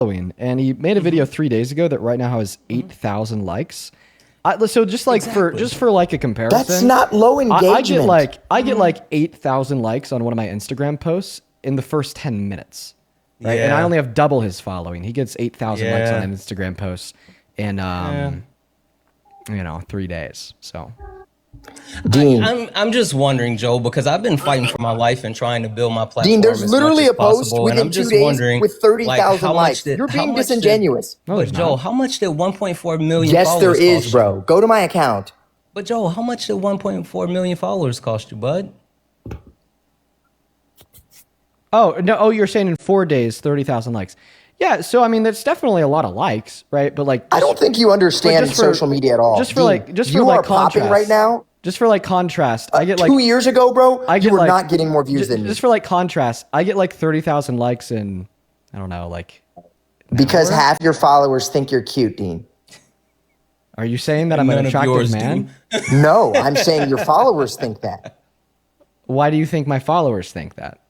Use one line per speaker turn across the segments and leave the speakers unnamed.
following, and he made a video 3 days ago that right now has 8,000 likes. So just like for like a comparison,
that's not low engagement.
I get like 8,000 likes on one of my Instagram posts in the first 10 minutes, right?
Yeah.
And I only have double his following. He gets 8,000 likes on an Instagram post in 3 days. So.
Dean,
I'm just wondering, Joe, because I've been fighting for my life and trying to build my platform.
Dean, there's literally a post within 2 days with 30,000 likes. You're being disingenuous.
But Joe, how much did 1.4 million
yes,
followers
there is,
cost
bro.
you?
Go to my account.
But Joe, how much did 1.4 million followers cost you, bud?
Oh, no. Oh, you're saying in 4 days, 30,000 likes. Yeah, so I mean that's definitely a lot of likes, right? But like,
I don't think you understand social media at all.
Just for
Dean, you are popping right now.
Just for like contrast, I get like
2 years ago, bro. You were not getting more views than me.
Just for like contrast, I get like 30,000 likes in, I don't know, like.
Because half your followers think you're cute, Dean.
Are you saying that I'm an attractive man?
No, I'm saying your followers think that.
Why do you think my followers think that?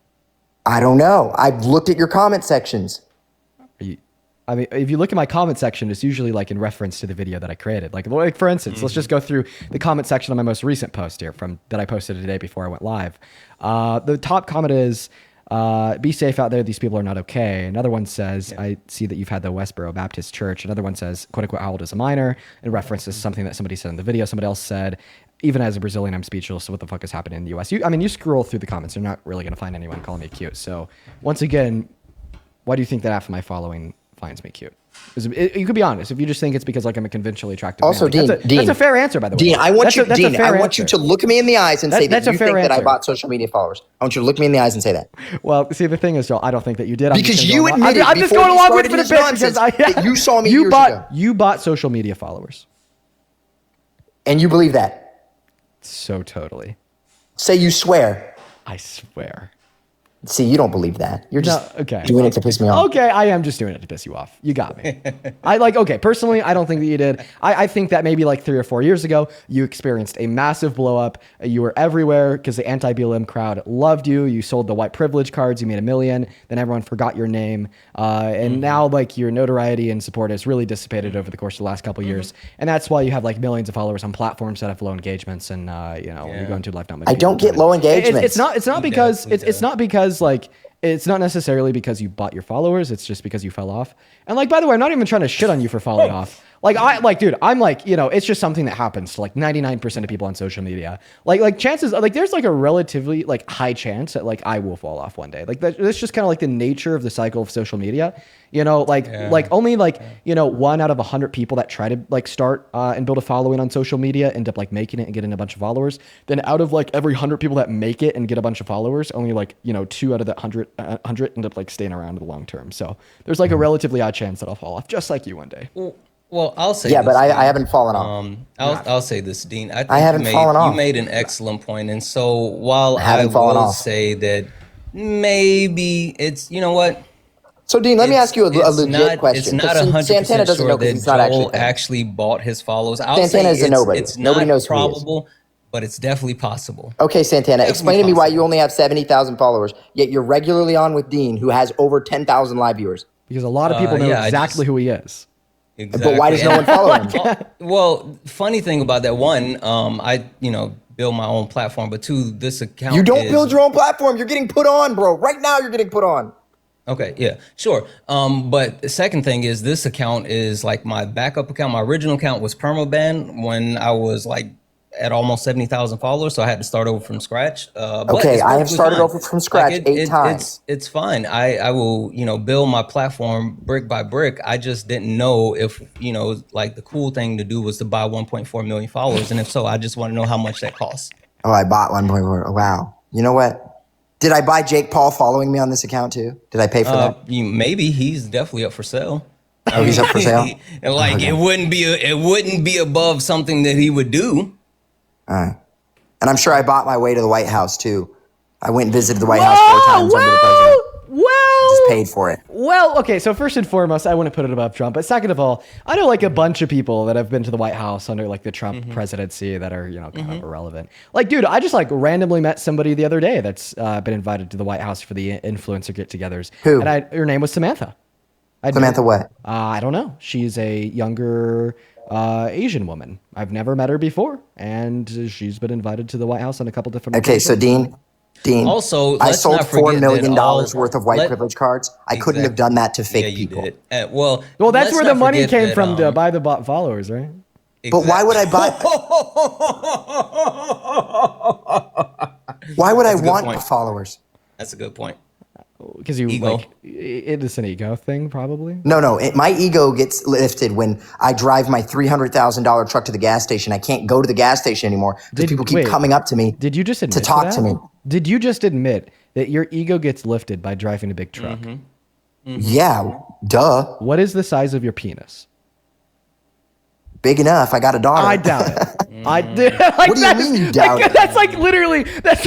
I don't know. I've looked at your comment sections.
I mean, if you look at my comment section, it's usually like in reference to the video that I created. Like for instance, let's just go through the comment section of my most recent post here that I posted today before I went live. The top comment is, be safe out there. These people are not okay. Another one says, I see that you've had the Westboro Baptist Church. Another one says, quote unquote, how old is a minor? In reference to something that somebody said in the video. Somebody else said, even as a Brazilian, I'm speechless. So what the fuck is happening in the US? You scroll through the comments. You're not really going to find anyone calling me cute. So once again, why do you think that half of my following finds me cute? You could be honest if you just think it's because like I'm a conventionally attractive
also,
man.
Dean,
That's a fair answer, by the way.
Dean, I want you to look me in the eyes and say that you think that I bought social media followers. I want you to look me in the eyes and say that.
Well, see, the thing is, Joel, I don't think that you did.
Because you admitted
I'm just going along with it for the bit because
that you saw me years ago.
You bought social media followers.
And you believe that?
So totally.
Say you swear.
I swear.
See, you don't believe that. You're just doing it to piss me off.
Okay, I am just doing it to piss you off. You got me. Personally, I don't think that you did. I think that maybe like 3 or 4 years ago, you experienced a massive blow up. You were everywhere because the anti-BLM crowd loved you. You sold the white privilege cards. You made $1 million. Then everyone forgot your name. And now like your notoriety and support has really dissipated over the course of the last couple of years. And that's why you have like millions of followers on platforms that have low engagements. And you go into life not much.
I don't get low engagement.
It's not because it's not necessarily because you bought your followers. It's just because you fell off. And like, by the way, I'm not even trying to shit on you for falling off. It's just something that happens to like 99% of people on social media. Like chances, like there's like a relatively like high chance that like I will fall off one day. Like that's just kind of like the nature of the cycle of social media. Only 1 out of 100 people that try to like start and build a following on social media end up like making it and getting a bunch of followers. Then out of like every 100 people that make it and get a bunch of followers, only like 2 out of that 100 end up like staying around in the long term. So there's like a relatively high chance that I'll fall off, just like you one day.
Well, I'll say
but I haven't fallen off.
I'll say this, Dean. I think
haven't fallen off.
You made an excellent point. And so while I will say that maybe it's, you know what?
So Dean, let me ask you a legit question.
It's not 100% sure that Joel actually bought his followers.
Santana is a nobody.
It's
nobody knows
probable, but it's definitely possible.
Okay, Santana, explain to me why you only have 70,000 followers, yet you're regularly on with Dean, who has over 1010,000 live viewers.
Because a lot of people know exactly who he is.
Exactly.
But why does no one follow him?
Well, funny thing about that, one, I build my own platform, but two, this account
You don't build your own platform. You're getting put on, bro. Right now you're getting put on.
Okay, yeah, sure. But the second thing is this account is like my backup account. My original account was permaban when I was like at almost 70,000 followers, so I had to start over from scratch.
Okay, I have started over from scratch 8 times.
It's fine. I will, build my platform brick by brick. I just didn't know if, like the cool thing to do was to buy 1.4 million followers, and if so, I just want to know how much that costs.
Oh, I bought 1.4. Wow. You know what? Did I buy Jake Paul following me on this account too? Did I pay for that?
Maybe he's definitely up for sale.
Oh, he's up for sale.
And like it wouldn't be above something that he would do.
And I'm sure I bought my way to the White House too. I went and visited the White House 4 times under the president. Just paid for it.
Well, okay, so first and foremost, I wouldn't put it above Trump. But second of all, I know like a bunch of people that have been to the White House under like the Trump presidency that are, kind of irrelevant. Like, dude, I just like randomly met somebody the other day that's been invited to the White House for the influencer get-togethers.
Who?
And her name was Samantha.
Samantha what?
I don't know. She's a younger Asian woman. I've never met her before, and she's been invited to the White House on a couple different
Okay, so
occasions.
Dean,
Also,
I
let's
sold
not
$4
forget
million
that
worth of white privilege cards. I couldn't have done that to fake
Yeah, you
people.
did. Well,
Well, that's
let's
where the
not
money
forget
came
that,
from to buy the bot followers, right?
But why would I buy? Why would I
That's a good
want
point.
followers?
That's a good point.
Because you
Ego.
like it is an ego thing, probably.
No. My ego gets lifted when I drive my $300,000 truck to the gas station. I can't go to the gas station anymore because people keep coming up to me.
Did you just admit
to talk to me?
Did you just admit that your ego gets lifted by driving a big truck?
Yeah, duh.
What is the size of your penis?
Big enough. I got a daughter.
I doubt it. I did. Like,
What do you mean you doubt it?
That's like literally. That's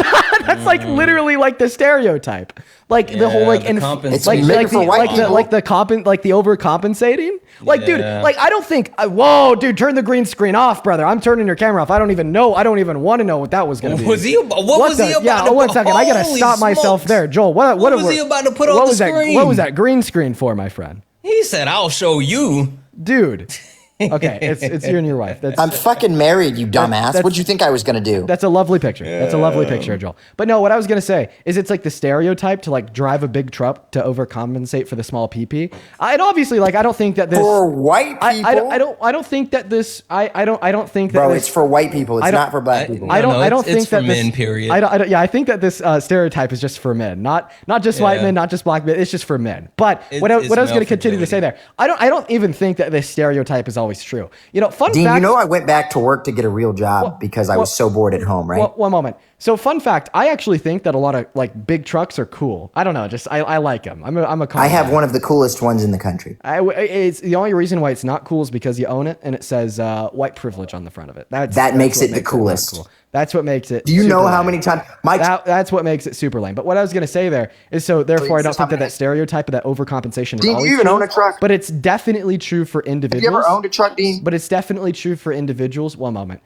like literally like the stereotype. Like the whole like
the
and
compensation.
like
It's
like
made for
the
white
like the
people.
like the overcompensating. Like dude,
Yeah.
like I don't think. Whoa, dude, turn the green screen off, brother. I'm turning your camera off. I don't even know. I don't even want to know what that was gonna be.
What was he about
Yeah,
to
one
put?
second. I gotta
Holy
stop myself
smokes.
there, Joel. What
was he about to put on
what
the
was that? What
screen?
was that green screen for, my friend?
He said, "I'll show you."
Dude. Okay, it's you and your wife. That's
I'm fucking married, you dumbass. What'd you think I was gonna do?
That's a lovely picture. That's a lovely picture, Joel. But no, what I was gonna say is it's like the stereotype to like drive a big truck to overcompensate for the small PP. And obviously, like I don't think that this
For white people,
I don't think that this I don't think that
bro,
this,
it's for white people. It's
I don't-
not for black people.
I don't
I don't
it's
think
for
that this,
men, period.
Yeah, I think that this stereotype is just for men, not just white men, not just black men. It's just for men. But what I
It's
was going
male
to continue to say
fragility.
there, I don't even think that this stereotype is always true. You know, fun
Dean,
fact.
you know I went back to work to get a real job because I was so bored at home, right?
One moment. So, fun fact: I actually think that a lot of like big trucks are cool. I don't know, just I like them. I'm a.
I have one of the coolest ones in the country.
It's the only reason why it's not cool is because you own it and it says white privilege on the front of it.
That makes
what
it the
not
coolest.
cool. That's what makes it.
Do you
super
know how
lame.
many times
That's what makes it super lame. But what I was going to say there is so therefore I don't think that stereotype of that overcompensation is
Dean, do
always
you even
true,
own a truck?
but it's definitely true for individuals.
Have you ever owned a truck, Dean?
But it's definitely true for individuals. One moment,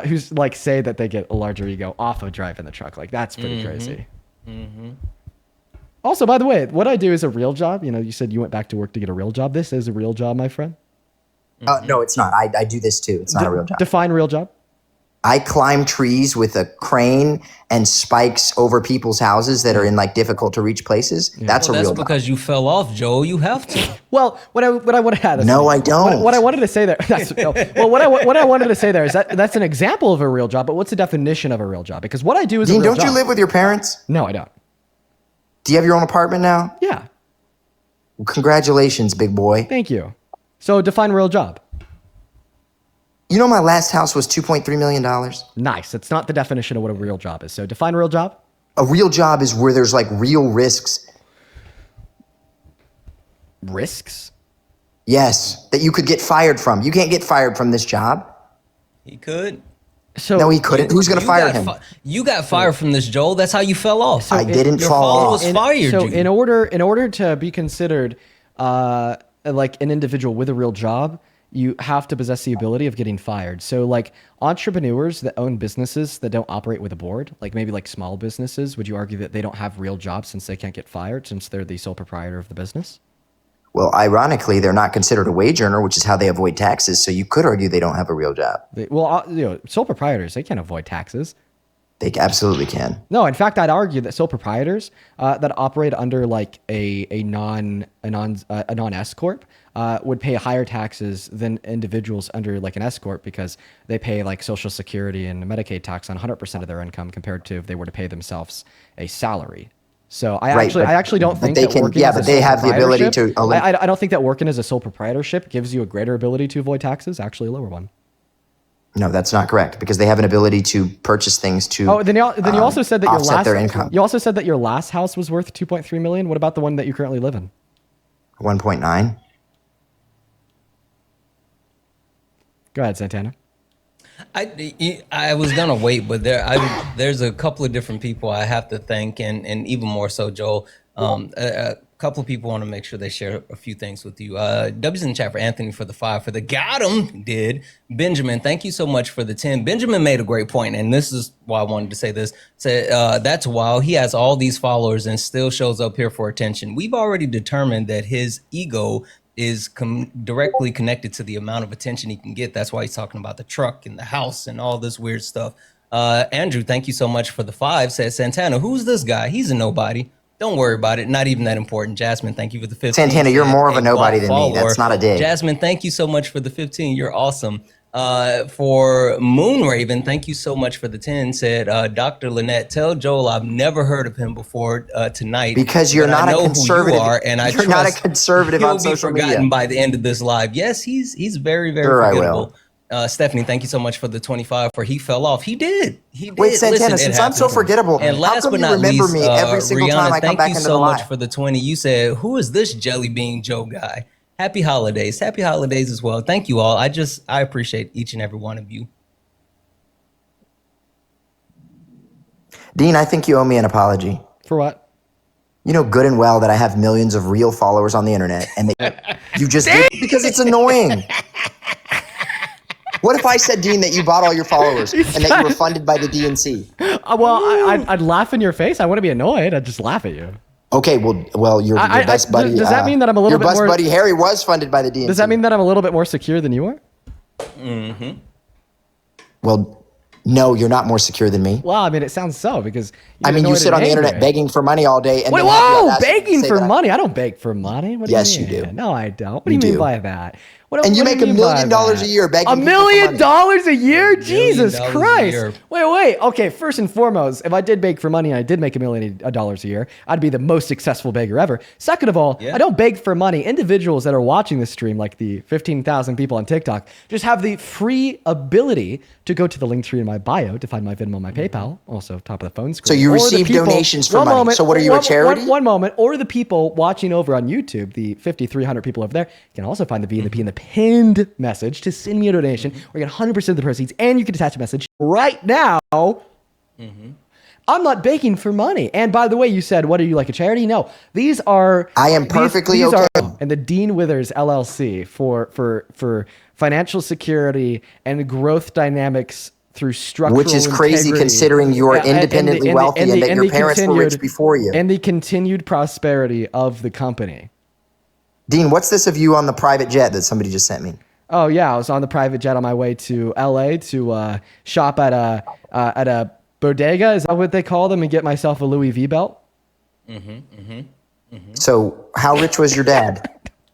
who's like say that they get a larger ego off of driving the truck. Like that's pretty crazy. Also, by the way, what I do is a real job. You know, you said you went back to work to get a real job. This is a real job, my friend.
No, it's not. I do this too. It's not a real job.
Define real job.
I climb trees with a crane and spikes over people's houses that are in like difficult to reach places. That's a
That's
real job.
because you fell off, Joe. You have to.
Well, what I want to add.
No, I don't.
What I wanted to say there. What I wanted to say there is that's an example of a real job. But what's the definition of a real job? Because what I do is
Dean,
a real
don't you
job.
live with your parents?
No, I don't.
Do you have your own apartment now?
Yeah.
Well, congratulations, big boy.
Thank you. So define real job.
You know my last house was $2.3 million?
Nice. It's not the definition of what a real job is. So define real job.
A real job is where there's like real risks.
Risks.
Yes, that you could get fired from. You can't get fired from this job.
He could.
So
No, he couldn't. Who's going to
You
fire
got
him?
You got fired from this, Joel. That's how you fell off.
I didn't
your
fall
father
off.
was fired.
So
you.
in order to be considered like an individual with a real job, you have to possess the ability of getting fired. So like entrepreneurs that own businesses that don't operate with a board, like maybe like small businesses, would you argue that they don't have real jobs since they can't get fired since they're the sole proprietor of the business?
Well, ironically, they're not considered a wage earner, which is how they avoid taxes. So you could argue they don't have a real job.
Sole proprietors, they can't avoid taxes.
They absolutely can.
No, in fact, I'd argue that sole proprietors that operate under like a non S corp would pay higher taxes than individuals under like an S corp because they pay like Social Security and Medicaid tax on 100% of their income compared to if they were to pay themselves a salary. So I actually don't think that working as a
but they
sole
have the ability to.
proprietorship- I don't think that working as a sole proprietorship gives you a greater ability to avoid taxes. Actually, a lower one.
No, that's not correct because they have an ability to purchase things to.
Oh, then you also said that your
offset
last
their income.
You also said that your last house was worth 2.3 million. What about the one that you currently live in?
1.9.
Go ahead, Santana.
I was gonna wait, but there's a couple of different people I have to thank, and even more so, Joel. couple of people want to make sure they share a few things with you. W's in the chat for Anthony for the 5, for the got him did. Benjamin, thank you so much for the 10. Benjamin made a great point, and this is why I wanted to say this. That's wild. He has all these followers and still shows up here for attention. We've already determined that his ego is directly connected to the amount of attention he can get. That's why he's talking about the truck and the house and all this weird stuff. Andrew, thank you so much for the 5. Says Santana, who's this guy? He's a nobody. Don't worry about it. Not even that important. Jasmine, thank you for the 15.
Santana, you're more of a nobody than me. That's not a dig.
Jasmine, thank you so much for the 15. You're awesome. For Moonraven, thank you so much for the 10. Said Dr. Lynette, tell Joel I've never heard of him before tonight.
Because you're not a conservative.
You're
not a conservative on social media.
He'll be forgotten by the end of this live. Yes, he's very, very forgettable. Stephanie, thank you so much for the 25. For he fell off. He did.
Wait, Santana, since I'm so forgettable,
and last
how come
but
you
not
remember
least,
me every single
Rihanna,
time I come back into the live?
Thank you so much for the 20. You said, who is this Jelly Bean Joe guy? Happy holidays. Happy holidays as well. Thank you all. I appreciate each and every one of you.
Dean, I think you owe me an apology.
For what?
You know good and well that I have millions of real followers on the internet, and that you just did because it's annoying. What if I said, Dean, that you bought all your followers and that you were funded by the DNC?
Well, I'd laugh in your face. I wouldn't be annoyed. I'd just laugh at you.
Okay, well, your best buddy.
Does that mean that I'm a little bit more?
Your best buddy Harry was funded by the DNC.
Does that mean that I'm a little bit more secure than you are?
Mm-hmm.
Well, no, you're not more secure than me.
Well, I mean, it sounds so because
you sit on the internet begging for money all day. And
wait, whoa, begging for money? I don't beg for money. What do
yes,
you mean?
you do.
No, I don't. What do you mean by that?
And you make $1 million a year begging
$1 million a year? Jesus
$1 million
Christ.
a year.
Wait. Okay, first and foremost, if I did beg for money and I did make $1 million a year, I'd be the most successful beggar ever. Second of all, I don't beg for money. Individuals that are watching this stream, like the 15,000 people on TikTok, just have the free ability to go to the link tree in my bio to find my Venmo, my PayPal, also top of the phone screen.
So you receive donations for money.
Moment,
so what are you, a charity?
One moment. Or the people watching over on YouTube, the 5,300 people over there, can also find the V and the P in the pinned message to send me a donation or get 100% of the proceeds, and you can attach a message right now. I'm not begging for money. And by the way, you said, what are you, like a charity? No, these are...
I am perfectly okay.
And the Dean Withers LLC for financial security and growth dynamics through structural
Which is crazy
integrity.
considering you are independently wealthy and that your parents were rich before you.
And the continued prosperity of the company.
Dean, what's this of you on the private jet that somebody just sent me?
Oh yeah, I was on the private jet on my way to LA to shop at a bodega. Is that what they call them? And get myself a Louis V belt.
So how rich was your dad?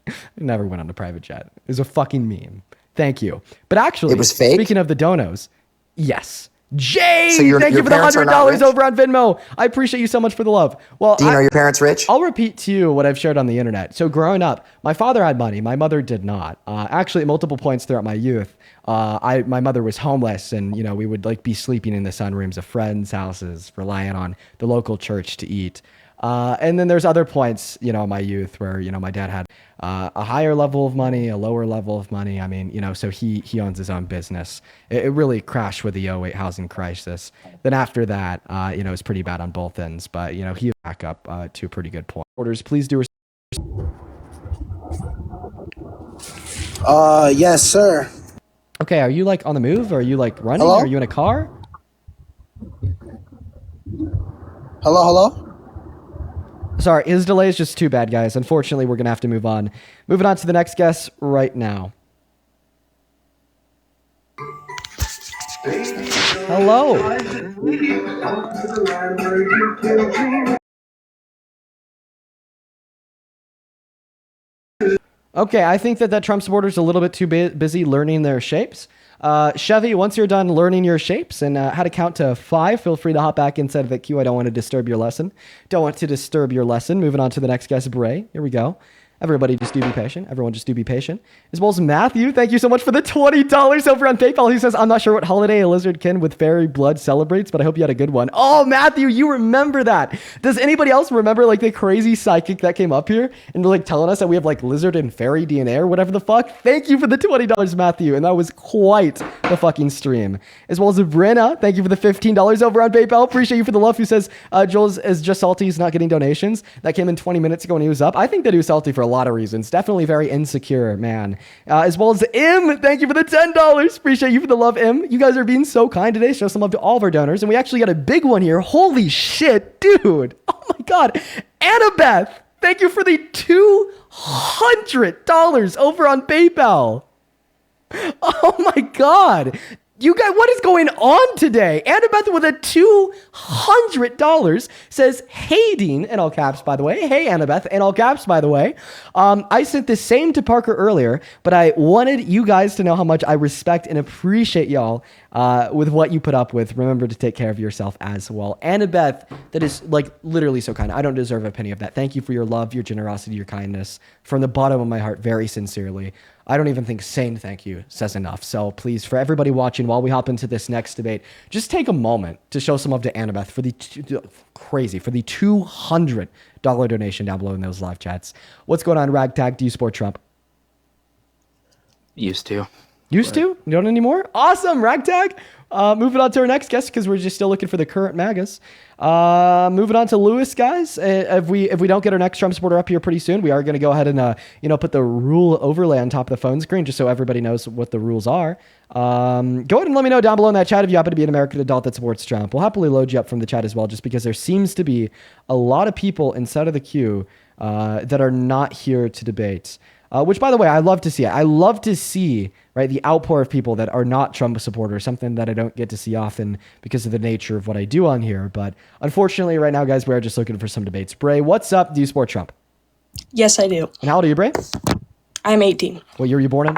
I never went on a private jet. It was a fucking meme. Thank you. But actually,
it was fake?
Speaking of the donos, yes. Jay,
so
thank you for the $100 over on Venmo. I appreciate you so much for the love. Well,
Dean, are your parents rich?
I'll repeat to you what I've shared on the internet. So growing up, my father had money. My mother did not. Actually, at multiple points throughout my youth, my mother was homeless, and we would be sleeping in the sunrooms of friends' houses, relying on the local church to eat. And then there's other points, in my youth where, my dad had a higher level of money, a lower level of money. I mean, so he owns his own business. It really crashed with the 08 housing crisis. Then after that, it was pretty bad on both ends, but, he back up to a pretty good point. Orders, please do.
Yes, sir.
Okay, are you on the move? Or are you running?
Hello?
Are you in a car?
Hello?
Sorry, his delay is just too bad, guys. Unfortunately, we're going to have to move on. Moving on to the next guest right now. Hello. Okay, I think that Trump supporter's a little bit too busy learning their shapes. Chevy, once you're done learning your shapes and how to count to 5, feel free to hop back inside of the queue. I don't want to disturb your lesson. Moving on to the next guest, Bray. Here we go. Everybody just do be patient. Everyone just do be patient. As well as Matthew, thank you so much for the $20 over on PayPal. He says, I'm not sure what holiday a lizardkin with fairy blood celebrates, but I hope you had a good one. Oh, Matthew, you remember that. Does anybody else remember like the crazy psychic that came up here and like telling us that we have like lizard and fairy DNA or whatever the fuck? Thank you for the $20, Matthew. And that was quite the fucking stream. As well as Brenna, thank you for the $15 over on PayPal. Appreciate you for the love. Who says, Joel is just salty. He's not getting donations. That came in 20 minutes ago when he was up. I think that he was salty for a lot of reasons. Definitely very insecure, man. As well as M, thank you for the $10. Appreciate you for the love, M. You guys are being so kind today. Show some love to all of our donors. And we actually got a big one here. Holy shit, dude. Oh my God. Annabeth, thank you for the $200 over on PayPal. Oh my God. You guys, what is going on today? Annabeth with a $200 says, "Hey Dean," in all caps, by the way. Hey Annabeth, in all caps, by the way. I sent the same to Parker earlier, but I wanted you guys to know how much I respect and appreciate y'all with what you put up with. Remember to take care of yourself as well. Annabeth, that is like literally so kind. I don't deserve a penny of that. Thank you for your love, your generosity, your kindness. From the bottom of my heart, very sincerely. I don't even think saying thank you says enough. So please, for everybody watching, while we hop into this next debate, just take a moment to show some love to Annabeth for the $200 donation down below in those live chats. What's going on, Ragtag? Do you support Trump?
Used to.
Used to? You don't anymore? Awesome, Ragtag. Moving on to our next guest because we're just still looking for the current Magas. Moving on to Lewis, guys. If we don't get our next Trump supporter up here pretty soon, we are going to go ahead and put the rule overlay on top of the phone screen just so everybody knows what the rules are. Go ahead and let me know down below in that chat if you happen to be an American adult that supports Trump. We'll happily load you up from the chat as well, just because there seems to be a lot of people inside of the queue that are not here to debate. Which, by the way, I love to see. I love to see, right, the outpour of people that are not Trump supporters, something that I don't get to see often because of the nature of what I do on here. But unfortunately, right now, guys, we're just looking for some debates. Bray, what's up? Do you support Trump?
Yes, I do.
And how old are you, Bray?
I'm 18.
What year were you born in?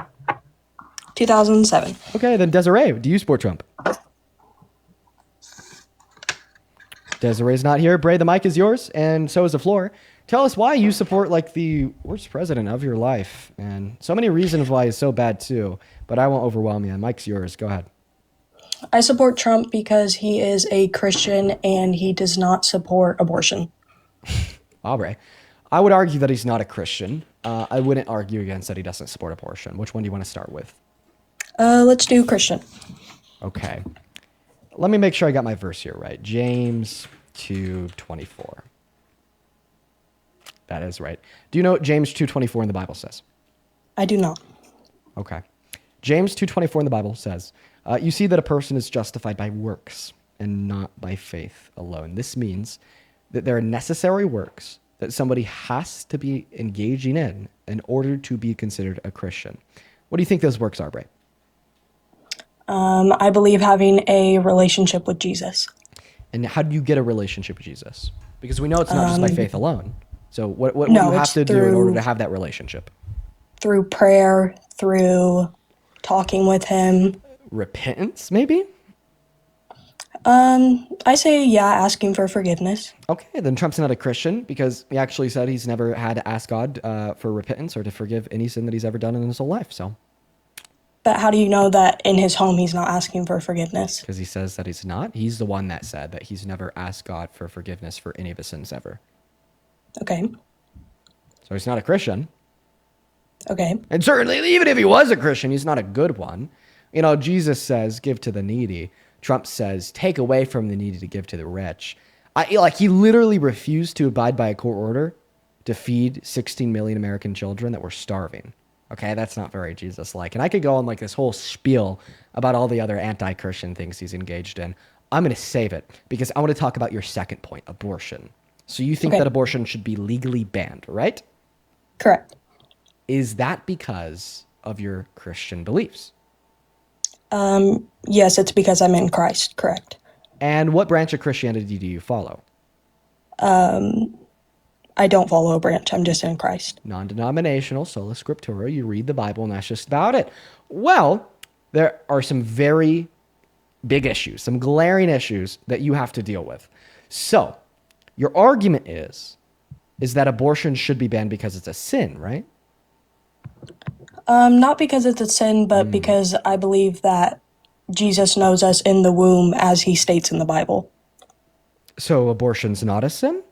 2007.
Okay, then Desiree, do you support Trump? Desiree's not here. Bray, the mic is yours, and so is the floor. Tell us why you support like the worst president of your life, and so many reasons why he's so bad too. But I won't overwhelm you. The mic's yours. Go ahead.
I support Trump because he is a Christian and he does not support abortion.
Bray. I would argue that he's not a Christian. I wouldn't argue against that he doesn't support abortion. Which one do you want to start with?
Let's do Christian.
Okay. Let me make sure I got my verse here right. James 2:24. That is right. Do you know what James 2:24 in the Bible says?
I do not.
Okay. James 2:24 in the Bible says, you see that a person is justified by works and not by faith alone. This means that there are necessary works that somebody has to be engaging in order to be considered a Christian. What do you think those works are, Bray?
I believe having a relationship with Jesus.
And how do you get a relationship with Jesus? Because we know it's not just by faith alone. So what do
No,
you have
it's
to do in
through-
order to have that relationship?
Through prayer, through talking with him.
Repentance, maybe?
I say, yeah, asking for forgiveness.
Okay, then Trump's not a Christian because he actually said he's never had to ask God for repentance or to forgive any sin that he's ever done in his whole life. So,
But how do you know that in his home he's not asking for forgiveness?
because he says that he's not, he's the one that said that he's never asked God for forgiveness for any of his sins ever.
Okay.
So he's not a Christian.
Okay.
And certainly, even if he was a Christian, he's not a good one. You know, Jesus says, give to the needy. Trump says, take away from the needy to give to the rich. He literally refused to abide by a court order to feed 16 million American children that were starving. Okay, that's not very Jesus-like. And I could go on like this whole spiel about all the other anti-Christian things he's engaged in. I'm going to save it because I want to talk about your second point, abortion. So you think
Okay.
that abortion should be legally banned, right?
Correct.
Is that because of your Christian beliefs?
Yes, it's because I'm in Christ. Correct.
And what branch of Christianity do you follow?
I don't follow a branch. I'm just in Christ.
Non-denominational, sola scriptura. You read the Bible and that's just about it. Well, there are some very big issues, some glaring issues that you have to deal with. So your argument is is that abortion should be banned because it's a sin, right?
Not because it's a sin, but because I believe that Jesus knows us in the womb as he states in the Bible.
So abortion's not a sin?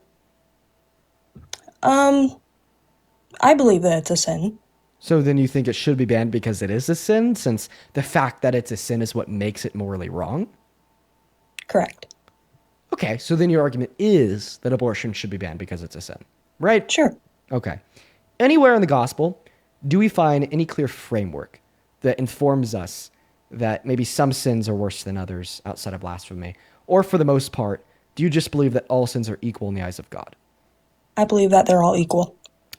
I believe that it's a sin.
So then you think it should be banned because it is a sin, since the fact that it's a sin is what makes it morally wrong?
Correct.
Okay, so then your argument is that abortion should be banned because it's a sin, right?
Sure.
Okay. Anywhere in the gospel, do we find any clear framework that informs us that maybe some sins are worse than others outside of blasphemy? Or for the most part, do you just believe that all sins are equal in the eyes of God?
I believe that they're all equal.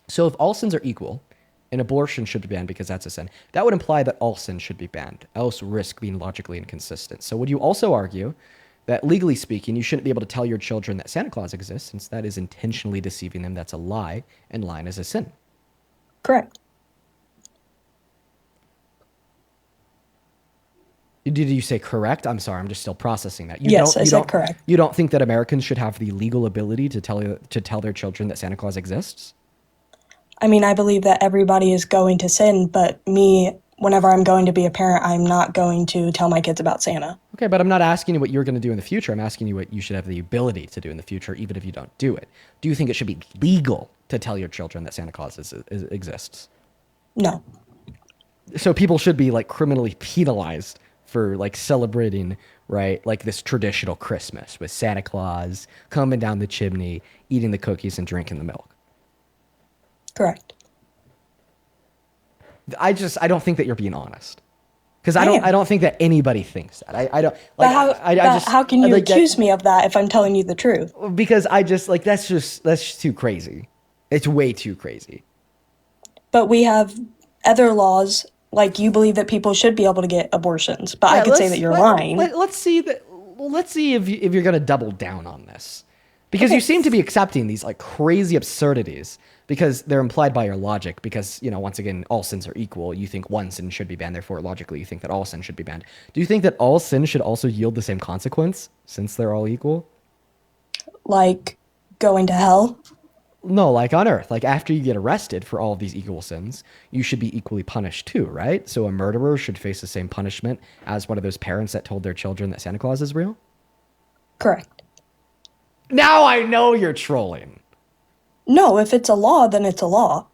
So if all sins are equal, and abortion should be banned because that's a sin, that would imply that all sins should be banned, else risk being logically inconsistent. So would you also argue that legally speaking, you shouldn't be able to tell your children that Santa Claus exists, since that is intentionally deceiving them? That's a lie, and lying is a sin.
Correct.
Did you say correct? I'm sorry, I'm just still processing that.
Yes, I said correct.
You don't think that Americans should have the legal ability to tell their children that Santa Claus exists?
I mean, I believe that everybody is going to sin, but me, whenever I'm going to be a parent, I'm not going to tell my kids about Santa.
Okay, but I'm not asking you what you're going to do in the future. I'm asking you what you should have the ability to do in the future, even if you don't do it. Do you think it should be legal to tell your children that Santa Claus exists?
No.
So people should be like criminally penalized for like celebrating, right, like this traditional Christmas with Santa Claus coming down the chimney, eating the cookies and drinking the milk.
Correct.
I don't think that you're being honest, because I don't think that anybody thinks that. I don't.
But how can you accuse me of that if I'm telling you the truth?
Because that's just too crazy. It's way too crazy.
But we have other laws, like you believe that people should be able to get abortions, but I could say that you're lying.
Let's see if you're going to double down on this, because you seem to be accepting these like crazy absurdities because they're implied by your logic. Because, you know, once again, all sins are equal. You think one sin should be banned, therefore logically you think that all sin should be banned. Do you think that all sin should also yield the same consequence since they're all equal?
Like going to hell?
No, like on earth. Like after you get arrested for all of these equal sins, you should be equally punished too, right? So a murderer should face the same punishment as one of those parents that told their children that Santa Claus is real?
Correct.
Now I know you're trolling.
No, if it's a law, then it's a law.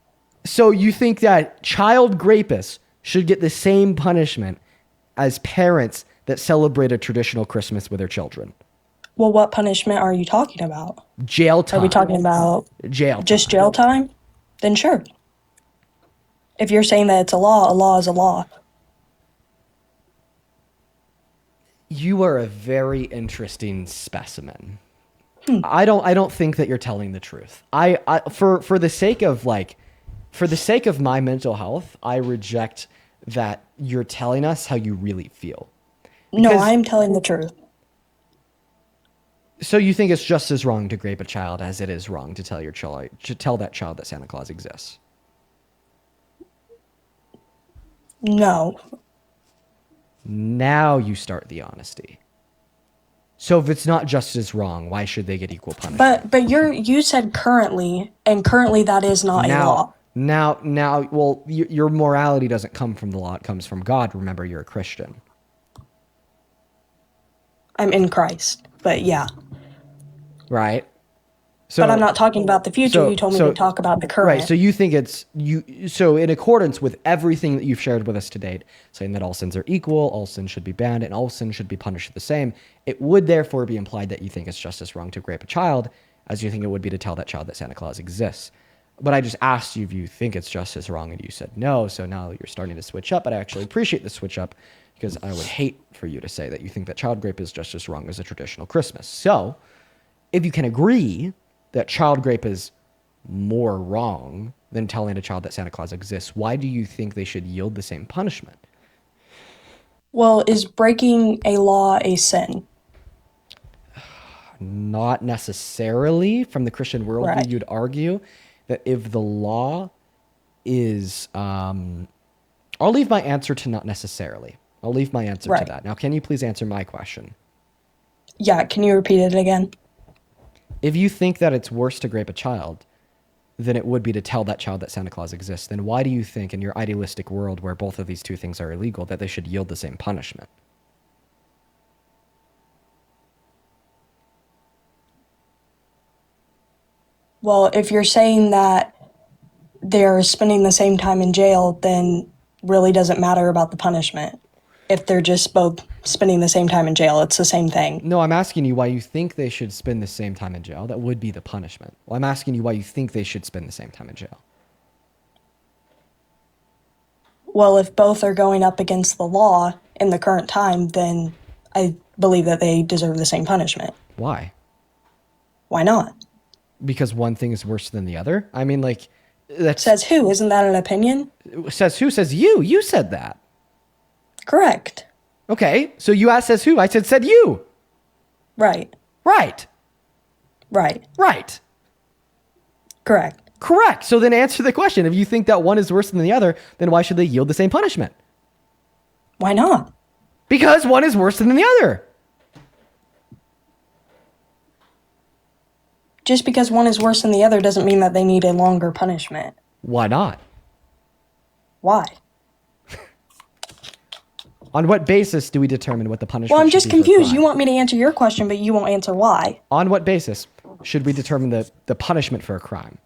So you think that child rapists should get the same punishment as parents that celebrate a traditional Christmas with their children?
Well, what punishment are you talking about?
Jail time.
Are we talking about
jail time?
Just jail time? Then sure. If you're saying that it's a law is a law.
You are a very interesting specimen. I don't think that you're telling the truth. For the sake of my mental health, I reject that you're telling us how you really feel.
No, I'm telling the truth.
So you think it's just as wrong to rape a child as it is wrong to tell that child that Santa Claus exists?
No.
Now you start the honesty. So if it's not just as wrong, why should they get equal punishment?
But you said currently, and currently that is not a law.
Now, well, your morality doesn't come from the law; it comes from God. Remember, you're a Christian.
I'm in Christ, but yeah.
Right. So,
but I'm not talking about the future. You told me to talk about the current.
Right. So you think so in accordance with everything that you've shared with us to date, saying that all sins are equal, all sins should be banned, and all sins should be punished the same, it would therefore be implied that you think it's just as wrong to rape a child as you think it would be to tell that child that Santa Claus exists. But I just asked you if you think it's just as wrong, and you said no. So now you're starting to switch up, but I actually appreciate the switch up, because I would hate for you to say that you think that child rape is just as wrong as a traditional Christmas. So if you can agree that child rape is more wrong than telling a child that Santa Claus exists, why do you think they should yield the same punishment?
Well, is breaking a law a sin?
Not necessarily. From the Christian worldview,
Right.
You'd argue that if the law is... I'll leave my answer to not necessarily. I'll leave my answer to that. Now, can you please answer my question?
Yeah, can you repeat it again?
If you think that it's worse to rape a child than it would be to tell that child that Santa Claus exists, then why do you think in your idealistic world where both of these two things are illegal that they should yield the same punishment?
Well, if you're saying that they're spending the same time in jail, then really doesn't matter about the punishment. If they're just both spending the same time in jail, it's the same thing.
No, I'm asking you why you think they should spend the same time in jail. That would be the punishment. Well, I'm asking you why you think they should spend the same time in jail.
Well, if both are going up against the law in the current time, then I believe that they deserve the same punishment.
Why?
Why not?
Because one thing is worse than the other? I mean, like, that
Says who? Isn't that an opinion?
says who? Says you. You said that.
Correct.
Okay, so you asked says who? I said you.
Right.
Right.
Right.
Right.
Correct.
Correct. So then answer the question. If you think that one is worse than the other, then why should they yield the same punishment?
Why not?
Because one is worse than the other.
Just because one is worse than the other doesn't mean that they need a longer punishment.
Why not?
Why?
On what basis do we determine what the punishment
Well, I'm
should
just
be for a
confused.
crime?
You want me to answer your question, but you won't answer why.
On what basis should we determine the punishment for a crime?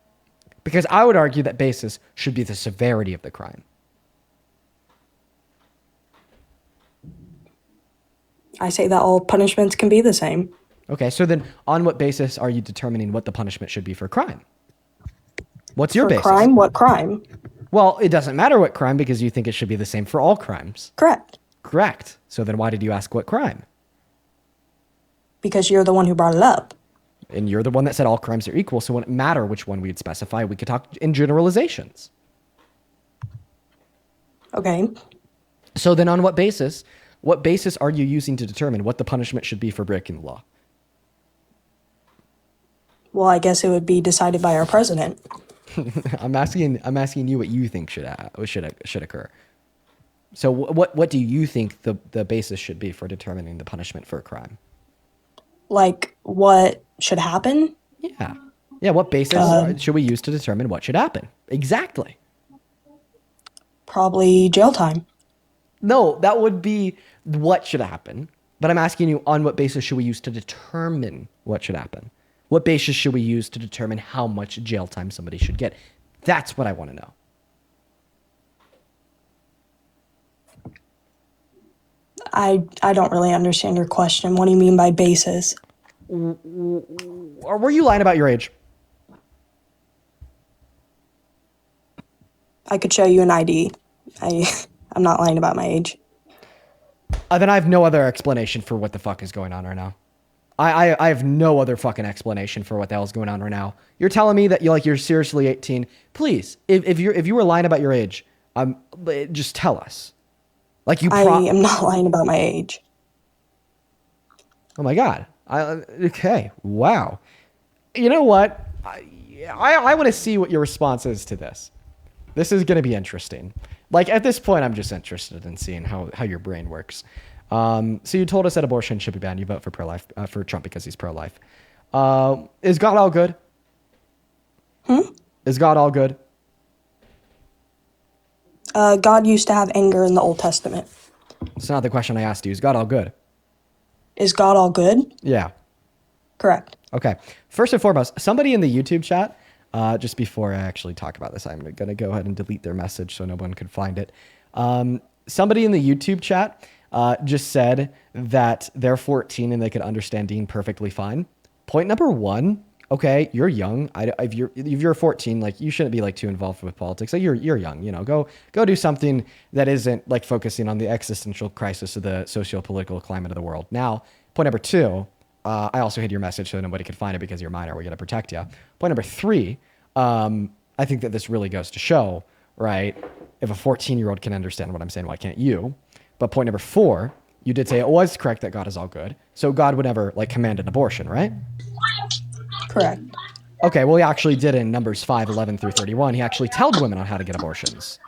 Because I would argue that basis should be the severity of the crime.
I say that all punishments can be the same.
Okay, so then on what basis are you determining what the punishment should be for a crime? What's your
For
basis?
crime? What crime?
Well, it doesn't matter what crime because you think it should be the same for all crimes.
Correct.
Correct. So then why did you ask what crime?
Because you're the one who brought it up.
And you're the one that said all crimes are equal, so it wouldn't matter which one we'd specify. We could talk in generalizations.
Okay.
So then on what basis are you using to determine what the punishment should be for breaking the law?
Well, I guess it would be decided by our president.
I'm asking you what you think should occur. So what do you think the basis should be for determining the punishment for a crime?
Like, what should happen?
Yeah. Yeah, what basis should we use to determine what should happen? Exactly.
Probably jail time.
No, that would be what should happen. But I'm asking you, on what basis should we use to determine what should happen? What basis should we use to determine how much jail time somebody should get? That's what I want to know.
I don't really understand your question. What do you mean by basis?
Or were you lying about your age?
I could show you an ID. I'm not lying about my age.
Then I have no other explanation for what the fuck is going on right now. I have no other fucking explanation for what the hell is going on right now. You're telling me that you're seriously 18. Please, if you were lying about your age, just tell us. Like you.
I am not lying about my age.
Oh my god. Okay. Wow. You know what? I want to see what your response is to this. This is going to be interesting. Like at this point, I'm just interested in seeing how your brain works. So you told us that abortion should be banned. You vote for pro-life, for Trump because he's pro-life. Is God all good? Is God all good?
God used to have anger in the Old Testament.
It's not the question I asked you. Is God all good?
Is God all good?
Yeah.
Correct.
Okay. First and foremost, somebody in the YouTube chat, just before I actually talk about this, I'm going to go ahead and delete their message so no one could find it. Somebody in the YouTube chat just said that they're 14 and they could understand Dean perfectly fine. Point number one, okay, you're young. If you're 14, like you shouldn't be like too involved with politics. Like you're young, you know, go do something that isn't like focusing on the existential crisis of the socio-political climate of the world. Now, point number two, I also hid your message so nobody could find it because you're minor. We're going to protect you. Point number three, I think that this really goes to show, right? If a 14-year-old can understand what I'm saying, why can't you? But point number four, you did say it was correct that God is all good. So God would never like command an abortion, right?
Correct.
Okay, well, he actually did in Numbers 5:11 through 31. He actually told women on how to get abortions.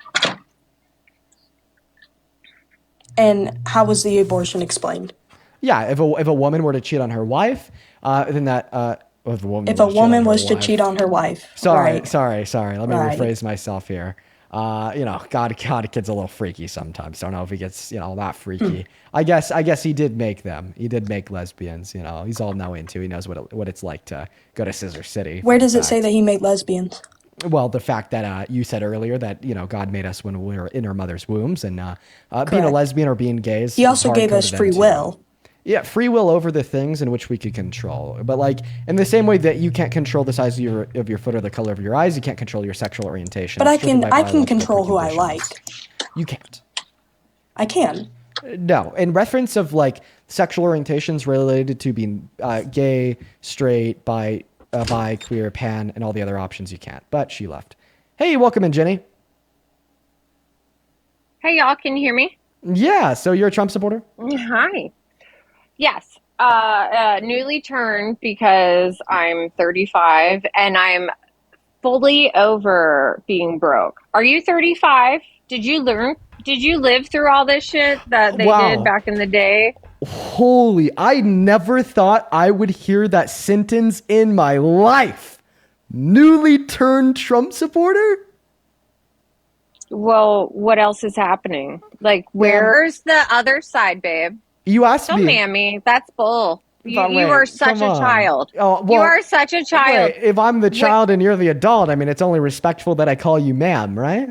And how was the abortion explained?
Yeah, if a woman were to cheat on her wife, then that If a woman,
If a
was to cheat
woman
on her
was to
wife.
cheat on her wife.
Sorry.
Right.
Let me
Right.
rephrase myself here. God, a kid's a little freaky sometimes. Don't know if he gets, that freaky. I guess he did make them. He did make lesbians. He's all knowing too. He knows what it's like to go to Scissor City.
Where
fun
does it say
fact.
that he made lesbians?
Well, the fact that you said earlier that God made us when we were in our mother's wombs, and being a
Correct.
lesbian or being gay is
He also gave
hardcore
us
to them,
free
too.
will.
Yeah, free will over the things in which we could control. But like in the same way that you can't control the size of your foot or the color of your eyes, you can't control your sexual orientation.
But
It's driven by
I can
biological
control who I
preconditions.
like.
You can't.
I can.
No, in reference of like sexual orientations related to being gay, straight, bi, queer, pan, and all the other options, you can't. But she left. Hey, welcome in, Jenny.
Hey, y'all, can you hear me?
Yeah, so you're a Trump supporter?
Hi. Yes. Newly turned because I'm 35 and I'm fully over being broke. Are you 35? Did you live through all this shit that they
Wow.
did back in the day?
Holy, I never thought I would hear that sentence in my life. Newly turned Trump supporter?
Well, what else is happening? Like, where's the other side, babe?
You asked
Don't
me.
mammy. That's bull.
But
You
wait,
are such a
come on.
child.
Oh,
You
well,
are such a child.
Wait, if I'm the child and you're the adult, I mean, it's only respectful that I call you ma'am, right?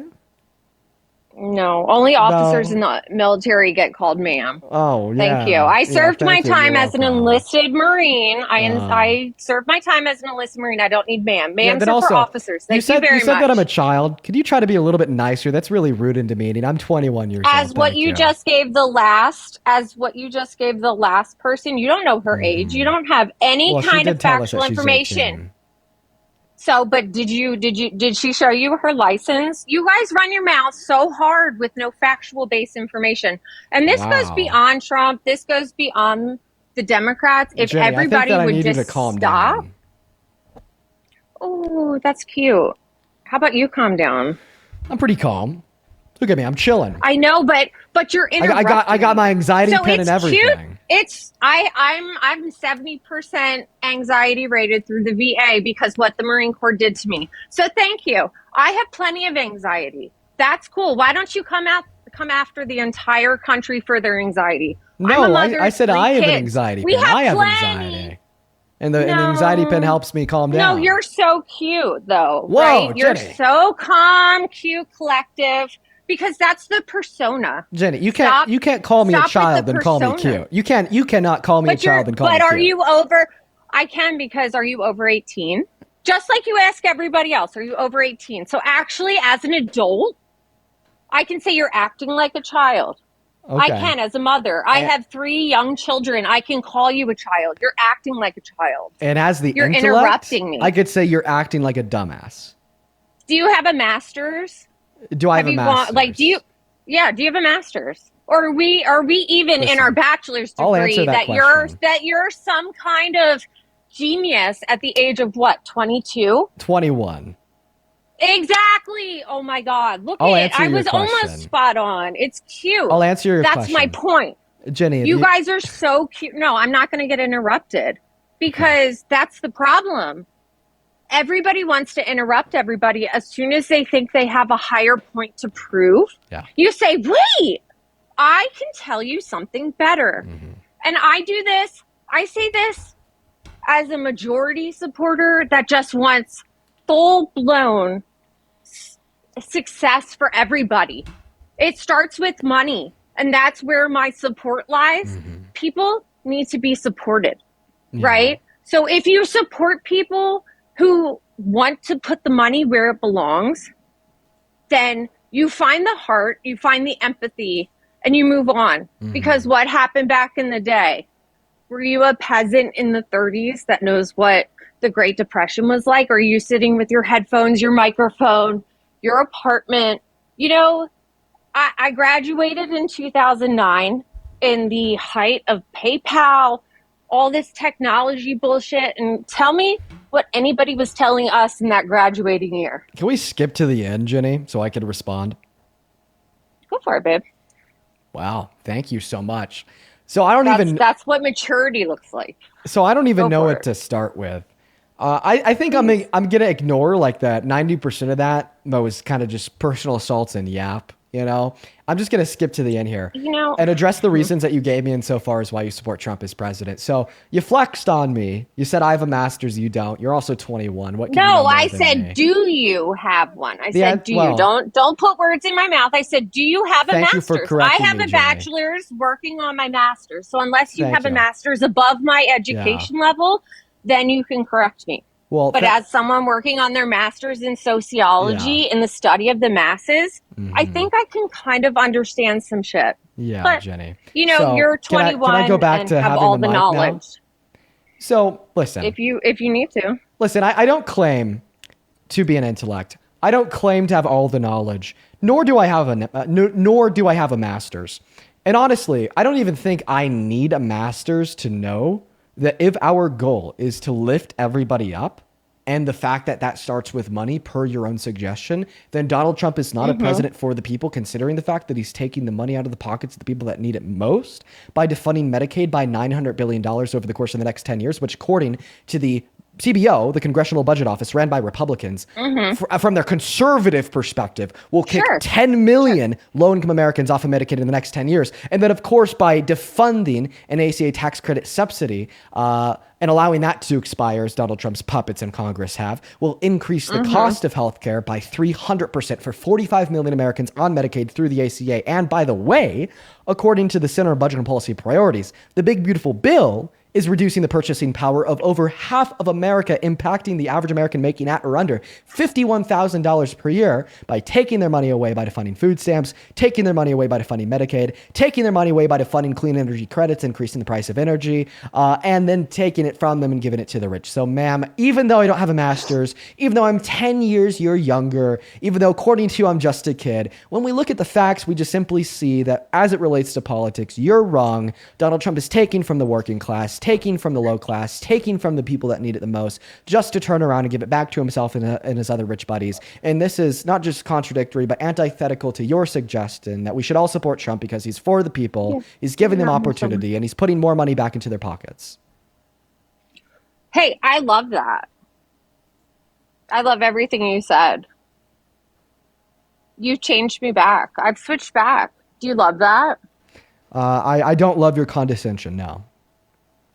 No, only officers in the military get called ma'am.
Oh, yeah.
Thank you. I
Yeah,
served my
thank you.
time
You're
as an
welcome.
enlisted Marine. I served my time as an enlisted Marine. I don't need ma'am.
Yeah,
Ma'ams
then
are
also,
for officers. Thank you very
you said
much.
that I'm a child. Could you try to be a little bit nicer? That's really rude and demeaning. I'm 21 years
As
old.
what
Thank
you just gave the last, person, you don't know her age. You don't have any
Well, she
kind
did
of
tell us
factual
that she's
information.
18.
So, but did she show you her license? You guys run your mouth so hard with no factual based information. And this goes
Wow.
beyond Trump. This goes beyond the Democrats. If
Jenny,
everybody
I think that I
would
need you
just
to calm
stop.
down.
Oh, that's cute. How about you calm down?
I'm pretty calm. Look at me. I'm chilling.
I know, but you're interrupting.
I got my anxiety
So
pen
it's
and everything.
cute. I'm 70% anxiety rated through the VA because what the Marine Corps did to me. So thank you. I have plenty of anxiety. That's cool. Why don't you come after the entire country for their anxiety? I'm a
No,
mother
I
of
said
3
I have an
kids.
anxiety
We
pen.
have
I have
plenty.
anxiety. And the anxiety pen helps me calm down.
No, you're so cute though.
Whoa,
right? You're
Jenny.
so calm, cute, collective. Because that's the persona.
Jenny, you can't call me a
stop with
child
the
and call me
persona.
cute. You cannot call me a child and call me
But
cute.
are you over? I can because are you over 18? Just like you ask everybody else, are you over 18? So actually, as an adult, I can say you're acting like a child.
Okay.
I can as a mother. I have 3 young children. I can call you a child. You're acting like a child.
And as the
You're
intellect,
interrupting me.
I could say you're acting like a dumbass.
Do you have a master's?
Do I have a master's?
Do you have a master's? Or are we even in our bachelor's
I'll
degree
answer that question.
you're some kind of genius at the age of what, 22?
21.
Exactly. Oh my God. Look
I'll
at it.
answer
I
your
was
question.
almost spot on. It's cute.
I'll answer your
That's
question.
my point.
Jenny,
You guys are so cute. No, I'm not going to get interrupted because that's the problem. Everybody wants to interrupt everybody as soon as they think they have a higher point to prove.
Yeah.
You say, wait, I can tell you something better.
Mm-hmm.
And I say this as a majority supporter that just wants full-blown success for everybody. It starts with money, and that's where my support lies.
Mm-hmm.
People need to be supported, right? So if you support people who want to put the money where it belongs, then you find the heart, you find the empathy, and you move on.
Mm-hmm.
Because what happened back in the day? Were you a peasant in the 30s that knows what the Great Depression was like? Or are you sitting with your headphones, your microphone, your apartment? You know, I graduated in 2009 in the height of PayPal, all this technology bullshit. And tell me what anybody was telling us in that graduating year.
Can we skip to the end, Jenny, so I could respond?
Go for it, babe.
Wow. Thank you so much. So I don't even
That's what maturity looks like.
So I don't even
Go
know
for
what
it.
to start with. I think I'm gonna ignore like that 90% of that was kind of just personal assaults and yap. You know, I'm just gonna skip to the end here and address the reasons that you gave me insofar as why you support Trump as president. So you flexed on me. You said I have a master's. You don't. You're also 21. What? Can you know
No,
more
I
than
said,
me?
do you have one? I
Yeah,
said, do
well,
you? Don't put words in my mouth. I said, do you have a
thank you for
master's? I
correcting
have
me,
a
Jenny.
bachelor's working on my master's. So unless you
Thank
have a
you.
master's above my
Yeah.
education level, then you can correct me.
Well,
But as someone working on their master's in sociology in the study of the masses, I think I can kind of understand some shit.
yeah,
But
Jenny.
you're
Can I
21
go back
and
to
have
having
all
the
the
mic
knowledge.
now? So listen.
If you need to.
Listen, I don't claim to be an intellect. I don't claim to have all the knowledge, nor do I have a master's. And honestly, I don't even think I need a master's to know that if our goal is to lift everybody up, and the fact that that starts with money, per your own suggestion, then Donald Trump is not a president for the people, considering the fact that he's taking the money out of the pockets of the people that need it most by defunding Medicaid by $900 billion over the course of the next 10 years, which according to the CBO, the Congressional Budget Office, ran by Republicans, from their conservative perspective, will kick 10 million low-income Americans off of Medicaid in the next 10 years. And then, of course, by defunding an ACA tax credit subsidy and allowing that to expire, as Donald Trump's puppets in Congress have, will increase the cost of healthcare by 300% for 45 million Americans on Medicaid through the ACA. And by the way, according to the Center of Budget and Policy Priorities, the big beautiful bill is reducing the purchasing power of over half of America, impacting the average American making at or under $51,000 per year by taking their money away by defunding food stamps, taking their money away by defunding Medicaid, taking their money away by defunding clean energy credits, increasing the price of energy, and then taking it from them and giving it to the rich. So, ma'am, even though I don't have a master's, even though I'm 10 years you're younger, even though according to you I'm just a kid, when we look at the facts, we just simply see that as it relates to politics, you're wrong. Donald Trump is taking from the working class, taking from the low class, taking from the people that need it the most, just to turn around and give it back to himself and his other rich buddies. And this is not just contradictory, but antithetical to your suggestion that we should all support Trump because he's for the people, he's giving them opportunity, and he's putting more money back into their pockets.
Hey, I love that. I love everything you said. You've changed me back. I've switched back. Do you love that?
I don't love your condescension, no.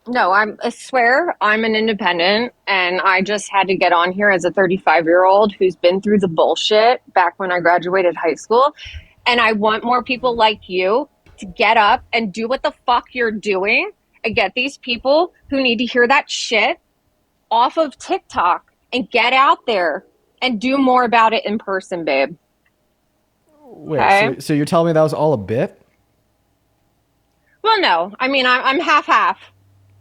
No, I swear I'm an independent, and I just had to get on here as a 35-year-old who's been through the bullshit back when I graduated high school. And I want more people like you to get up and do what the fuck you're doing and get these people who need to hear that shit off of TikTok and get out there and do more about it in person, babe.
Wait,
Okay?
so you're telling me that was all a bit?
Well, no. I mean, I'm half-half.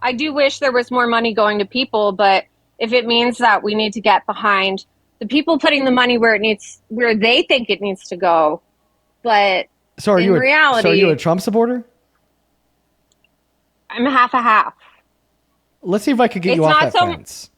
I do wish there was more money going to people, but if it means that we need to get behind the people putting the money where they think it needs to go, but
So are
in
you
reality,
so are you a Trump supporter?
I'm half a half.
Let's see if I could get you
It's
off
not
that
so-
fence.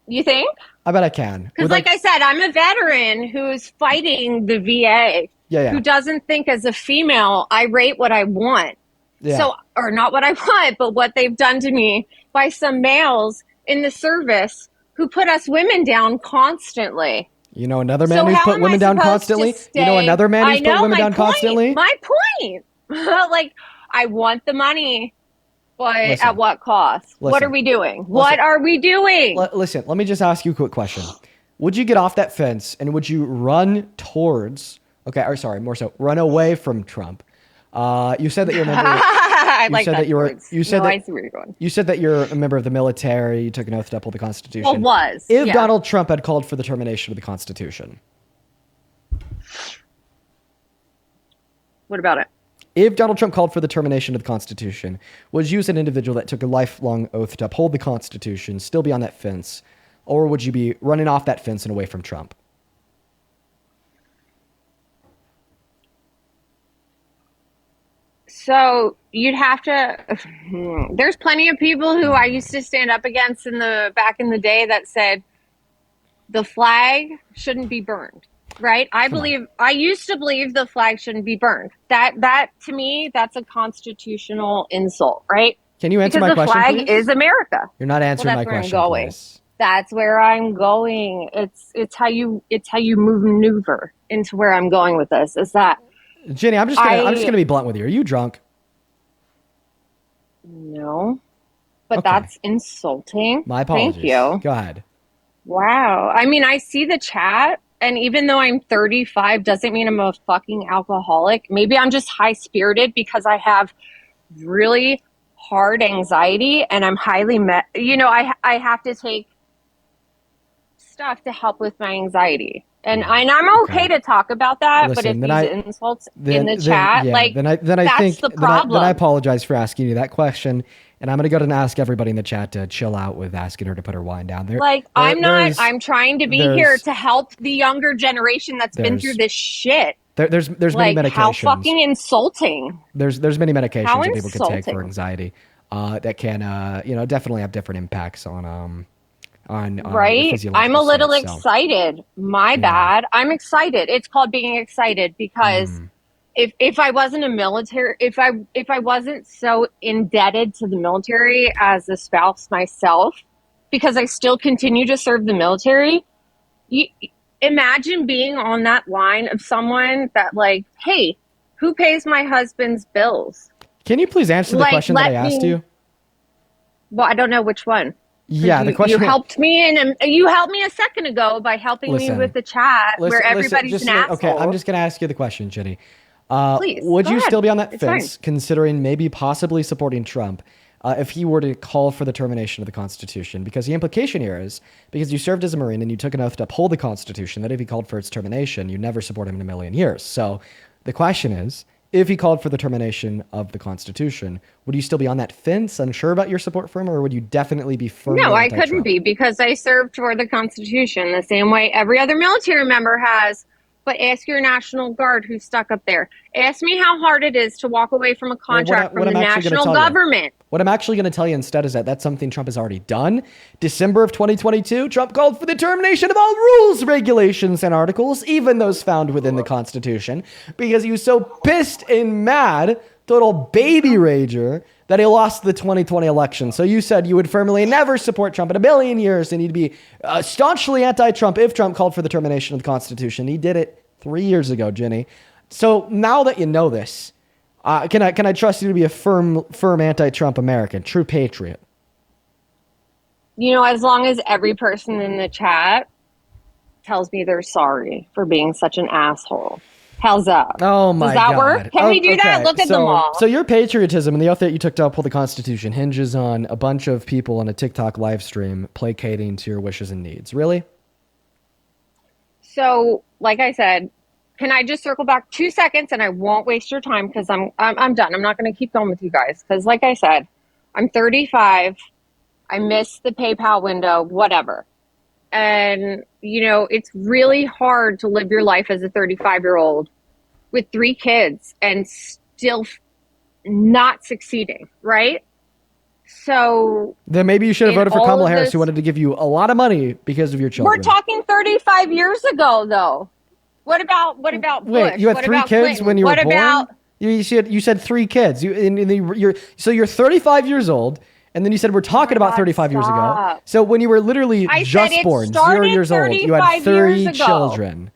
You think?
I bet I can.
Because like I said, I'm a veteran who's fighting the VA,
Yeah.
who doesn't think as a female I rate what I want.
Yeah.
So, or not what I want, but what they've done to me by some males in the service who put us women down constantly.
You know another man
So
who's
how
put
am
women
I
down
supposed
constantly?
to
You know
stay-
another man who's
I know,
put women
my
down
point,
constantly?
My point. Like, I want the money, but
Listen.
at what cost? What
Listen.
are we doing? What are we doing?
Listen, let me just ask you a quick question. Would you get off that fence and would you run towards, run away from Trump? You said that you're a member.
I like
said
that
that you were-
words.
you said
no,
that-
I see where you're going.
You said that you're a member of the military. You took an oath to uphold the Constitution.
Well,
If
yeah.
Donald Trump had called for the termination of the Constitution,
What about it?
if Donald Trump called for the termination of the Constitution, would you, as an individual that took a lifelong oath to uphold the Constitution, still be on that fence, or would you be running off that fence and away from Trump?
So you'd have to. There's plenty of people who I used to stand up against back in the day that said the flag shouldn't be burned. Right? I used to believe the flag shouldn't be burned. That to me, that's a constitutional insult. Right?
Can you answer
because
my question,
the flag
please?
is America.
You're not answering my
that's where I'm
question,
going.
please.
That's where I'm going. It's how you maneuver into where I'm going with this. Is that
Jenny, I'm just gonna be blunt with you. Are you drunk?
no, but
Okay.
that's insulting.
My apologies.
Thank you.
Go ahead.
Wow. I mean, I see the chat, and even though I'm 35, doesn't mean I'm a fucking alcoholic. Maybe I'm just high spirited because I have really hard anxiety, and I'm highly, I have to take stuff to help with my anxiety. And I'm okay to talk about that,
Listen,
but if these insults in the chat, that's the problem.
Then I apologize for asking you that question, and I'm gonna go ahead and ask everybody in the chat to chill out with asking her to put her wine down.
I'm trying to be here to help the younger generation that's been through this shit.
There's many medications.
How fucking insulting.
There's many medications that people can take for anxiety that can definitely have different impacts on
right. I'm a little excited. My bad. I'm excited. It's called being excited because if I wasn't a military, if I wasn't so indebted to the military as a spouse myself, because I still continue to serve the military, imagine being on that line of someone that hey, who pays my husband's bills?
Can you please answer the question that I asked you?
Well, I don't know which one.
Yeah, the question.
You helped me, and you helped me a second ago by helping me with the chat, where everybody's an asshole.
Okay, I'm just going to ask you the question, Jenny.
Please,
would you still be on that
it's
fence,
fine.
considering maybe possibly supporting Trump, if he were to call for the termination of the Constitution? Because the implication here is, because you served as a Marine and you took an oath to uphold the Constitution, that if he called for its termination, you'd never support him in a million years. So the question is, if he called for the termination of the Constitution, would you still be on that fence, unsure about your support for him, or would you definitely be firm?
No, I couldn't be, because I served for the Constitution the same way every other military member has. But ask your National Guard who's stuck up there. Ask me how hard it is to walk away from a contract from the national government.
What I'm actually going to tell you instead is that that's something Trump has already done. December of 2022, Trump called for the termination of all rules, regulations, and articles, even those found within the Constitution, because he was so pissed and mad, total baby rager, that he lost the 2020 election. So you said you would firmly never support Trump in a billion years, and you'd be staunchly anti-Trump if Trump called for the termination of the Constitution. He did it 3 years ago, Jenny. So now that you know this, can I trust you to be a firm anti-Trump American, true patriot?
As long as every person in the chat tells me they're sorry for being such an asshole. How's that?
Oh my God.
Does that work? Can we do that? Look at them all.
So your patriotism and the oath that you took to uphold the Constitution hinges on a bunch of people on a TikTok live stream placating to your wishes and needs. Really?
So, like I said, can I just circle back 2 seconds, and I won't waste your time because I'm done. I'm not going to keep going with you guys because, like I said, I'm 35. I missed the PayPal window, whatever. And, it's really hard to live your life as a 35-year-old with 3 kids and still not succeeding, right? So
then maybe you should have voted for Kamala Harris, who wanted to give you a lot of money because of your children.
We're talking 35 years ago, though. What about Bush?
Wait, you had 3 kids Clinton? When you were born? You said 3 kids. You're 35 years old. And then you said we're talking about 35 years ago. So when you were literally just born, 0 years old, you had 3 children.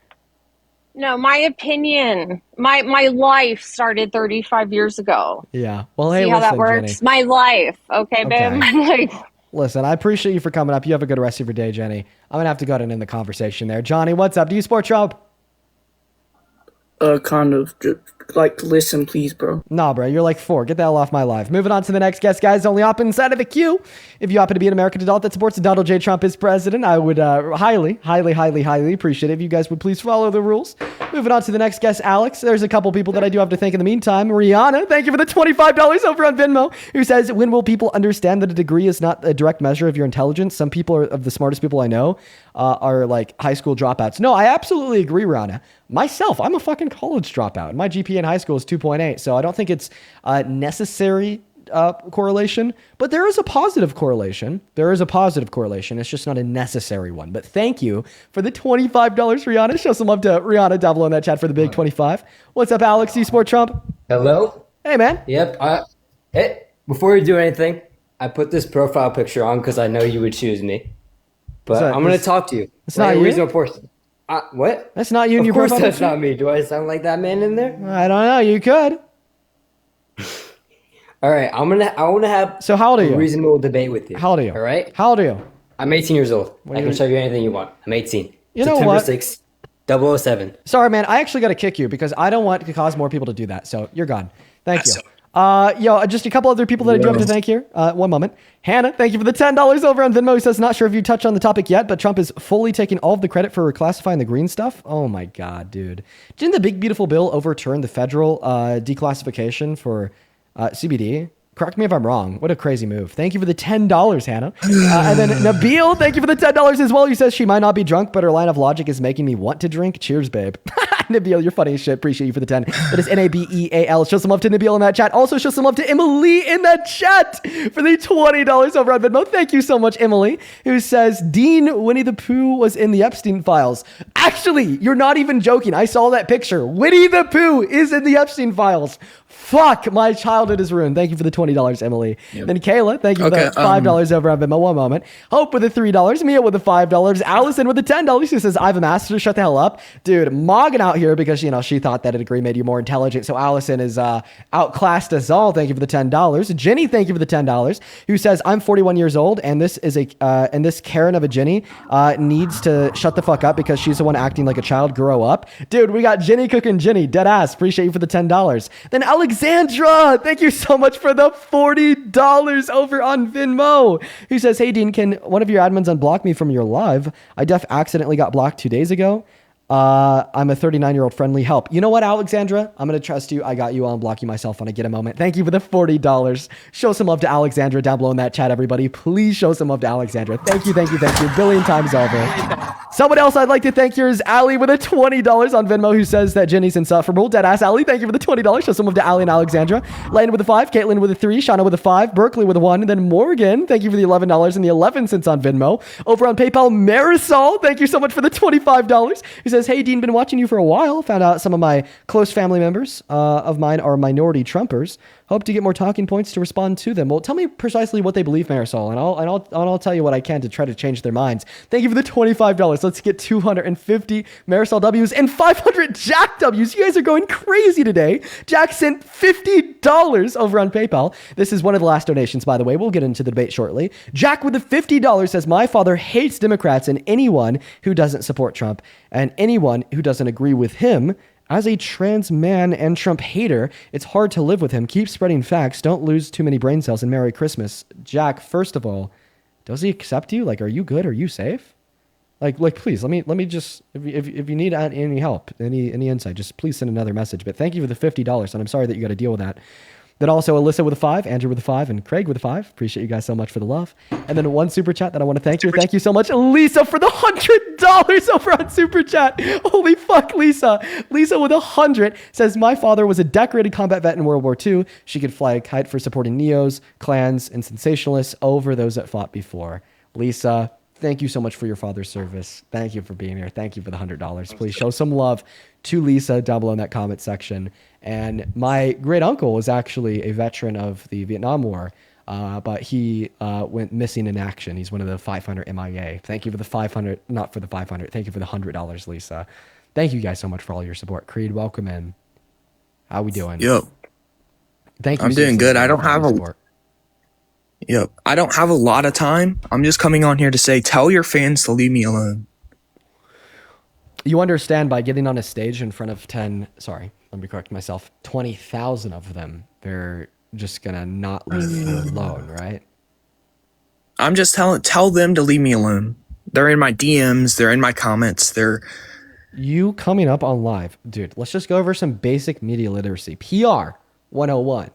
No, my opinion, my life started 35 years ago.
Yeah. Well, hey,
see how that works? Jenny. My life. Okay, babe.
Listen, I appreciate you for coming up. You have a good rest of your day, Jenny. I'm going to have to go ahead and end the conversation there. Johnny, what's up? Do you support Trump?
Kind of. Listen, please, bro.
Nah, bro, you're like 4. Get the hell off my live. Moving on to the next guest, guys. Only hop inside of the queue. If you happen to be an American adult that supports Donald J. Trump as president, I would highly appreciate it if you guys would please follow the rules. Moving on to the next guest, Alex. There's a couple people that I do have to thank in the meantime. Rihanna, thank you for the $25 over on Venmo, who says, when will people understand that a degree is not a direct measure of your intelligence? Some people of the smartest people I know are like high school dropouts. No, I absolutely agree, Rihanna. Myself, I'm a fucking college dropout. My GPA in high school is 2.8, so I don't think it's necessary correlation, but there is a positive correlation. It's just not a necessary one. But thank you for the $25, Rihanna. Show some love to Rihanna down below in that chat for the big 25. What's up, Alex? Do you support Trump?
Hello?
Hey, man.
Yep. Hey. Before you do anything, I put this profile picture on because I know you would choose me. But I'm going to talk to you.
It's not
a
you?
reasonable person. What?
That's not you in
Of
your
course
profile
that's
picture?
not me. Do I sound like that man in there?
I don't know. You could.
All right, I want to have
So how old are
a
you?
reasonable debate with you.
How old are you?
All right?
How old are you?
I'm 18 years old. I
you-
can show you anything you want. I'm 18.
You know
September
what?
6th, 007.
Sorry, man. I actually got to kick you because I don't want to cause more people to do that. So you're gone. Thank you. Just a couple other people that I do have to thank here. One moment. Hannah, thank you for the $10 over on Venmo. He says, not sure if you touched on the topic yet, but Trump is fully taking all of the credit for reclassifying the green stuff. Oh my God, dude. Didn't the big beautiful bill overturn the federal declassification for CBD? Correct me if I'm wrong. What a crazy move. Thank you for the $10, Hannah. And then Nabil, thank you for the $10 as well. He says she might not be drunk, but her line of logic is making me want to drink. Cheers, babe. Nabil, you're funny as shit. Appreciate you for the 10. That is Nabeal. Show some love to Nabil in that chat. Also, show some love to Emily in that chat for the $20 over on Venmo. Thank you so much, Emily, who says Dean Winnie the Pooh was in the Epstein files. Actually, you're not even joking. I saw that picture. Winnie the Pooh is in the Epstein files. Fuck, my childhood is ruined. Thank you for the $20, Emily. Yep. Then Kayla, thank you for the $5 over on Venmo. One moment. Hope with the $3. Mia with the $5. Allison with the $10. She says, I have a master. Shut the hell up. Dude, Maga out here because, she thought that a degree made you more intelligent. So Allison is outclassed us all. Thank you for the $10. Jenny, thank you for the $10. Who says, I'm 41 years old and this is and this Karen of a Jenny needs to shut the fuck up because she's the one acting like a child. Grow up. Dude, we got Jenny cooking Jenny. Dead ass. Appreciate you for the $10. Then Alexandra, thank you so much for the $40 over on Venmo. Who says, hey, Dean, can one of your admins unblock me from your live? I accidentally got blocked 2 days ago. I'm a 39-year-old friendly help. You know what, Alexandra? I'm going to trust you. I got you. I'll unblock you myself when I get a moment. Thank you for the $40. Show some love to Alexandra down below in that chat, everybody. Please show some love to Alexandra. Thank you, thank you, thank you. A billion times over. Someone else I'd like to thank here is Allie with a $20 on Venmo who says that Jenny's insufferable. Deadass Allie, thank you for the $20. Show some love to Allie and Alexandra. Landon with a 5, Caitlin with a 3, Shauna with a 5, Berkeley with a 1, and then Morgan, thank you for the $11 and the 11 cents on Venmo. Over on PayPal, Marisol, thank you so much for the $25. Who says, hey, Dean, been watching you for a while. Found out some of my close family members of mine are minority Trumpers. Hope to get more talking points to respond to them. Well, tell me precisely what they believe, Marisol, and I'll tell you what I can to try to change their minds. Thank you for the $25. Let's get 250 Marisol W's and 500 Jack W's. You guys are going crazy today. Jack sent $50 over on PayPal. This is one of the last donations, by the way. We'll get into the debate shortly. Jack with the $50 says, my father hates Democrats and anyone who doesn't support Trump and anyone who doesn't agree with him. As a trans man and Trump hater, it's hard to live with him. Keep spreading facts. Don't lose too many brain cells, and Merry Christmas. Jack, first of all, does he accept you? Like, are you good? Are you safe? Like, please, let me just, if you need any help, any insight, just please send another message. But thank you for the $50, and I'm sorry that you got to deal with that. Then also Alyssa with a 5, Andrew with a 5, and Craig with a 5. Appreciate you guys so much for the love. And then one super chat that I want to thank you. Thank you so much, Lisa, for the $100 over on super chat. Holy fuck, Lisa. Lisa with 100 says, my father was a decorated combat vet in World War II. She could fly a kite for supporting neos, clans, and sensationalists over those that fought before. Lisa, thank you so much for your father's service. Thank you for being here. Thank you for the $100. Please show some love to Lisa down below in that comment section. And my great uncle was actually a veteran of the Vietnam War, but he went missing in action. He's one of the 500 MIA. Thank you for the 500, not for the 500. Thank you for the $100, Lisa. Thank you guys so much for all your support. Creed, welcome in. How we doing?
Yo,
thank you.
I'm doing good. I don't have a lot of time. I'm just coming on here to say, tell your fans to leave me alone.
You understand by getting on a stage in front of let me correct myself, 20,000 of them, they're just gonna not leave you alone, right?
I'm just tell them to leave me alone. They're in my DMs, they're in my comments,
You coming up on live, dude, let's just go over some basic media literacy. PR 101.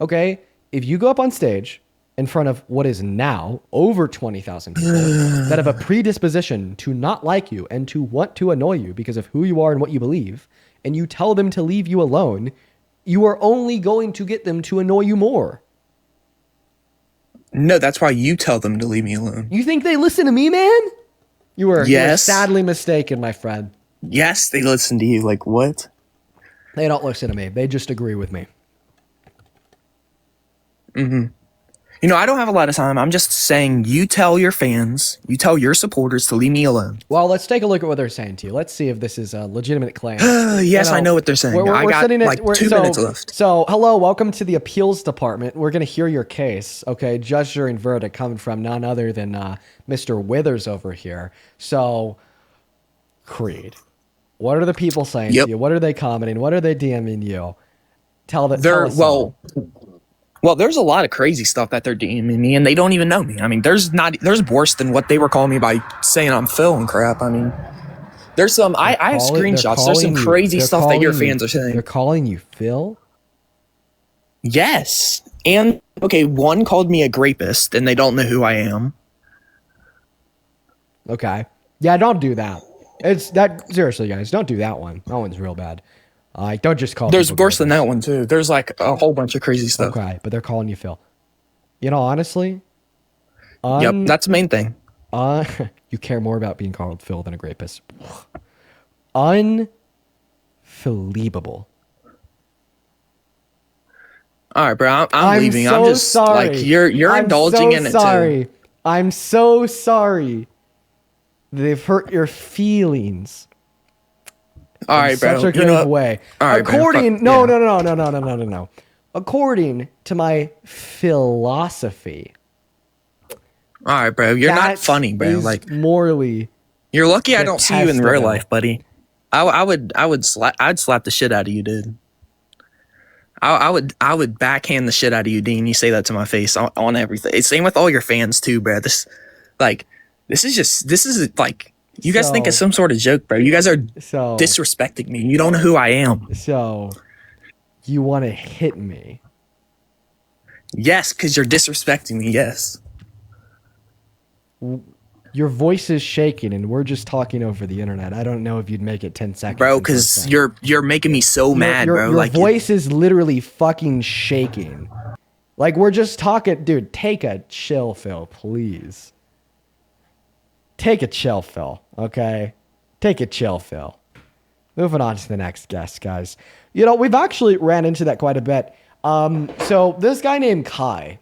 Okay? If you go up on stage in front of what is now over 20,000 people that have a predisposition to not like you and to want to annoy you because of who you are and what you believe, and you tell them to leave you alone, you are only going to get them to annoy you more.
No, that's why you tell them to leave me alone.
You think they listen to me, man? You were
Yes.
sadly mistaken, my friend.
Yes, they listen to you. Like, what?
They don't listen to me. They just agree with me.
You know, I don't have a lot of time. I'm just saying, you tell your fans, you tell your supporters to leave me alone.
Well, let's take a look at what they're saying to you. Let's see if this is a legitimate claim.
Yes, I know what they're saying. I got like 2 minutes left.
So, hello, welcome to the appeals department. We're going to hear your case, okay? Judge, jury, and verdict coming from none other than Mr. Withers over here. So, Creed, what are the people saying to you? What are they commenting? What are they DMing you? Tell us all.
Well, there's a lot of crazy stuff that they're DMing me, and they don't even know me. I mean, there's worse than what they were calling me by saying I'm Phil and crap. I mean, there's some. I have screenshots. There's some crazy stuff that your fans are saying.
They're calling you Phil?
Yes, and okay, one called me a grapist, and they don't know who I am.
Okay, yeah, don't do that. It's that seriously, guys. Don't do that one. That one's real bad. Don't just call.
There's worse than that one too. There's like a whole bunch of crazy stuff.
Okay, but they're calling you Phil. You know, honestly.
Yep, that's the main thing.
You care more about being called Phil than a rapist. Unbelievable.
All right, bro. I'm leaving.
So
I'm just
sorry.
like you're indulging in it too.
I'm so sorry. They've hurt your feelings.
All right, bro.
Such a grave way.
All right,
according, no. According to my philosophy.
All right, bro. You're not funny, bro. Like
morally.
You're lucky I don't see you in real life, buddy. I'd slap the shit out of you, dude. I would backhand the shit out of you, Dean. You say that to my face on everything. Same with all your fans too, bro. This is like. You guys think it's some sort of joke, bro. You guys are disrespecting me. You don't know who I am.
So, you want to hit me?
Yes, because you're disrespecting me, yes.
Your voice is shaking, and we're just talking over the internet. I don't know if you'd make it 10 seconds.
Bro, because you're making me so mad, bro.
Your voice is literally fucking shaking. Like, we're just talking. Dude, take a chill, Phil, please. Take a chill, Phil, okay? Take a chill, Phil. Moving on to the next guest, guys. You know, we've actually ran into that quite a bit. So this guy named Kai,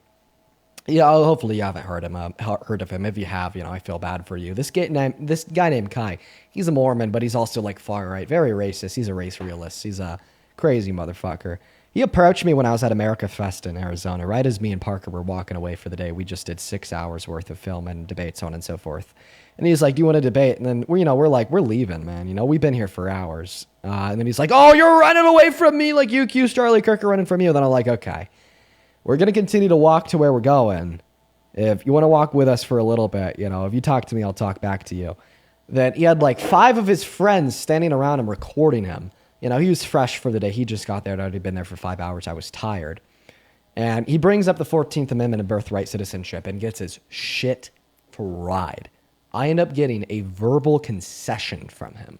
hopefully you haven't heard of him. If you have, I feel bad for you. This guy named Kai, he's a Mormon, but he's also like far right, very racist. He's a race realist. He's a crazy motherfucker. He approached me when I was at America Fest in Arizona, right as me and Parker were walking away for the day. We just did 6 hours worth of film and debates, so on and so forth. And he's like, "Do you want to debate?" And then we're like, "We're leaving, man. We've been here for hours." And then he's like, "Oh, you're running away from me, like you accused Charlie Kirk of running from you." And then I'm like, "Okay, we're gonna continue to walk to where we're going. If you want to walk with us for a little bit, if you talk to me, I'll talk back to you." Then he had like 5 of his friends standing around him recording him. He was fresh for the day. He just got there. I'd already been there for 5 hours. I was tired. And he brings up the 14th Amendment and birthright citizenship and gets his shit fried. I end up getting a verbal concession from him.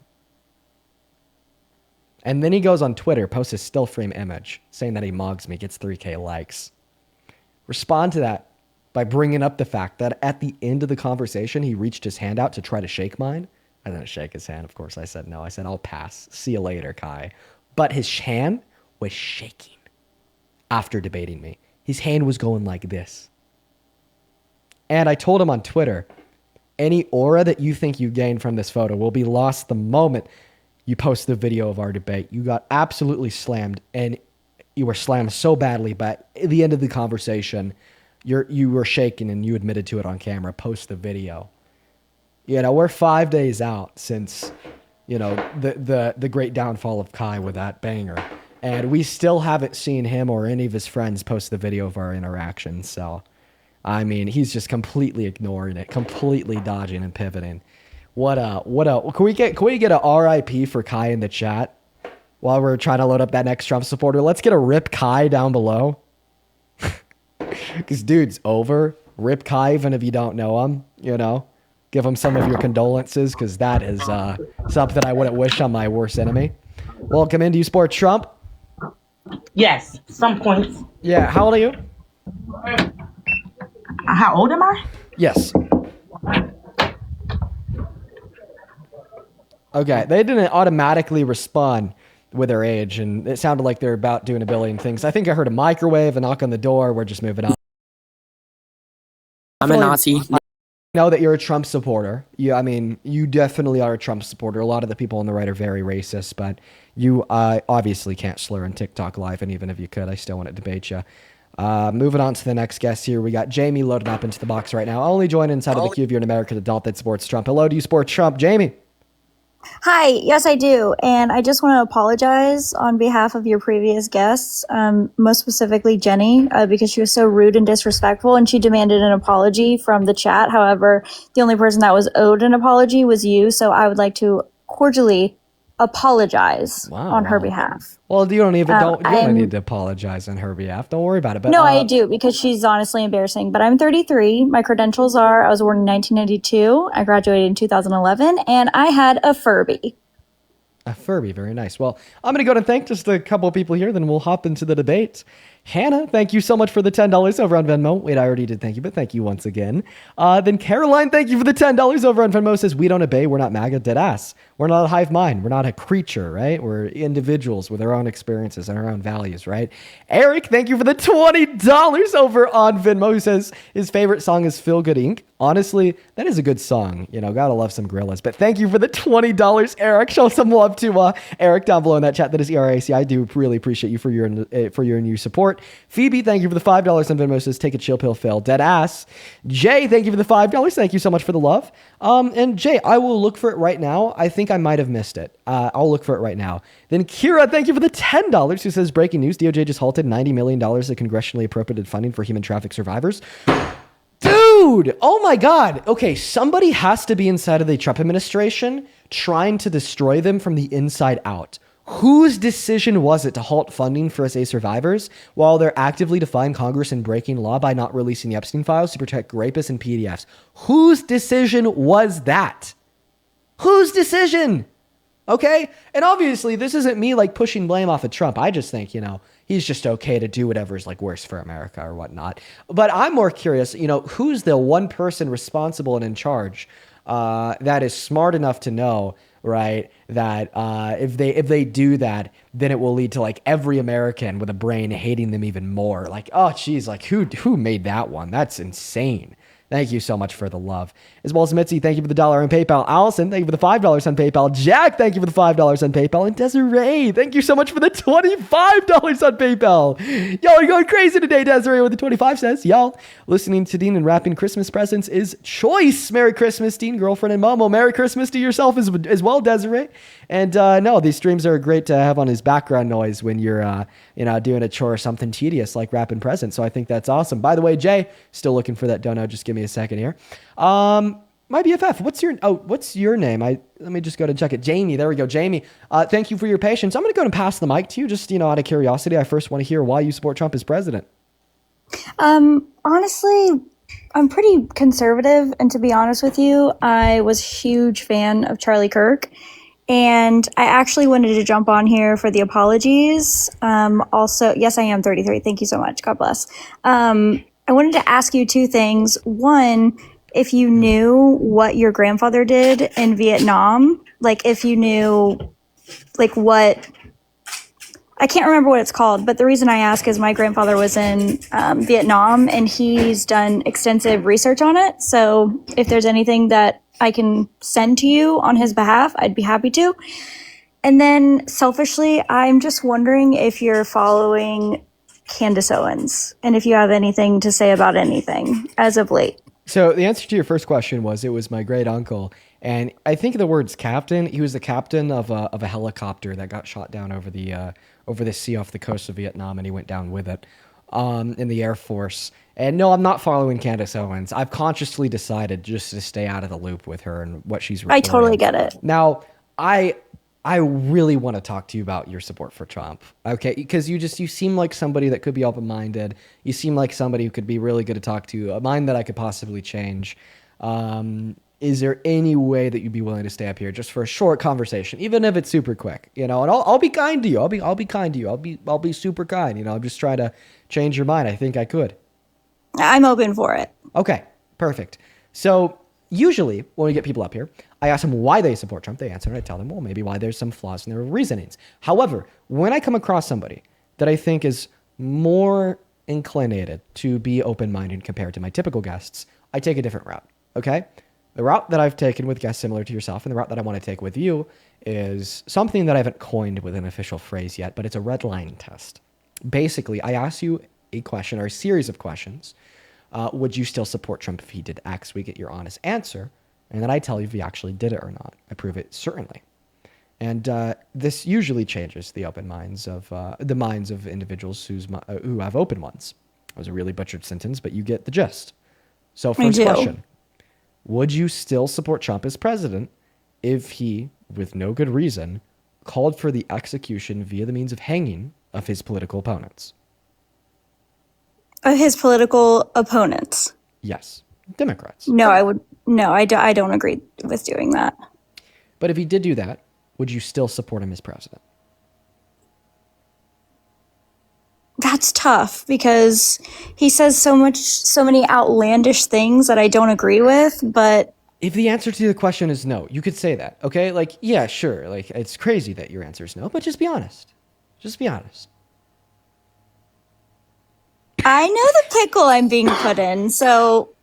And then he goes on Twitter, posts a still frame image saying that he mugs me, gets 3K likes. Respond to that by bringing up the fact that at the end of the conversation, he reached his hand out to try to shake mine. I didn't shake his hand, of course. I said no. I said, "I'll pass. See you later, Kai." But his hand was shaking after debating me. His hand was going like this. And I told him on Twitter, any aura that you think you gained from this photo will be lost the moment you post the video of our debate. You got absolutely slammed, and you were slammed so badly, but at the end of the conversation, you were shaking and you admitted to it on camera. Post the video. We're 5 days out since, the great downfall of Kai with that banger. And we still haven't seen him or any of his friends post the video of our interaction. So, I mean, he's just completely ignoring it, completely dodging and pivoting. Can we get a RIP for Kai in the chat while we're trying to load up that next Trump supporter? Let's get a rip Kai down below. Because dude's over. Rip Kai, even if you don't know him, Give him some of your condolences, because that is something I wouldn't wish on my worst enemy. Welcome in. Do you support Trump?
Yes, some points.
Yeah. How old are you?
How old am I?
Yes. Okay. They didn't automatically respond with her age, and it sounded like they're about doing a billion things. I think I heard a microwave, a knock on the door. We're just moving on.
I'm a Nazi.
I know that you're a Trump supporter. I mean, you definitely are a Trump supporter. A lot of the people on the right are very racist, but you obviously can't slur on TikTok Live, and even if you could, I still want to debate you. Moving on to the next guest here, we got Jamie loading up into the box right now. Only join inside of the queue if you're an American adult that supports Trump. Hello, do you support Trump? Jamie?
Hi, yes, I do. And I just want to apologize on behalf of your previous guests, most specifically Jenny, because she was so rude and disrespectful and she demanded an apology from the chat. However, the only person that was owed an apology was you. So I would like to cordially apologize on her behalf.
Well, you don't need to apologize on her behalf. Don't worry about it. But
no, I do, because she's honestly embarrassing. But I'm 33. My credentials are I was born in 1992. I graduated in 2011, and I had a Furby.
A Furby, very nice. Well, I'm going to go and thank just a couple of people here, then we'll hop into the debate. Hannah, thank you so much for the $10 over on Venmo. Wait, I already did thank you, but thank you once again. Then Caroline, thank you for the $10 over on Venmo. Says, we don't obey, we're not MAGA, dead ass. We're not a hive mind. We're not a creature, right? We're individuals with our own experiences and our own values, right? Eric, thank you for the $20 over on Venmo, who says his favorite song is Feel Good Inc. Honestly, that is a good song. You know, gotta love some Gorillaz. But thank you for the $20, Eric. Show some love to Eric down below in that chat. That is ERAC. I do really appreciate you for your new support. Phoebe, thank you for the $5 on Venmo. Says take a chill pill, Phil. Dead ass. Jay, thank you for the $5. Thank you so much for the love. And Jay, I will look for it right now. I think I might have missed it. I'll look for it right now. Then Kira, thank you for the $10. Who says breaking news: DOJ just halted $90 million of congressionally appropriated funding for human traffic survivors. Dude, oh my God. Okay, somebody has to be inside of the Trump administration trying to destroy them from the inside out. Whose decision was it to halt funding for SA survivors while they're actively defying Congress and breaking law by not releasing the Epstein files to protect rapists and PDFs? Whose decision was that? Whose decision? Okay? And obviously, this isn't me like pushing blame off of Trump. I just think, he's just okay to do whatever's like worse for America or whatnot. But I'm more curious, who's the one person responsible and in charge that is smart enough to know, right, that if they do that, then it will lead to like every American with a brain hating them even more. Like, oh, geez, like who made that one? That's insane. Thank you so much for the love. As well as Mitzi, thank you for the $1 on PayPal. Allison, thank you for the $5 on PayPal. Jack, thank you for the $5 on PayPal. And Desiree, thank you so much for the $25 on PayPal. Y'all are going crazy today. Desiree with the 25 says, y'all listening to Dean and wrapping Christmas presents is choice. Merry Christmas, Dean, girlfriend, and Momo. Merry Christmas to yourself as well, Desiree. And no, these streams are great to have on as background noise when you're doing a chore or something tedious like wrapping presents. So I think that's awesome. By the way, Jay, still looking for that dono. Just give me a second here. My BFF, what's your name? Let me just go to check it. Jamie, there we go. Jamie, thank you for your patience. I'm going to go and pass the mic to you. Just, out of curiosity, I first want to hear why you support Trump as president.
Honestly, I'm pretty conservative. And to be honest with you, I was a huge fan of Charlie Kirk. And I actually wanted to jump on here for the apologies. Also, yes, I am 33. Thank you so much. God bless. I wanted to ask you two things. One, if you knew what your grandfather did in Vietnam, like if you knew like what, I can't remember what it's called, but the reason I ask is my grandfather was in Vietnam and he's done extensive research on it. So if there's anything that I can send to you on his behalf, I'd be happy to. And then selfishly, I'm just wondering if you're following Candace Owens and if you have anything to say about anything as of late.
So the answer to your first question was it was my great uncle. And I think the word's captain. He was the captain of a helicopter that got shot down over the sea off the coast of Vietnam, and he went down with it in the Air Force. And no, I'm not following Candace Owens. I've consciously decided just to stay out of the loop with her and what she's reporting.
I totally get it.
Now, I really want to talk to you about your support for Trump, okay? Because you seem like somebody that could be open-minded. You seem like somebody who could be really good to talk to, a mind that I could possibly change. Is there any way that you'd be willing to stay up here just for a short conversation, even if it's super quick, And I'll be kind to you. I'll be kind to you. I'll be super kind. I'm just trying to change your mind. I think I could.
I'm open for it.
Okay, perfect. So usually when we get people up here, I ask them why they support Trump. They answer, and I tell them, well, maybe why there's some flaws in their reasonings. However, when I come across somebody that I think is more inclinated to be open-minded compared to my typical guests, I take a different route, okay? The route that I've taken with guests similar to yourself and the route that I want to take with you is something that I haven't coined with an official phrase yet, but it's a red line test. Basically, I ask you a question or a series of questions. Would you still support Trump if he did X? We get your honest answer, and then I tell you if he actually did it or not. I prove it certainly. And this usually changes the open minds of the minds of individuals who have open ones. It was a really butchered sentence, but you get the gist. So first question, would you still support Trump as president if he, with no good reason, called for the execution via the means of hanging of his political opponents?
Of his political opponents?
Yes. Democrats.
No, I don't agree with doing that.
But if he did do that, would you still support him as president?
That's tough because he says so many outlandish things that I don't agree with, but
if the answer to the question is no, you could say that, okay? Like, yeah, sure. Like, it's crazy that your answer is no, but just be honest. Just be honest.
I know the pickle I'm being put in, so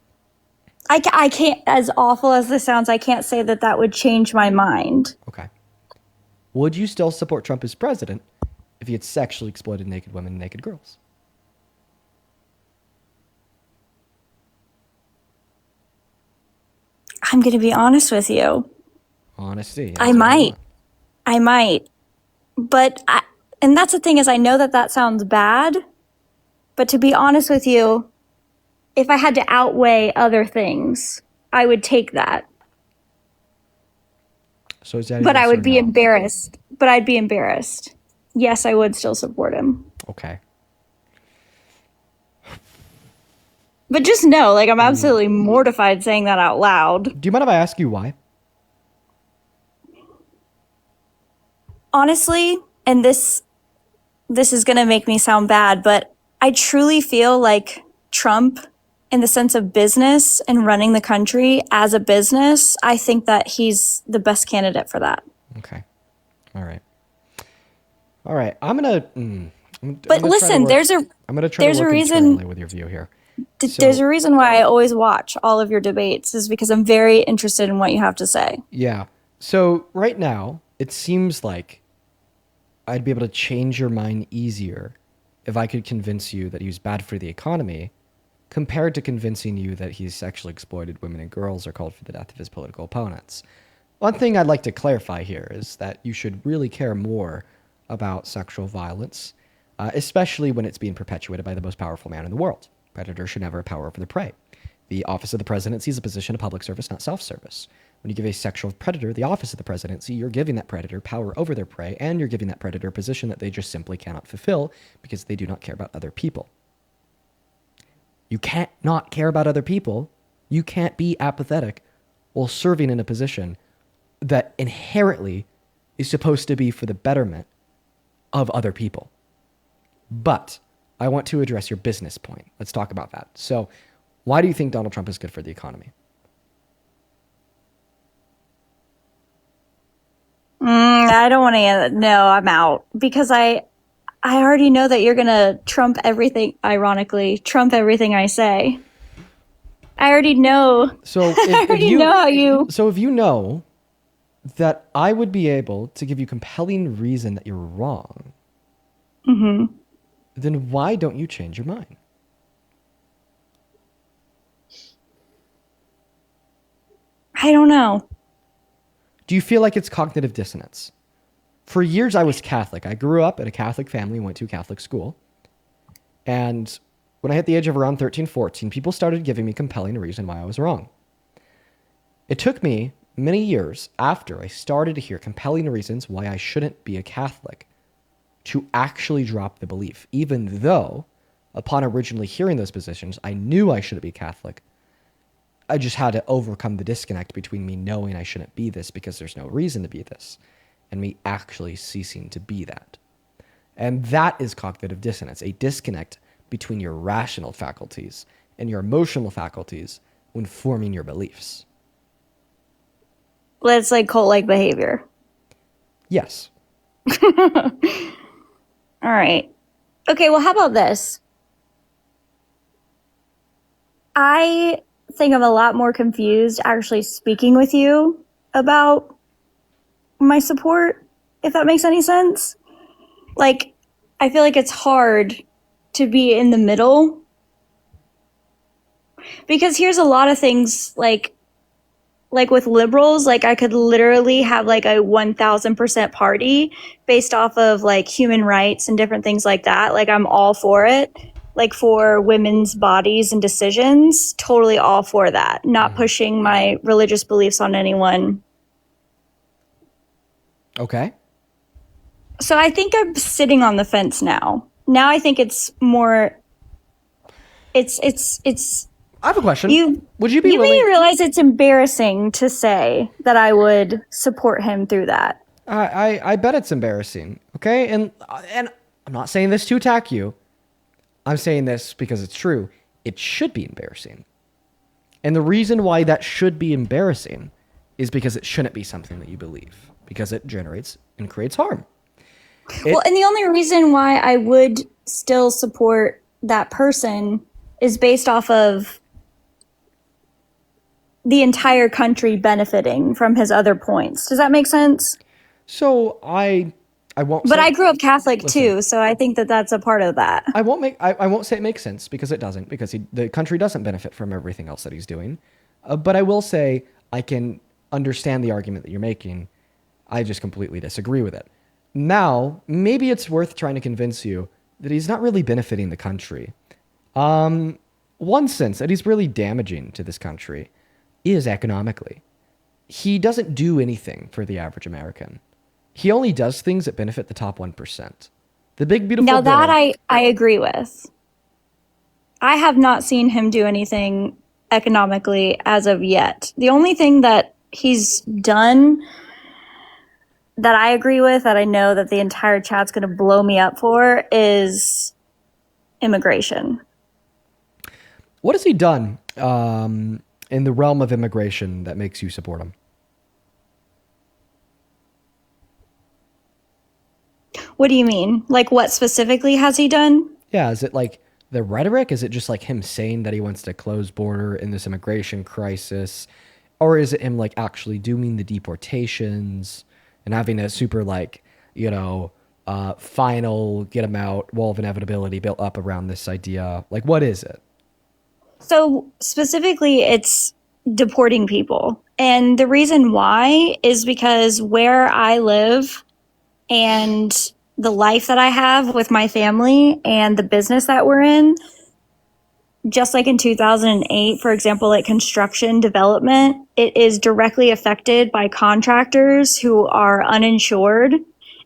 I can't, as awful as this sounds, I can't say that would change my mind.
Okay. Would you still support Trump as president if he had sexually exploited naked women and naked girls?
I'm going to be honest with you.
Honesty.
I might. But, and that's the thing is I know that sounds bad, but to be honest with you, if I had to outweigh other things, I would take that.
So is that
but I would be embarrassed. But I'd be embarrassed. Yes, I would still support him.
Okay.
But just know, like, I'm absolutely mortified saying that out loud.
Do you mind if I ask you why?
Honestly, and this is going to make me sound bad, but I truly feel like Trump, in the sense of business and running the country as a business, I think that he's the best candidate for that.
Okay. All right. I'm gonna.
But listen, there's a reason
with your view here.
There's a reason why I always watch all of your debates, is because I'm very interested in what you have to say.
Yeah. So right now, it seems like I'd be able to change your mind easier if I could convince you that he was bad for the economy, compared to convincing you that he's sexually exploited women and girls or called for the death of his political opponents. One thing I'd like to clarify here is that you should really care more about sexual violence, especially when it's being perpetuated by the most powerful man in the world. Predators should never have power over their prey. The office of the presidency is a position of public service, not self-service. When you give a sexual predator the office of the presidency, you're giving that predator power over their prey, and you're giving that predator a position that they just simply cannot fulfill because they do not care about other people. You can't not care about other people. You can't be apathetic while serving in a position that inherently is supposed to be for the betterment of other people. But I want to address your business point. Let's talk about that. So, why do you think Donald Trump is good for the economy?
I don't want to know. I'm out because I already know that you're gonna trump everything. Ironically, trump everything I say. I already know.
So if you know that I would be able to give you compelling reason that you're wrong, then why don't you change your mind?
I don't know.
Do you feel like it's cognitive dissonance? For years, I was Catholic. I grew up in a Catholic family, went to a Catholic school. And when I hit the age of around 13, 14, people started giving me compelling reason why I was wrong. It took me many years after I started to hear compelling reasons why I shouldn't be a Catholic to actually drop the belief, even though upon originally hearing those positions, I knew I shouldn't be Catholic. I just had to overcome the disconnect between me knowing I shouldn't be this because there's no reason to be this, and me actually ceasing to be that. And that is cognitive dissonance, a disconnect between your rational faculties and your emotional faculties when forming your beliefs.
That's like cult-like behavior.
Yes.
All right. Okay, well, how about this? I think I'm a lot more confused actually speaking with you about my support, if that makes any sense. Like, I feel like it's hard to be in the middle because here's a lot of things like with liberals, like I could literally have like a 1000% party based off of like human rights and different things like that. Like I'm all for it. Like for women's bodies and decisions, totally all for that. Not pushing my religious beliefs on anyone.
Okay.
So I think I'm sitting on the fence now. Now I think it's more. It's.
I have a question. Would you
You
be
made me
willing?
realize it's embarrassing to say that I would support him through that.
I bet it's embarrassing. Okay, and I'm not saying this to attack you. I'm saying this because it's true. It should be embarrassing. And the reason why that should be embarrassing is because it shouldn't be something that you believe, because it generates and creates harm.
Well, and the only reason why I would still support that person is based off of the entire country benefiting from his other points. Does that make sense?
So I won't.
But
say,
I grew up Catholic too, so I think that that's a part of that.
I won't say it makes sense because it doesn't, because the country doesn't benefit from everything else that he's doing. But I will say I can understand the argument that you're making. I just completely disagree with it. Now, maybe it's worth trying to convince you that he's not really benefiting the country. One sense that he's really damaging to this country is economically. He doesn't do anything for the average American. He only does things that benefit the top 1%. The big beautiful
Now
bill.
that I agree with. I have not seen him do anything economically as of yet. The only thing that he's done that I agree with, that I know that the entire chat's going to blow me up for, is immigration.
What has he done in the realm of immigration that makes you support him?
What do you mean? Like, what specifically has he done?
Yeah, is it like the rhetoric? Is it just like him saying that he wants to close border in this immigration crisis? Or is it him like actually doing the deportations and having a super like, final get him out wall of inevitability built up around this idea? Like, what is it?
So specifically, it's deporting people. And the reason why is because where I live and the life that I have with my family and the business that we're in, just like in 2008, for example, like construction development, it is directly affected by contractors who are uninsured.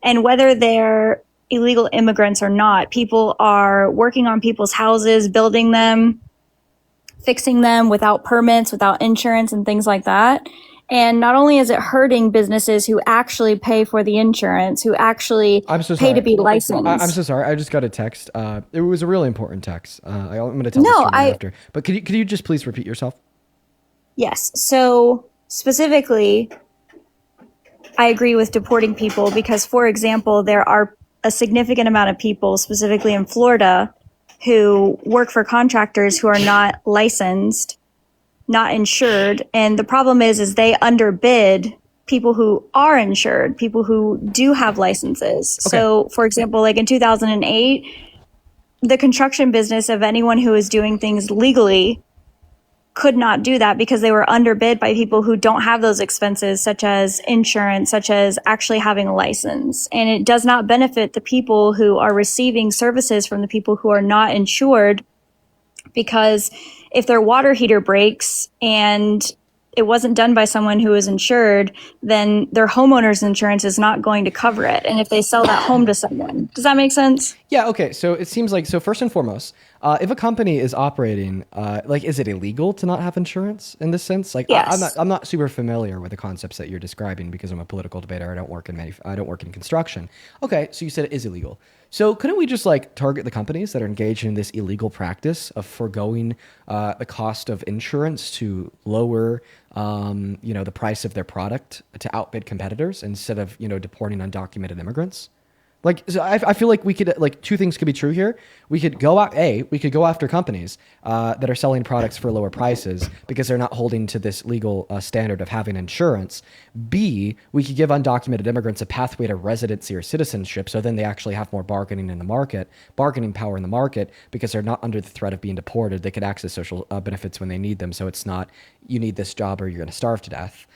And whether they're illegal immigrants or not, people are working on people's houses, building them, fixing them without permits, without insurance and things like that. And not only is it hurting businesses who actually pay for the insurance, who actually pay to be licensed.
I'm so sorry. I just got a text. It was a really important text. I'm going to tell this to you right after. But could you just please repeat yourself?
Yes. So specifically, I agree with deporting people because, for example, there are a significant amount of people, specifically in Florida, who work for contractors who are not licensed, not insured. And the problem is they underbid people who are insured, people who do have licenses. Okay. So, for example, like in 2008, the construction business of anyone who is doing things legally could not do that because they were underbid by people who don't have those expenses, such as insurance, such as actually having a license. And it does not benefit the people who are receiving services from the people who are not insured, because if their water heater breaks and it wasn't done by someone who is insured, then their homeowner's insurance is not going to cover it. And if they sell that home to someone, does that make sense?
Yeah. Okay. So it seems like, so first and foremost, if a company is operating, is it illegal to not have insurance in this sense? Like,
yes.
I'm not super familiar with the concepts that you're describing because I'm a political debater. I don't work in construction. Okay. So you said it is illegal. So couldn't we just like target the companies that are engaged in this illegal practice of foregoing the cost of insurance to lower, the price of their product to outbid competitors instead of, deporting undocumented immigrants? Like, so I feel like we could, like, two things could be true here. We could go out, we could go after companies that are selling products for lower prices because they're not holding to this legal standard of having insurance. B, we could give undocumented immigrants a pathway to residency or citizenship, so then they actually have more bargaining power in the market, because they're not under the threat of being deported. They could access social benefits when they need them. So it's not, you need this job or you're going to starve to death.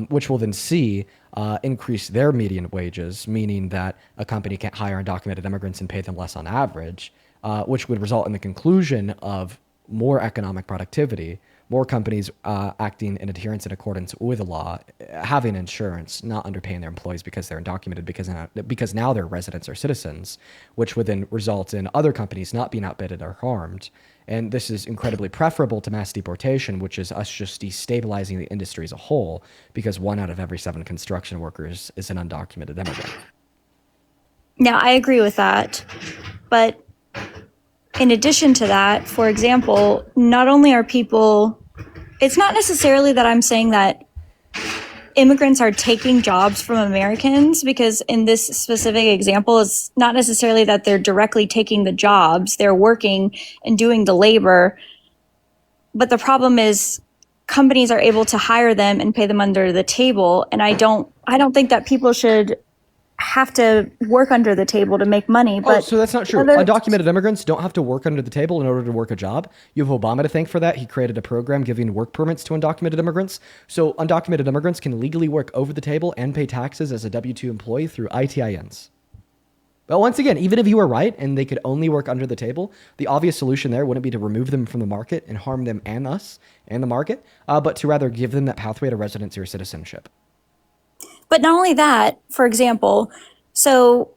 Which will then increase their median wages, meaning that a company can't hire undocumented immigrants and pay them less on average, which would result in the conclusion of more economic productivity, more companies acting in adherence and accordance with the law, having insurance, not underpaying their employees because they're undocumented, because now they're residents or citizens, which would then result in other companies not being outbidded or harmed. And this is incredibly preferable to mass deportation, which is us just destabilizing the industry as a whole, because 1 out of every 7 construction workers is an undocumented immigrant.
Now, I agree with that. But in addition to that, for example, not only are people, it's not necessarily that I'm saying that immigrants are taking jobs from Americans, because in this specific example, it's not necessarily that they're directly taking the jobs, they're working and doing the labor. But the problem is companies are able to hire them and pay them under the table. And I don't think that people should have to work under the table to make money. But
so that's not true. Undocumented immigrants don't have to work under the table in order to work a job. You have Obama to thank for that. He created a program giving work permits to undocumented immigrants. So undocumented immigrants can legally work over the table and pay taxes as a W-2 employee through ITINs. But once again, even if you were right and they could only work under the table, the obvious solution there wouldn't be to remove them from the market and harm them and us and the market, but to rather give them that pathway to residency or citizenship.
But not only that, for example, so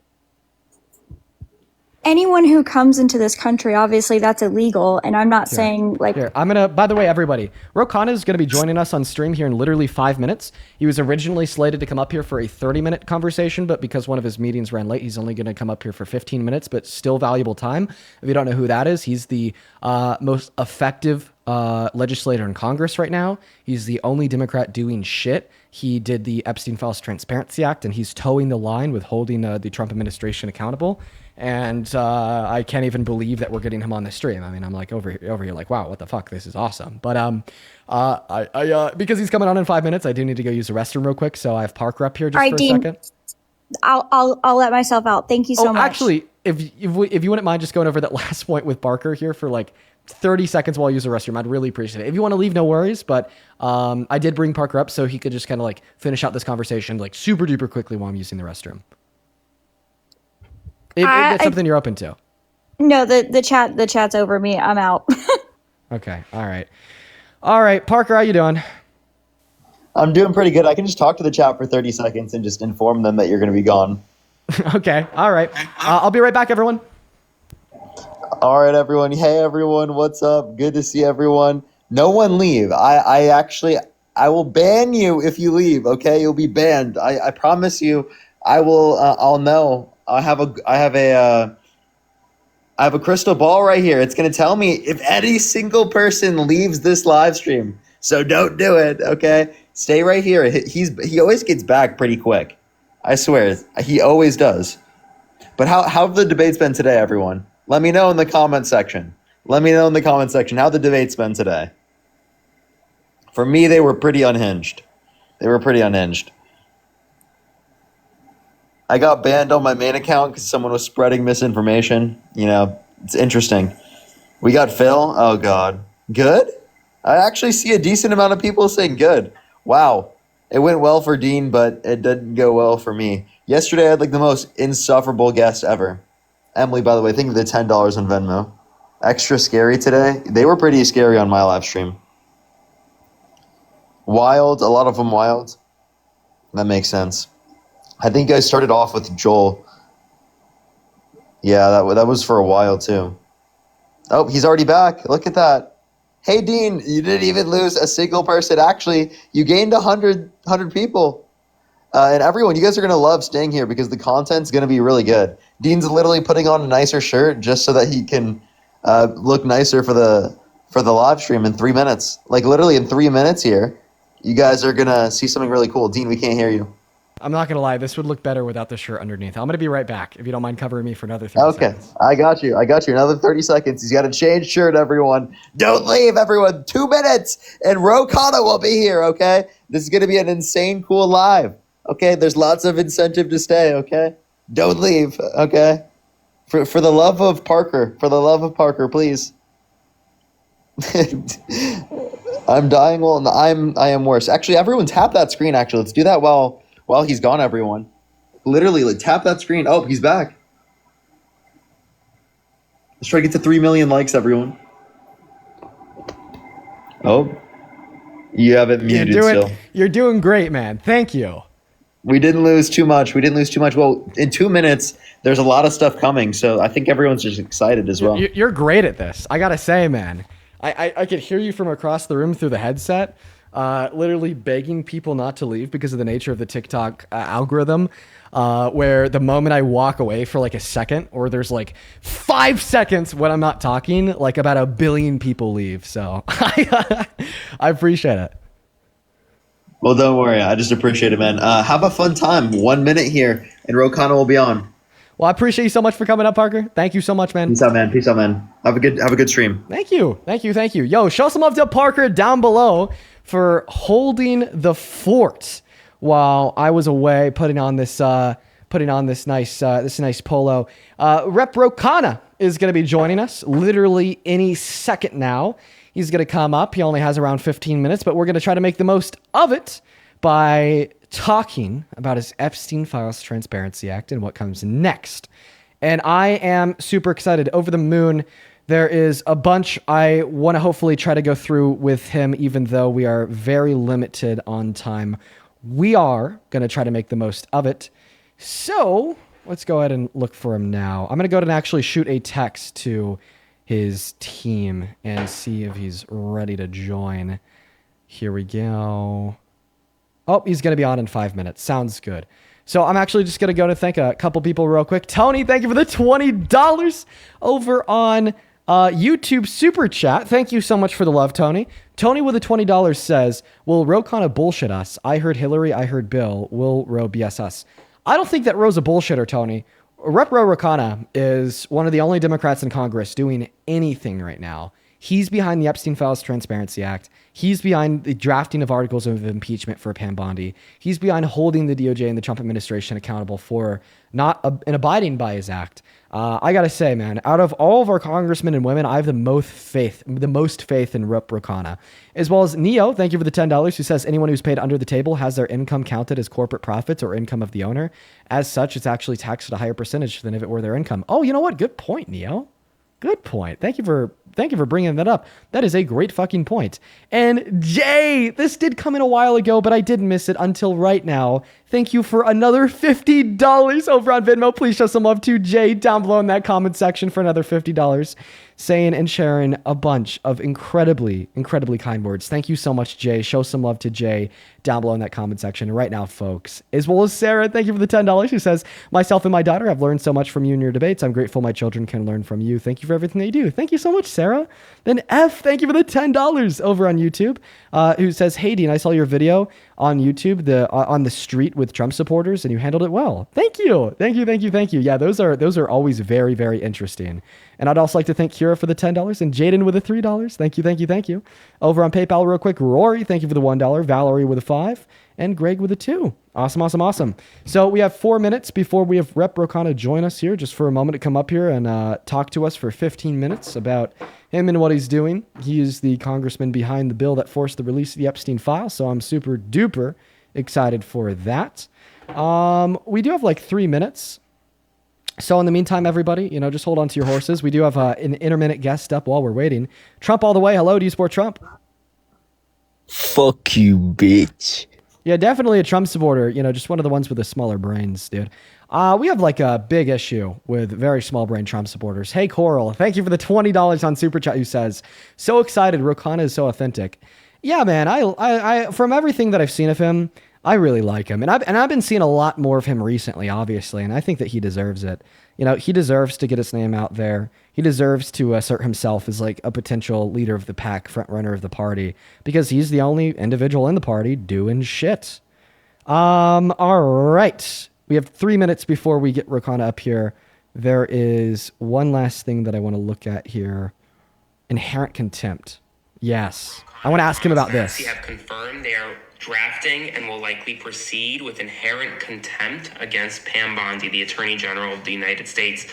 anyone who comes into this country, obviously that's illegal. And I'm not saying like...
Here, by the way, everybody, Rokana is going to be joining us on stream here in literally 5 minutes. He was originally slated to come up here for a 30-minute conversation, but because one of his meetings ran late, he's only going to come up here for 15 minutes, but still valuable time. If you don't know who that is, he's the most effective legislator in Congress right now. He's the only Democrat doing shit. He did the Epstein Files Transparency Act, and he's towing the line with holding the Trump administration accountable. And I can't even believe that we're getting him on the stream. I mean, I'm like over here like, wow, what the fuck? This is awesome. But I because he's coming on in 5 minutes, I do need to go use the restroom real quick. So I have Parker up here just for a second.
I'll let myself out. Thank you so much.
Actually, if you wouldn't mind just going over that last point with Parker here for like 30 seconds while I use the restroom, I'd really appreciate it. If you want to leave, no worries. But I did bring Parker up so he could just kind of like finish out this conversation like super duper quickly while I'm using the restroom. If that's something you're open to.
No, the chat's over me. I'm out.
Okay. All right. Parker, how you doing?
I'm doing pretty good. I can just talk to the chat for 30 seconds and just inform them that you're going to be gone.
Okay. All right. I'll be right back, everyone.
All right, everyone. Hey, everyone. What's up? Good to see everyone. No one leave. I will ban you if you leave. Okay. You'll be banned. I promise you. I will. I'll know. I have a crystal ball right here. It's going to tell me if any single person leaves this live stream. So don't do it, okay? Stay right here. He always gets back pretty quick. I swear. He always does. But how have the debates been today, everyone? Let me know in the comment section. How the debates been today. For me, they were pretty unhinged. I got banned on my main account because someone was spreading misinformation. You know, it's interesting. We got Phil. Oh, God. Good? I actually see a decent amount of people saying good. Wow. It went well for Dean, but it didn't go well for me. Yesterday, I had like the most insufferable guest ever. Emily, by the way, think of the $10 on Venmo. Extra scary today. They were pretty scary on my live stream. Wild. A lot of them wild. That makes sense. I think I started off with Joel. Yeah, that was for a while too. Oh, he's already back. Look at that. Hey, Dean, you didn't even lose a single person. Actually, you gained 100 people. And everyone, you guys are going to love staying here because the content's going to be really good. Dean's literally putting on a nicer shirt just so that he can look nicer for the live stream in 3 minutes. Like literally in 3 minutes here, you guys are going to see something really cool. Dean, we can't hear you.
I'm not going to lie. This would look better without the shirt underneath. I'm going to be right back if you don't mind covering me for another 30 seconds.
I got you. Another 30 seconds. He's got a change shirt, everyone. Don't leave, everyone. 2 minutes and Rokana will be here, okay? This is going to be an insane cool live. Okay, there's lots of incentive to stay, okay? Don't leave, okay? For the love of Parker. For the love of Parker, please. I'm dying. Well, I am worse. Actually, everyone tap that screen, actually. Let's do that while he's gone, everyone. Literally, like, tap that screen. Oh, he's back. Let's try to get to 3 million likes, everyone. Oh. You have it muted still.
You're doing great, man. Thank you.
We didn't lose too much. Well, in 2 minutes, there's a lot of stuff coming, so I think everyone's just excited as well.
You're great at this. I gotta say, man. I could hear you from across the room through the headset, literally begging people not to leave because of the nature of the TikTok algorithm, where the moment I walk away for like a second, or there's like 5 seconds when I'm not talking, like about 1 billion people leave. So I appreciate it.
Well, don't worry. I just appreciate it, man. Have a fun time. 1 minute here, and Rokana will be on.
Well, I appreciate you so much for coming up, Parker. Thank you so much, man.
Peace out, man. Have a good stream.
Thank you. Yo, show some love to Parker down below for holding the fort while I was away putting on this nice polo. Rep Rokana is going to be joining us literally any second now. He's going to come up. He only has around 15 minutes, but we're going to try to make the most of it by talking about his Epstein Files Transparency Act and what comes next. And I am super excited, over the moon. There is a bunch I want to hopefully try to go through with him, even though we are very limited on time. We are going to try to make the most of it. So let's go ahead and look for him now. I'm going to go ahead and actually shoot a text to his team and see if he's ready to join. Here we go. Oh, he's going to be on in 5 minutes. Sounds good. So I'm actually just going to go to thank a couple people real quick. Tony, thank you for the $20 over on YouTube Super Chat. Thank you so much for the love, Tony. Tony with the $20 says, will Rokana bullshit us? I heard Hillary, I heard Bill. Will Ro BS us? I don't think that Ro's a bullshitter, Tony. Rep Ro Rokana is one of the only Democrats in Congress doing anything right now. He's behind the Epstein Files Transparency Act. He's behind the drafting of articles of impeachment for Pam Bondi. He's behind holding the DOJ and the Trump administration accountable for not abiding by his act. I gotta say, man, out of all of our congressmen and women, I have the most faith in Rep Rokana. As well as Neo, thank you for the $10, who says anyone who's paid under the table has their income counted as corporate profits or income of the owner. As such, it's actually taxed at a higher percentage than if it were their income. Oh, you know what? Good point, Neo. Good point. Thank you for bringing that up. That is a great fucking point. And Jay, this did come in a while ago, but I did miss it until right now. Thank you for another $50 over on Venmo. Please show some love to Jay down below in that comment section for another $50. Saying and sharing a bunch of incredibly kind words. Thank you so much, Jay. Show some love to Jay down below in that comment section right now, folks. As well as Sarah, thank you for the $10, who says, myself and my daughter have learned so much from you in your debates. I'm grateful my children can learn from you. Thank you for everything they do. Thank you so much, Sarah. Then F, thank you for the $10 over on YouTube, who says, hey, Dean, I saw your video on YouTube, on the street with Trump supporters, and you handled it well. Thank you. Yeah, those are always very, very interesting. And I'd also like to thank Kira for the $10 and Jaden with the $3. Thank you. Over on PayPal real quick, Rory, thank you for the $1. Valerie with a 5. And Greg with a 2. Awesome. So we have 4 minutes before we have Rep Rokana join us here, just for a moment to come up here and talk to us for 15 minutes about him and what he's doing. He is the congressman behind the bill that forced the release of the Epstein files, so I'm super duper excited for that. We do have like 3 minutes. So in the meantime, everybody, just hold on to your horses. We do have an intermittent guest up while we're waiting. Trump all the way. Hello, do you support Trump?
Fuck you, bitch.
Yeah, definitely a Trump supporter. Just one of the ones with the smaller brains, dude. We have like a big issue with very small brain Trump supporters. Hey, Coral, thank you for the $20 on Super Chat, who says, so excited, Rokana is so authentic. Yeah, man, I from everything that I've seen of him, I really like him, and I've been seeing a lot more of him recently, obviously, and I think that he deserves it. You know, he deserves to get his name out there. He deserves to assert himself as like a potential leader of the pack, front runner of the party, because he's the only individual in the party doing shit. All right, we have 3 minutes before we get Rokana up here. There is one last thing that I want to look at here: inherent contempt. Yes, I want to ask him about this.
Have confirmed they are drafting and will likely proceed with inherent contempt against Pam Bondi, the Attorney General of the United States.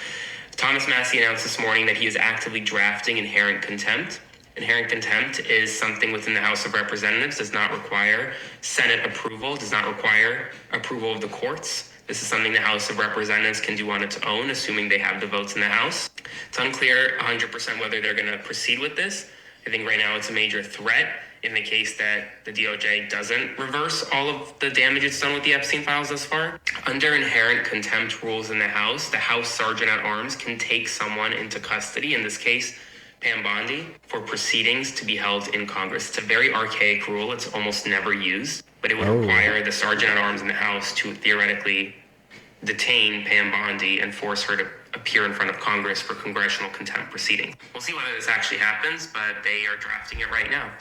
Thomas Massie announced this morning that he is actively drafting inherent contempt. Inherent contempt is something within the House of Representatives, does not require Senate approval, does not require approval of the courts. This is something the House of Representatives can do on its own, assuming they have the votes in the House. It's unclear 100% whether they're going to proceed with this. I think right now it's a major threat in the case that the DOJ doesn't reverse all of the damage it's done with the Epstein files thus far. Under inherent contempt rules in the House Sergeant at Arms can take someone into custody, in this case, Pam Bondi, for proceedings to be held in Congress. It's a very archaic rule. It's almost never used, but it would require the Sergeant at Arms in the House to theoretically detain Pam Bondi and force her to appear in front of Congress for congressional contempt proceedings. We'll see whether this actually happens, but they are drafting it right now.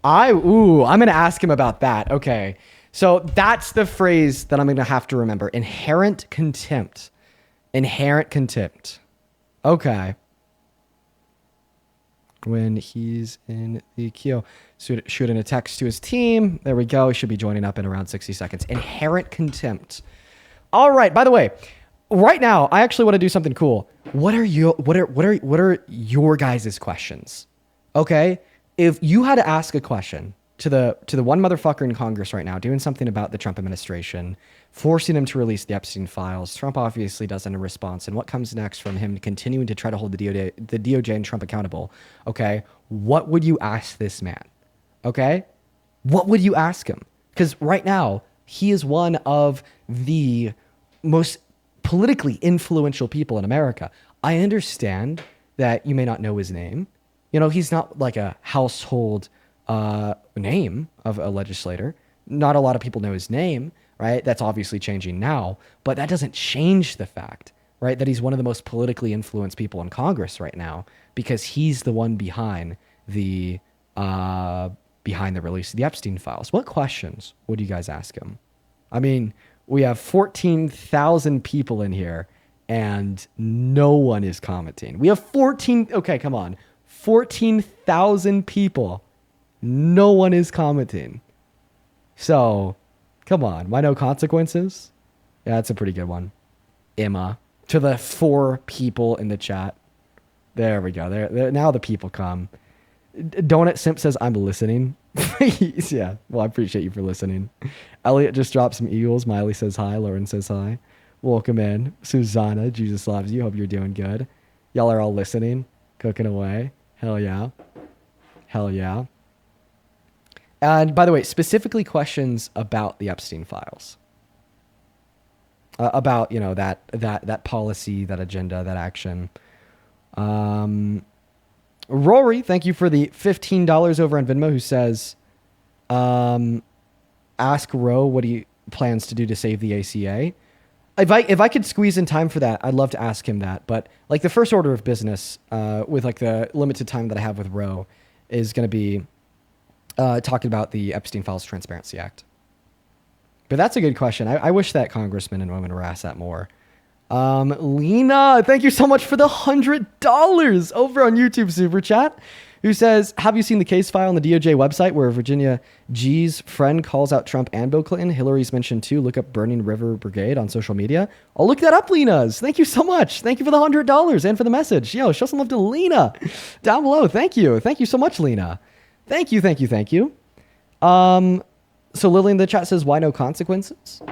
I'm
going to ask him about that. Okay. So that's the phrase that I'm going to have to remember. Inherent contempt. Inherent contempt. Okay. When he's in the queue, shooting a text to his team. There we go. He should be joining up in around 60 seconds. Inherent contempt. All right. By the way, right now, I actually want to do something cool. What are your guys' questions? Okay, if you had to ask a question to the one motherfucker in Congress right now doing something about the Trump administration, forcing him to release the Epstein files, Trump obviously doesn't in response, and what comes next from him continuing to try to hold the DOJ and Trump accountable? Okay, what would you ask this man? Okay, what would you ask him? Because right now he is one of the most politically influential people in America. I understand that you may not know his name. You know, he's not like a household name of a legislator. Not a lot of people know his name, right? That's obviously changing now, but that doesn't change the fact, right, that he's one of the most politically influenced people in Congress right now because he's the one behind the release of the Epstein files. What questions would you guys ask him? I mean, we have 14,000 people in here and no one is commenting. We have 14,000 people. No one is commenting. So, come on. Why no consequences? Yeah, that's a pretty good one. Emma. To the 4 people in the chat. There we go. There now the people come. Donut Simp says, I'm listening. Yeah, well, I appreciate you for listening. Elliot just dropped some eagles. Miley says hi. Lauren says hi. Welcome in. Susanna, Jesus loves you. Hope you're doing good. Y'all are all listening, cooking away. Hell yeah. Hell yeah. And by the way, specifically questions about the Epstein files. About, you know, that policy, that agenda, that action. Rory, thank you for the $15 over on Venmo, who says, ask Ro what he plans to do to save the ACA. If I could squeeze in time for that, I'd love to ask him that. But like the first order of business, with like the limited time that I have with Ro, is going to be talking about the Epstein Files Transparency Act. But that's a good question. I wish that congressmen and women were asked that more. Lena, thank you so much for the $100 over on YouTube Super Chat, who says, have you seen the case file on the DOJ website where Virginia G's friend calls out Trump and Bill Clinton? Hillary's mentioned too. Look up Burning River Brigade on social media. I'll look that up, Lena's. Thank you so much. Thank you for the $100 and for the message. Yo, show some love to Lena down below. Thank you. Thank you so much, Lena. Thank you. Thank you. Thank you. So Lily in the chat says, why no consequences?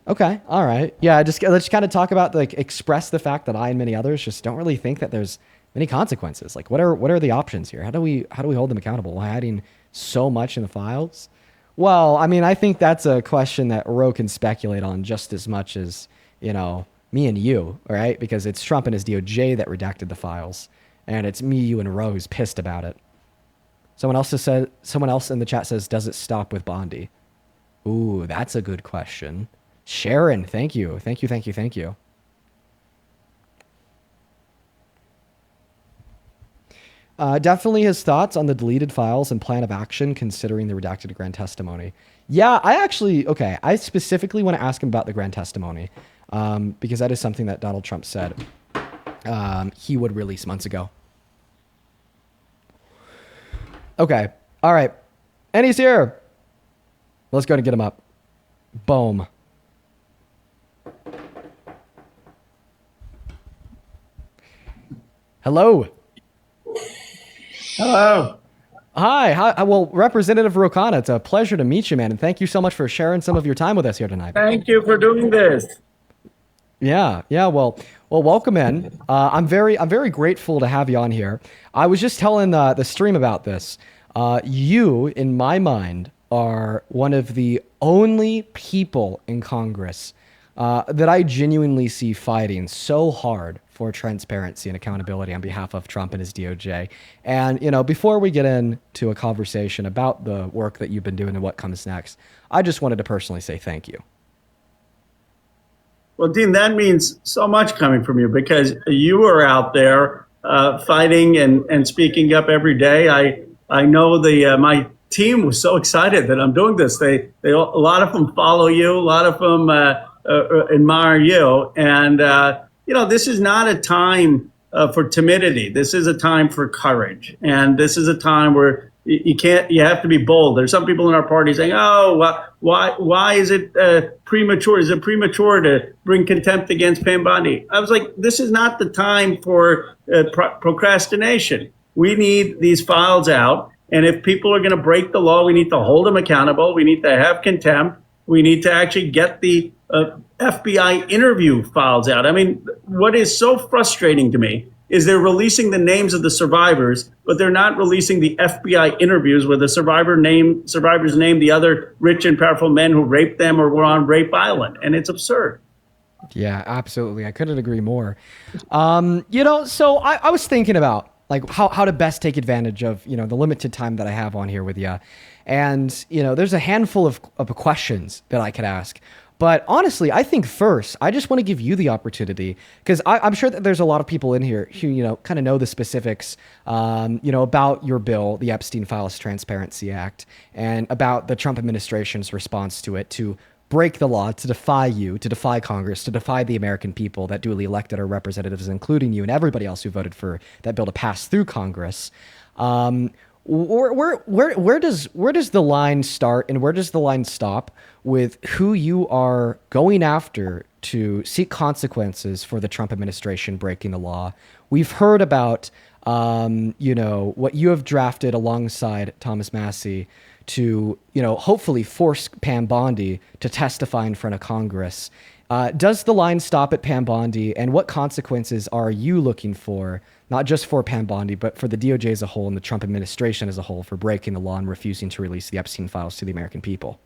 Okay. All right. Yeah. Let's kind of talk about, like, express the fact that I and many others just don't really think that there's many consequences. Like, what are the options here? How do we hold them accountable while hiding so much in the files? Well, I mean, I think that's a question that Ro can speculate on just as much as, you know, me and you, all right? Because it's Trump and his DOJ that redacted the files, and it's me, you, and Ro who's pissed about it. Someone else in the chat says, does it stop with Bondi? Ooh, that's a good question. Sharon, thank you. Thank you, thank you, thank you. Definitely his thoughts on the deleted files and plan of action considering the redacted grand testimony. Yeah, I specifically want to ask him about the grand testimony because that is something that Donald Trump said he would release months ago. Okay, all right. And he's here. Let's go and get him up. Boom. Hello.
Hello.
Hi. Well, Representative Rokana, it's a pleasure to meet you, man. And thank you so much for sharing some of your time with us here tonight.
Thank you for doing this.
Yeah. Well, welcome in. I'm very grateful to have you on here. I was just telling the stream about this. You, in my mind, are one of the only people in Congress that I genuinely see fighting so hard for transparency and accountability on behalf of Trump and his DOJ. And, before we get into a conversation about the work that you've been doing and what comes next, I just wanted to personally say thank you.
Well, Dean, that means so much coming from you because you are out there fighting and speaking up every day. I know my team was so excited that I'm doing this. A lot of them follow you. A lot of them admire you. And, this is not a time for timidity. This is a time for courage. And this is a time where you have to be bold. There's some people in our party saying, oh, why is it premature? Is it premature to bring contempt against Pam Bondi? I was like, this is not the time for procrastination. We need these files out. And if people are going to break the law, we need to hold them accountable. We need to have contempt. We need to actually get the FBI interview files out. I mean, what is so frustrating to me is they're releasing the names of the survivors, but they're not releasing the FBI interviews where the survivors name the other rich and powerful men who raped them or were on Rape Island. And it's absurd.
Yeah, absolutely. I couldn't agree more. So I was thinking about how to best take advantage of, the limited time that I have on here with you. And, there's a handful of questions that I could ask. But honestly, I think first, I just want to give you the opportunity because I'm sure that there's a lot of people in here who, kind of know the specifics, about your bill, the Epstein Files Transparency Act, and about the Trump administration's response to it to break the law, to defy you, to defy Congress, to defy the American people that duly elected our representatives, including you and everybody else who voted for that bill to pass through Congress. Where does the line start and where does the line stop with who you are going after to seek consequences for the Trump administration breaking the law? We've heard about, what you have drafted alongside Thomas Massie to, hopefully force Pam Bondi to testify in front of Congress. Does the line stop at Pam Bondi, and what consequences are you looking for, not just for Pam Bondi, but for the DOJ as a whole and the Trump administration as a whole for breaking the law and refusing to release the Epstein files to the American people?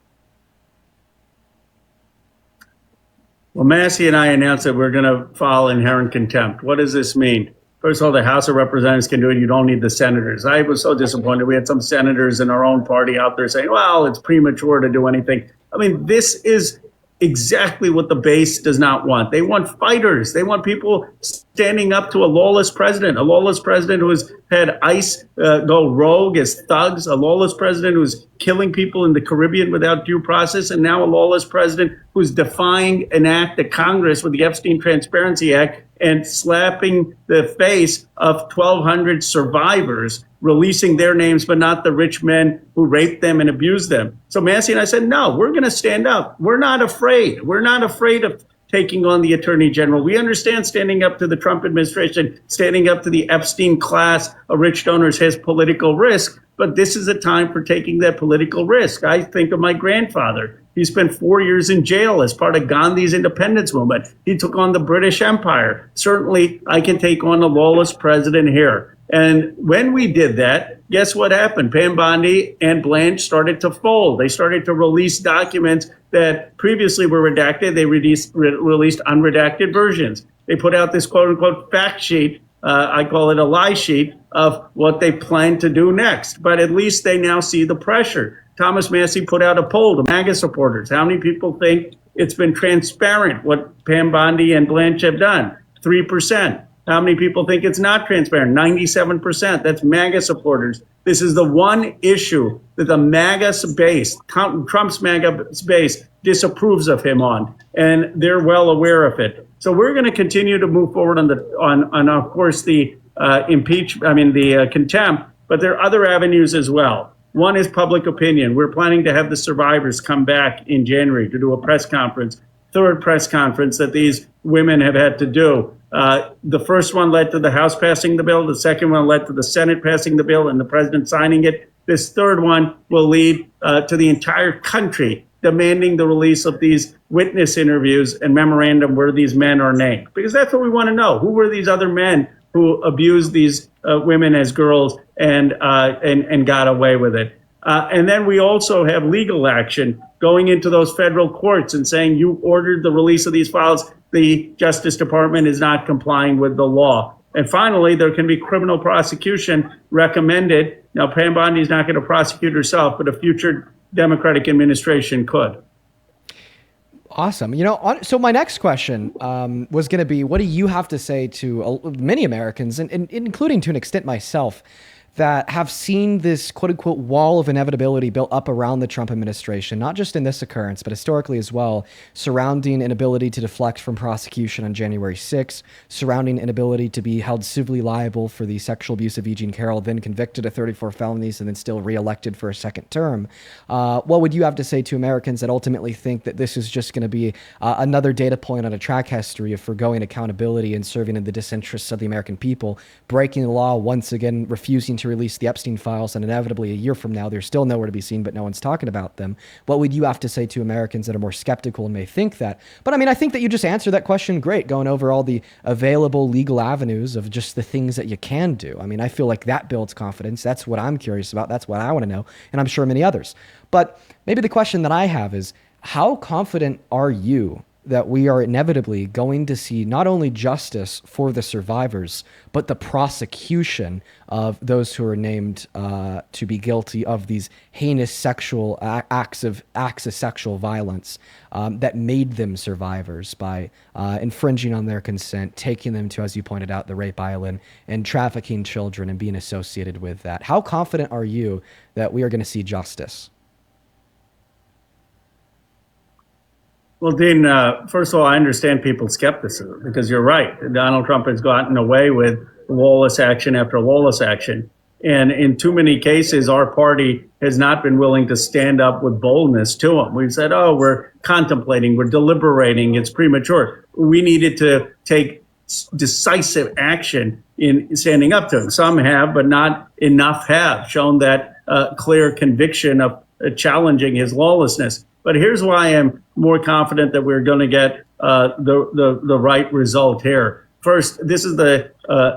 Well, Massie and I announced that we're going to file inherent contempt. What does this mean? First of all, the House of Representatives can do it. You don't need the senators. I was so disappointed. We had some senators in our own party out there saying, well, it's premature to do anything. I mean, this is exactly what the base does not want. They want fighters. They want people standing up to a lawless president who has had ICE go rogue as thugs, a lawless president who's killing people in the Caribbean without due process, and now a lawless president who's defying an act of Congress with the Epstein Transparency Act and slapping the face of 1,200 survivors, releasing their names, but not the rich men who raped them and abused them. So Massie and I said, no, we're going to stand up. We're not afraid. We're not afraid of taking on the attorney general. We understand standing up to the Trump administration, standing up to the Epstein class of rich donors has political risk, but this is a time for taking that political risk. I think of my grandfather. He spent 4 years in jail as part of Gandhi's independence movement. He took on the British Empire. Certainly, I can take on a lawless president here. And when we did that, guess what happened? Pam Bondi and Blanche started to fold. They started to release documents that previously were redacted. They released unredacted versions. They put out this quote unquote fact sheet. I call it a lie sheet of what they plan to do next. But at least they now see the pressure Thomas Massey put out a poll to MAGA supporters. How many people think it's been transparent what Pam Bondi and Blanche have done? 3%. How many people think it's not transparent? 97%. That's MAGA supporters. This is the one issue that the MAGA base, Trump's MAGA base, disapproves of him on, and they're well aware of it. So we're going to continue to move forward on of course the contempt, but there are other avenues as well. One is public opinion. We're planning to have the survivors come back in January to do a press conference, third press conference that these women have had to do. The first one led to the House passing the bill. The second one led to the Senate passing the bill and the president signing it. This third one will lead to the entire country demanding the release of these witness interviews and memorandum where these men are named. Because that's what we want to know. Who were these other men who abused these women as girls and got away with it? And then we also have legal action going into those federal courts and saying you ordered the release of these files. The Justice Department is not complying with the law. And finally, there can be criminal prosecution recommended. Now, Pam Bondi is not going to prosecute herself, but a future Democratic administration could.
Awesome. So my next question was going to be, what do you have to say to many Americans, and including to an extent myself, that have seen this quote unquote wall of inevitability built up around the Trump administration, not just in this occurrence, but historically as well, surrounding inability to deflect from prosecution on January 6th, surrounding inability to be held civilly liable for the sexual abuse of Eugene Carroll, then convicted of 34 felonies and then still reelected for a second term. What would you have to say to Americans that ultimately think that this is just going to be another data point on a track history of forgoing accountability and serving in the disinterests of the American people, breaking the law once again, refusing to release the Epstein files, and inevitably a year from now they're still nowhere to be seen, but no one's talking about them? What would you have to say to Americans that are more skeptical and may think that? But I think that you just answered that question great, going over all the available legal avenues of just the things that you can do. I feel like that builds confidence. That's what I'm curious about. That's what I want to know, and I'm sure many others. But maybe the question that I have is, how confident are you that we are inevitably going to see not only justice for the survivors, but the prosecution of those who are named to be guilty of these heinous sexual acts of sexual violence that made them survivors by infringing on their consent, taking them to, as you pointed out, the rape island, and trafficking children and being associated with that? How confident are you that we are going to see justice?
Well, Dean, first of all, I understand people's skepticism because you're right. Donald Trump has gotten away with lawless action after lawless action. And in too many cases, our party has not been willing to stand up with boldness to him. We've said, oh, we're contemplating, we're deliberating, it's premature. We needed to take decisive action in standing up to him. Some have, but not enough have shown that clear conviction of challenging his lawlessness. But here's why I'm more confident that we're going to get the right result here. First, this is the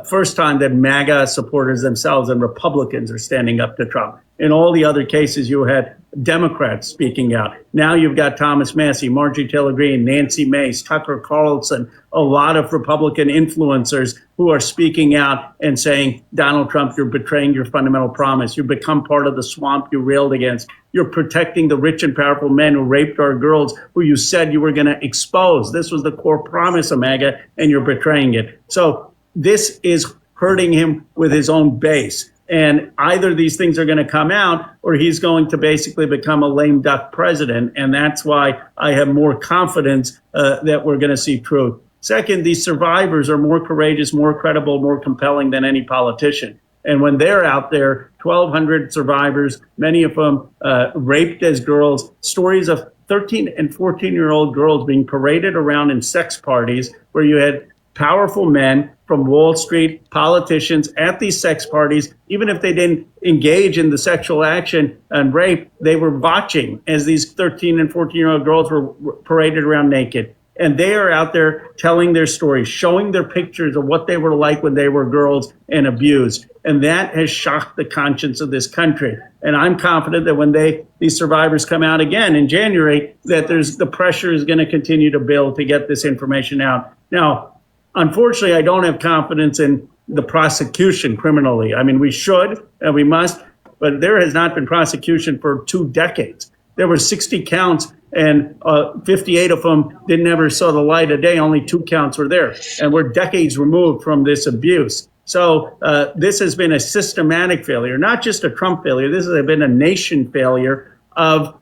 first time that MAGA supporters themselves and Republicans are standing up to Trump. In all the other cases, you had Democrats speaking out. Now you've got Thomas Massey, Marjorie Taylor Greene, Nancy Mace, Tucker Carlson, a lot of Republican influencers who are speaking out and saying, Donald Trump, you're betraying your fundamental promise. You've become part of the swamp you railed against. You're protecting the rich and powerful men who raped our girls, who you said you were going to expose. This was the core promise of MAGA, and you're betraying it. So this is hurting him with his own base. And either these things are going to come out or he's going to basically become a lame duck president. And that's why I have more confidence that we're going to see truth. Second, these survivors are more courageous, more credible, more compelling than any politician. And when they're out there, 1,200 survivors, many of them raped as girls, stories of 13 and 14-year-old girls being paraded around in sex parties where you had powerful men from Wall Street, politicians at these sex parties. Even if they didn't engage in the sexual action and rape, they were watching as these 13 and 14-year-old girls were paraded around naked. And they are out there telling their stories, showing their pictures of what they were like when they were girls and abused. And that has shocked the conscience of this country. And I'm confident that when these survivors come out again in January, that the pressure is going to continue to build to get this information out. Now, unfortunately, I don't have confidence in the prosecution criminally. We should and we must. but there has not been prosecution for 2 decades. There were 60 counts, and 58 of them never saw the light of day. Only 2 counts were there, and we're decades removed from this abuse. So this has been a systematic failure, not just a Trump failure. This has been a nation failure of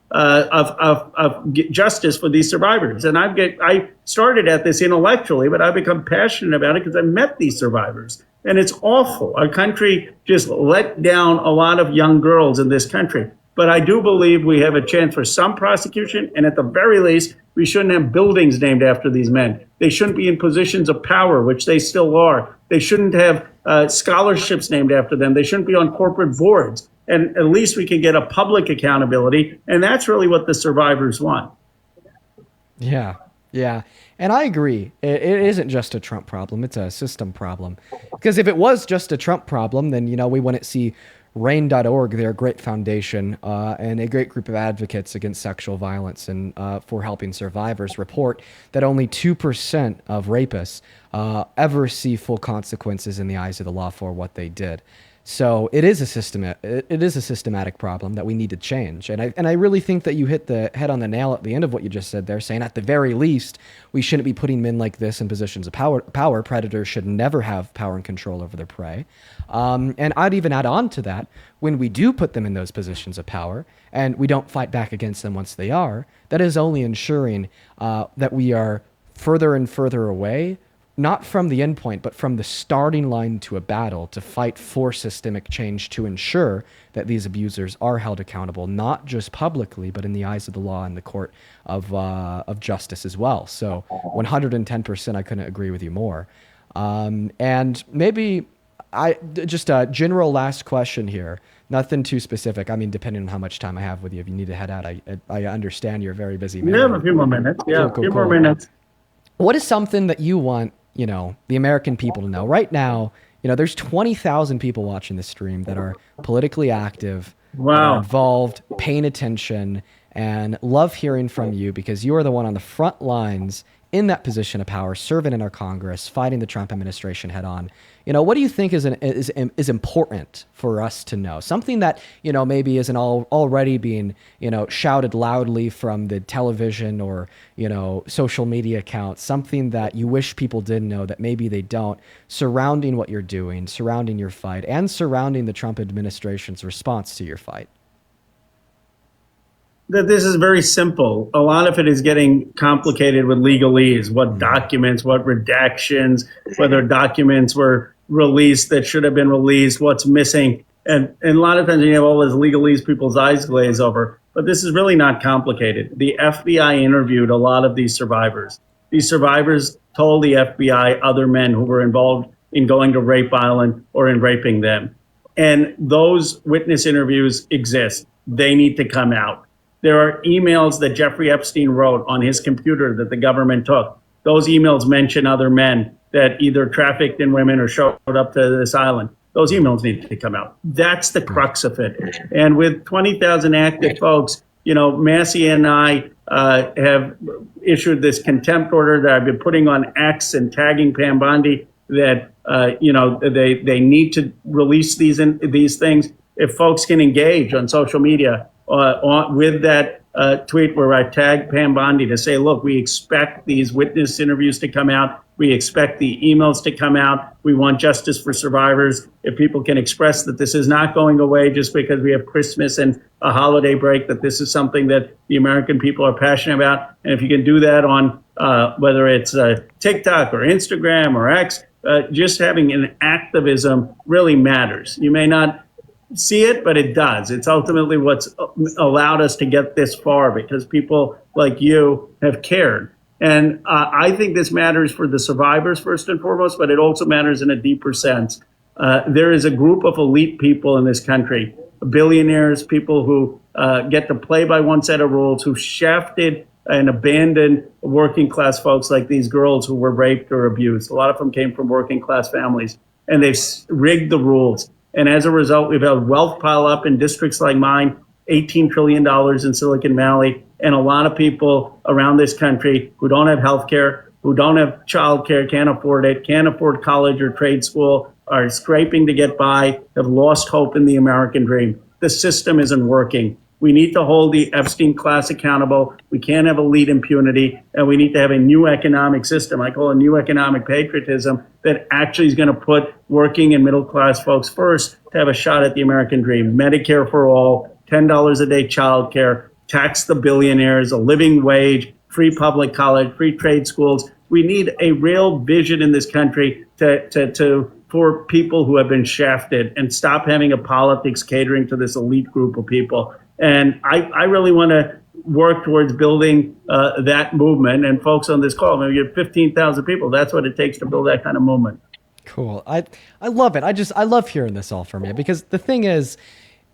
justice for these survivors. And I started at this intellectually, but I've become passionate about it because I've met these survivors. And it's awful. Our country just let down a lot of young girls in this country. But I do believe we have a chance for some prosecution, and at the very least, we shouldn't have buildings named after these men. They shouldn't be in positions of power, which they still are. They shouldn't have scholarships named after them. They shouldn't be on corporate boards. And at least we can get a public accountability, and that's really what the survivors want.
Yeah, yeah. And I agree. It isn't just a Trump problem. It's a system problem. Because if it was just a Trump problem, then, we wouldn't see RAIN.org, their great foundation, and a great group of advocates against sexual violence and for helping survivors report that only 2% of rapists ever see full consequences in the eyes of the law for what they did. So it is a systematic problem that we need to change. And I really think that you hit the head on the nail at the end of what you just said there, saying at the very least, we shouldn't be putting men like this in positions of power. Predators should never have power and control over their prey. And I'd even add on to that, when we do put them in those positions of power and we don't fight back against them once they are, that is only ensuring that we are further and further away, not from the endpoint, but from the starting line to a battle to fight for systemic change to ensure that these abusers are held accountable, not just publicly, but in the eyes of the law and the court of justice as well. So 110%, I couldn't agree with you more. And maybe just a general last question here. Nothing too specific. I mean, depending on how much time I have with you, if you need to head out, I understand you're a very busy man.
We have a few more minutes. Yeah,
Cool,
a few more minutes.
What is something that you want, the American people to know? Right now, there's 20,000 people watching this stream that are politically active, that are involved, paying attention, and love hearing from you because you are the one on the front lines in that position of power, serving in our Congress, fighting the Trump administration head on. What do you think is important for us to know? Something that, maybe isn't already being, shouted loudly from the television or, social media accounts, something that you wish people did know that maybe they don't, surrounding what you're doing, surrounding your fight, and surrounding the Trump administration's response to your fight.
That this is very simple. A lot of it is getting complicated with legalese, what documents, what redactions, whether documents were released that should have been released, what's missing. And a lot of times you have all this legalese, people's eyes glaze over. But this is really not complicated. The FBI interviewed a lot of these survivors. These survivors told the FBI other men who were involved in going to Rape Island or in raping them. And those witness interviews exist. They need to come out. There are emails that Jeffrey Epstein wrote on his computer that the government took. Those emails mention other men that either trafficked in women or showed up to this island. Those emails need to come out. That's the crux of it. And with 20,000 active folks, Massey and I have issued this contempt order that I've been putting on X and tagging Pam Bondi that, they need to release these things. If folks can engage on social media, with that tweet where I tagged Pam Bondi to say, look, we expect these witness interviews to come out. We expect the emails to come out. We want justice for survivors. If people can express that this is not going away just because we have Christmas and a holiday break, that this is something that the American people are passionate about. And if you can do that on whether it's TikTok or Instagram or X, just having an activism really matters. You may not see it, but it does. It's ultimately what's allowed us to get this far because people like you have cared. And I think this matters for the survivors first and foremost, but it also matters in a deeper sense. There is a group of elite people in this country, billionaires, people who get to play by one set of rules, who shafted and abandoned working class folks like these girls who were raped or abused. A lot of them came from working class families, and they've rigged the rules. And as a result, we've had wealth pile up in districts like mine, $18 trillion in Silicon Valley, and a lot of people around this country who don't have health care, who don't have child care, can't afford it, can't afford college or trade school, are scraping to get by, have lost hope in the American dream. the system isn't working. We need to hold the Epstein class accountable. We can't have elite impunity, and we need to have a new economic system. I call it new economic patriotism that actually is going to put working and middle class folks first to have a shot at the American dream. Medicare for all, $10 a day childcare, tax the billionaires, a living wage, free public college, free trade schools. We need a real vision in this country for people who have been shafted, and stop having a politics catering to this elite group of people. And I really want to work towards building that movement. And folks on this call, maybe you have 15,000 people. That's what it takes to build that kind of movement.
Cool. I love it. I love hearing this all from you, because the thing is,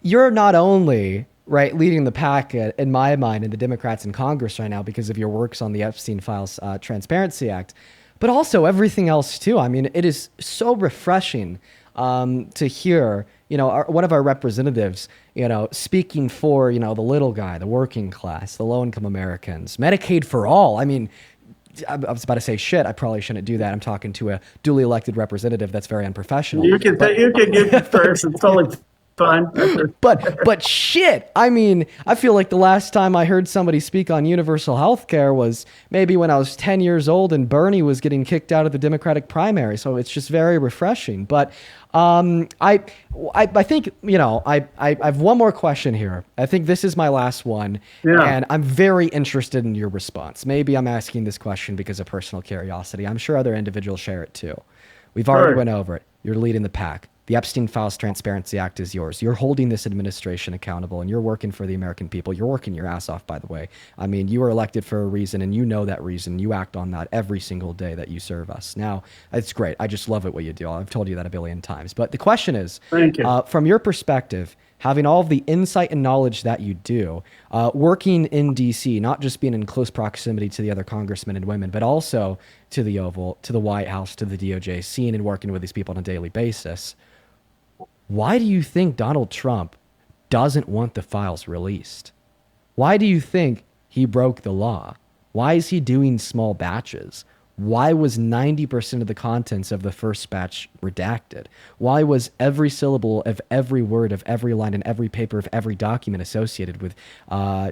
you're not only right leading the pack in my mind in the Democrats in Congress right now because of your works on the Epstein Files Transparency Act, but also everything else too. I mean, it is so refreshing to hear, one of our representatives, speaking for, the little guy, the working class, the low-income Americans, Medicaid for all. I mean, I was about to say shit. I probably shouldn't do that. I'm talking to a duly elected representative. That's very unprofessional.
You can give it first. It's totally fine.
But shit. I mean, I feel like the last time I heard somebody speak on universal health care was maybe when I was 10 years old and Bernie was getting kicked out of the Democratic primary. So it's just very refreshing. But I think, I have one more question here. I think this is my last one.
Yeah.
And I'm very interested in your response. Maybe I'm asking this question because of personal curiosity. I'm sure other individuals share it too. We've already went over it. You're leading the pack. The Epstein Files Transparency Act is yours. You're holding this administration accountable, and you're working for the American people. You're working your ass off, by the way. I mean, you were elected for a reason, and you know that reason. You act on that every single day that you serve us. Now, it's great. I just love it what you do. I've told you that a billion times. But the question is,
thank you.
From your perspective, having all of the insight and knowledge that you do, working in D.C., not just being in close proximity to the other congressmen and women, but also to the Oval, to the White House, to the DOJ, seeing and working with these people on a daily basis, why do you think Donald Trump doesn't want the files released? Why do you think he broke the law? Why is he doing small batches? Why was 90% of the contents of the first batch redacted? Why was every syllable of every word of every line and every paper of every document associated with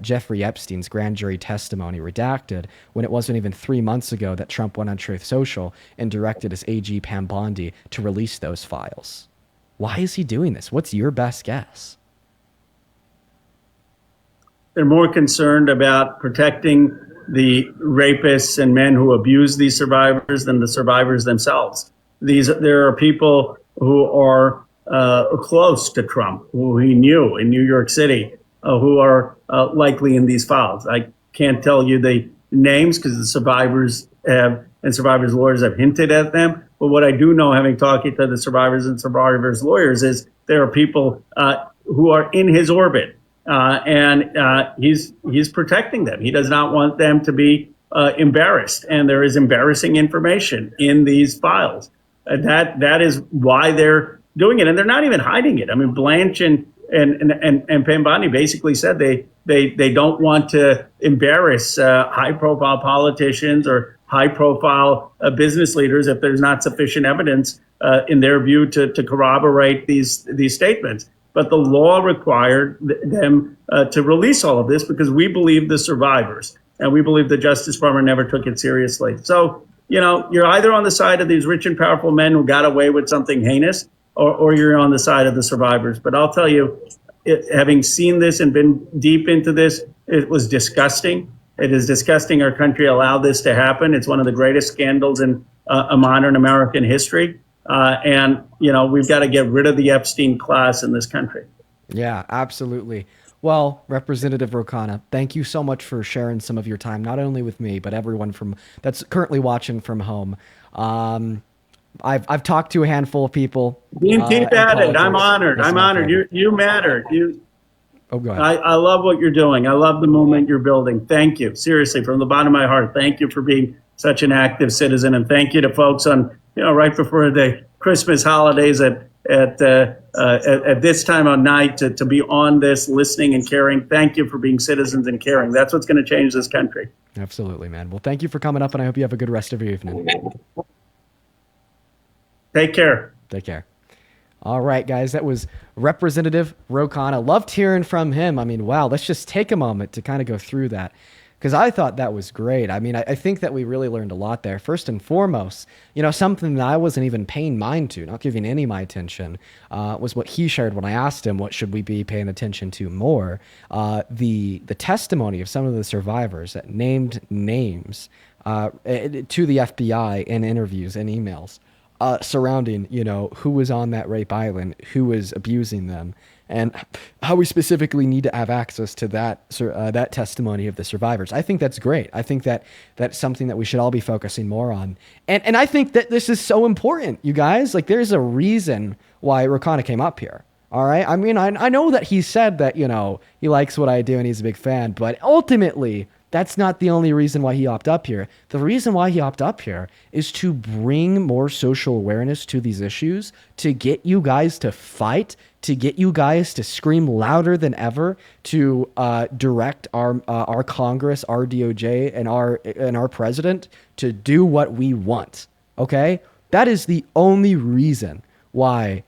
Jeffrey Epstein's grand jury testimony redacted when it wasn't even 3 months ago that Trump went on Truth Social and directed his AG Pam Bondi to release those files? Why is he doing this? What's your best guess?
They're more concerned about protecting the rapists and men who abuse these survivors than the survivors themselves. There are people who are close to Trump, who he knew in New York City, who are likely in these files. I can't tell you the names because the survivors have, and survivors' lawyers have hinted at them. But what I do know, having talked to the survivors and survivors' lawyers, is there are people who are in his orbit, and he's protecting them. He does not want them to be embarrassed, and there is embarrassing information in these files. That is why they're doing it, and they're not even hiding it. I mean, Blanche and Pam Bondi basically said they don't want to embarrass high-profile politicians or high-profile business leaders if there's not sufficient evidence, in their view, to corroborate these statements. But the law required them to release all of this because we believe the survivors, and we believe the Justice Department never took it seriously. So, you're either on the side of these rich and powerful men who got away with something heinous, or you're on the side of the survivors. But I'll tell you, having seen this and been deep into this, it was disgusting. It is disgusting our country allowed this to happen. It's one of the greatest scandals in a modern American history. And we've got to get rid of the Epstein class in this country.
Yeah, absolutely. Well, Representative Rokana, thank you so much for sharing some of your time, not only with me, but everyone that's currently watching from home. I've talked to a handful of people.
Keep at it. I'm honored. I'm honored. You matter.
Oh, go ahead.
I love what you're doing. I love the movement you're building. Thank you. Seriously, from the bottom of my heart, thank you for being such an active citizen. And thank you to folks on, right before the Christmas holidays at this time of night to be on this, listening and caring. Thank you for being citizens and caring. That's what's going to change this country.
Absolutely, man. Well, thank you for coming up, and I hope you have a good rest of your evening.
Take care.
Take care. All right, guys, that was Representative Rokana. Loved hearing from him. I mean, wow, let's just take a moment to kind of go through that because I thought that was great. I mean, I think that we really learned a lot there. First and foremost, something that I wasn't even paying mind to, not giving any of my attention, was what he shared when I asked him what should we be paying attention to more. The testimony of some of the survivors that named names to the FBI in interviews and emails. Surrounding, who was on that rape island, who was abusing them, and how we specifically need to have access to that testimony of the survivors. I think that's great. I think that that's something that we should all be focusing more on. And I think that this is so important, you guys. Like, there's a reason why Rokana came up here. All right. I mean, I know that he said that, he likes what I do and he's a big fan, but ultimately, that's not the only reason why he opted up here. The reason why he opted up here is to bring more social awareness to these issues, to get you guys to fight, to get you guys to scream louder than ever, to direct our Congress, our DOJ, and our president to do what we want. Okay, that is the only reason why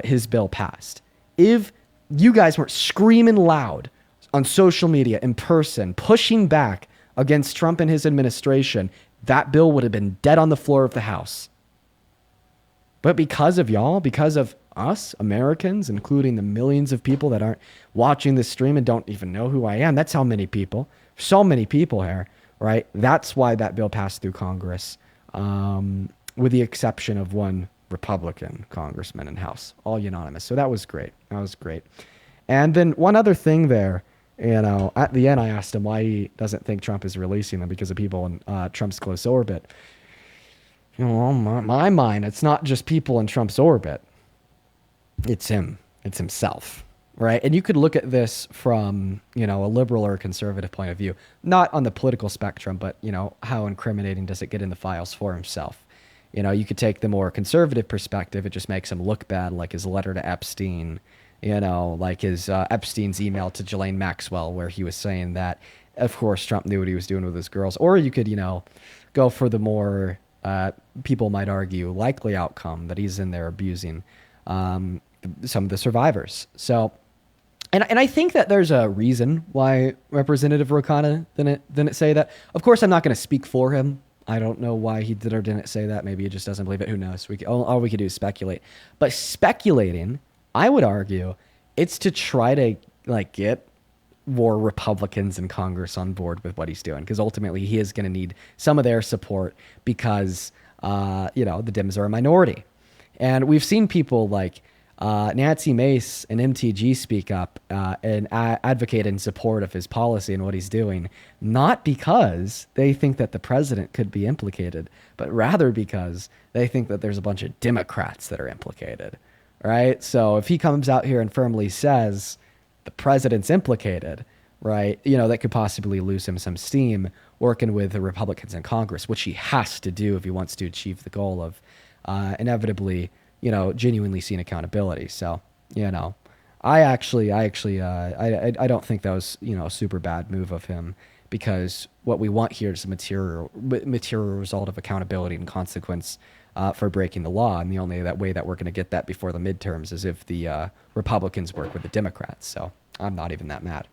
his bill passed. If you guys weren't screaming loud on social media, in person, pushing back against Trump and his administration, that bill would have been dead on the floor of the House. But because of y'all, because of us, Americans, including the millions of people that aren't watching this stream and don't even know who I am, that's how many people, so many people here, right? That's why that bill passed through Congress, with the exception of one Republican congressman in House, all unanimous. So that was great. That was great. And then one other thing there, at the end, I asked him why he doesn't think Trump is releasing them because of people in Trump's close orbit. On my mind, it's not just people in Trump's orbit. It's him. It's himself, right? And you could look at this from, a liberal or a conservative point of view, not on the political spectrum, but, how incriminating does it get in the files for himself? You could take the more conservative perspective. It just makes him look bad, like his letter to Epstein, like his Epstein's email to Ghislaine Maxwell, where he was saying that, of course, Trump knew what he was doing with his girls. Or you could, go for the more, people might argue, likely outcome that he's in there abusing some of the survivors. So, and I think that there's a reason why Representative Rokana didn't say that. Of course, I'm not going to speak for him. I don't know why he did or didn't say that. Maybe he just doesn't believe it. Who knows? All we could do is speculate. But speculating, I would argue, it's to try to get more Republicans in Congress on board with what he's doing, because ultimately he is going to need some of their support because the Dems are a minority, and we've seen people like Nancy Mace and MTG speak up and advocate in support of his policy and what he's doing, not because they think that the president could be implicated, but rather because they think that there's a bunch of Democrats that are implicated. Right. So if he comes out here and firmly says the president's implicated, right, that could possibly lose him some steam working with the Republicans in Congress, which he has to do if he wants to achieve the goal of inevitably, genuinely seeing accountability. So, I don't think that was, a super bad move of him, because what we want here is a material result of accountability and consequence for breaking the law. And the only way that we're going to get that before the midterms is if the Republicans work with the Democrats. So I'm not even that mad.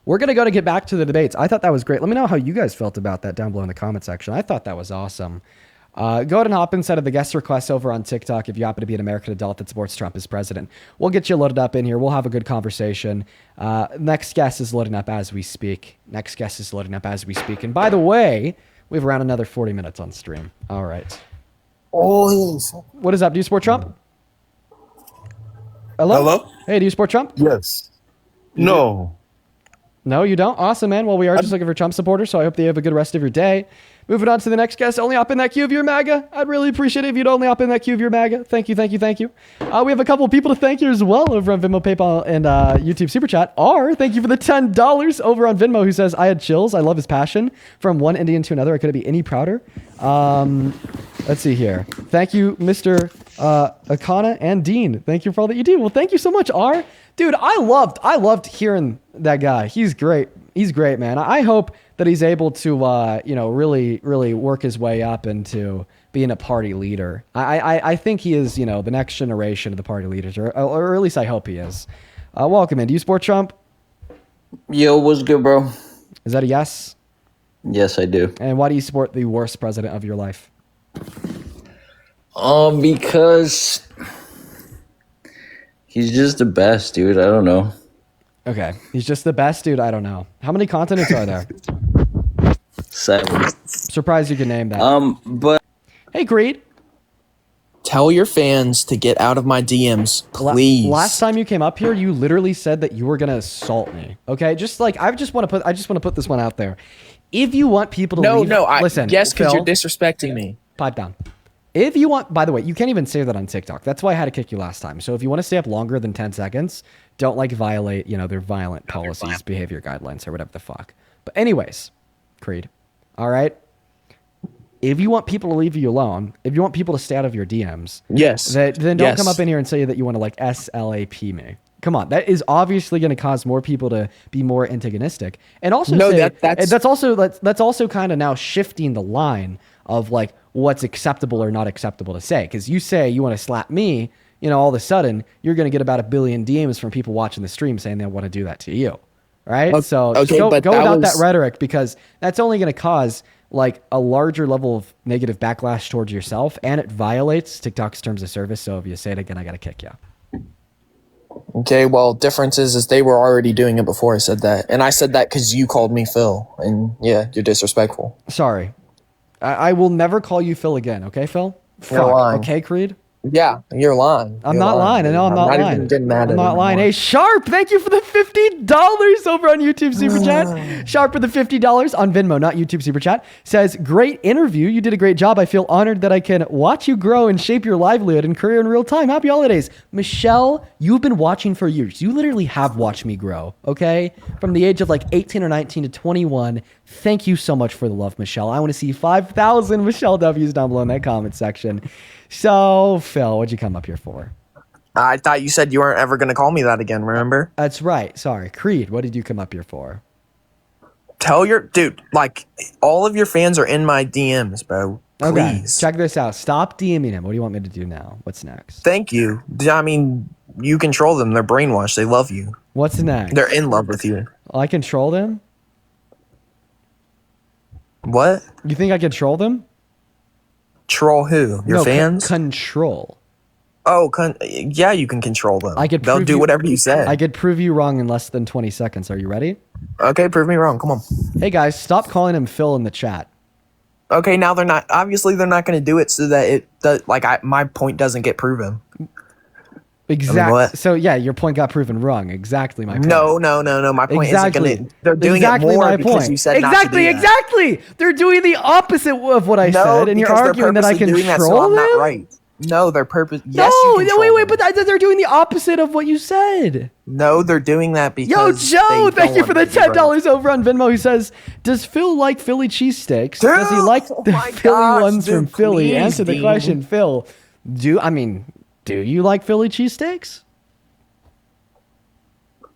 We're going to get back to the debates. I thought that was great. Let me know how you guys felt about that down below in the comment section. I thought that was awesome. Go ahead and hop inside of the guest requests over on TikTok if you happen to be an American adult that supports Trump as president. We'll get you loaded up in here. We'll have a good conversation. Next guest is loading up as we speak. And by the way, we have around another 40 minutes on stream. All right.
Oh, yes.
What is up? Do you support Trump? Hello? Hey, do you support Trump?
Yes. No.
No, you don't? Awesome, man. Well, we are just looking for Trump supporters, so I hope they have a good rest of your day. Moving on to the next guest. Only hop in that queue if you're MAGA. I'd really appreciate it if you'd only hop in that queue if you're MAGA. Thank you. We have a couple of people to thank here as well over on Venmo, PayPal, and YouTube Super Chat. Thank you for the $10 over on Venmo, who says, I had chills. I love his passion. From one Indian to another, I couldn't be any prouder. Let's see here. Thank you, Mr. Akana and Dean. Thank you for all that you do. Well, thank you so much, R. Dude, I loved hearing that guy. He's great. He's great, man. I hope that he's able to, really, really work his way up into being a party leader. I think he is, you know, the next generation of the party leaders, or at least I hope he is. Welcome in. Do you support Trump?
Yo, what's good, bro?
Is that a yes?
Yes, I do.
And why do you support the worst president of your life?
Because he's just the best, dude. I don't know.
Okay, he's just the best, dude. I don't know. How many continents are there?
7.
Surprised you can name that.
But
hey, Creed.
Tell your fans to get out of my DMs, please.
Last time you came up here, you literally said that you were gonna assault me. Okay, just like I just want to put this one out there. If you want people to leave, listen.
Yes, because
Phil,
you're disrespecting me.
Pipe down. If you want, by the way, you can't even say that on TikTok. That's why I had to kick you last time. So if you want to stay up longer than 10 seconds, don't like violate, you know, their violent policies, behavior guidelines, or whatever the fuck. But anyways, Creed, all right? If you want people to leave you alone, if you want people to stay out of your DMs,
yes,
then don't come up in here and say that you want to like SLAP me. Come on, that is obviously going to cause more people to be more antagonistic, and also that's also kind of now shifting the line of like what's acceptable or not acceptable to say. Because you say you want to slap me, you know, all of a sudden you're going to get about 1 billion DMs from people watching the stream saying they want to do that to you, right?
Okay,
so
okay,
go without that
was...
rhetoric, because that's only going to cause like a larger level of negative backlash towards yourself, and it violates TikTok's terms of service. So if you say it again, I got to kick you.
Okay, well, difference is they were already doing it before I said that. And I said that because you called me Phil. And yeah, you're disrespectful.
Sorry. I will never call you Phil again, okay, Phil?
You're lying.
Okay, Creed?
Yeah, you're lying.
I'm not lying. I know I'm not lying.
Even getting mad
I'm not lying. Hey, Sharp, thank you for the $50 over on YouTube Super Chat. Sharp for the $50 on Venmo, not YouTube Super Chat. Says, great interview. You did a great job. I feel honored that I can watch you grow and shape your livelihood and career in real time. Happy holidays. Michelle, you've been watching for years. You literally have watched me grow, okay? From the age of like 18 or 19 to 21. Thank you so much for the love, Michelle. I want to see 5,000 Michelle W's down below in that comment section. So, Phil, what'd you come up here for?
I thought you said you weren't ever going to call me that again, remember?
That's right. Sorry. Creed, what did you come up here for?
Tell your... Dude, like, all of your fans are in my DMs, bro. Please.
Okay, check this out. Stop DMing him. What do you want me to do now? What's next?
Thank you. I mean, you control them. They're brainwashed. They love you.
What's next?
They're in love with you.
I control them?
What?
You think I control them?
Troll who? Your fans?
Control.
Oh, yeah, you can control them. They'll do whatever you say.
I could prove you wrong in less than 20 seconds. Are you ready?
Okay, prove me wrong. Come on.
Hey, guys, stop calling him Phil in the chat.
Okay, now they're not. Obviously, they're not going to do it so that it does. Like, my point doesn't get proven.
Exactly. I mean, so yeah, your point got proven wrong. Exactly my point.
No. My point isn't gonna. They're doing it more because you said not to do that.
Exactly. They're doing the opposite of what I said, and you're arguing that I control them.
So I'm not right. No, they're purpose. Yes,
wait, but they're doing the opposite of what you said.
No, they're doing that because.
Yo, Joe, thank you for the $10 over on Venmo. Who says, "Does Phil like Philly cheesesteaks? Does he like the Philly ones from Philly?" Answer the question, Phil. Do you like Philly cheesesteaks?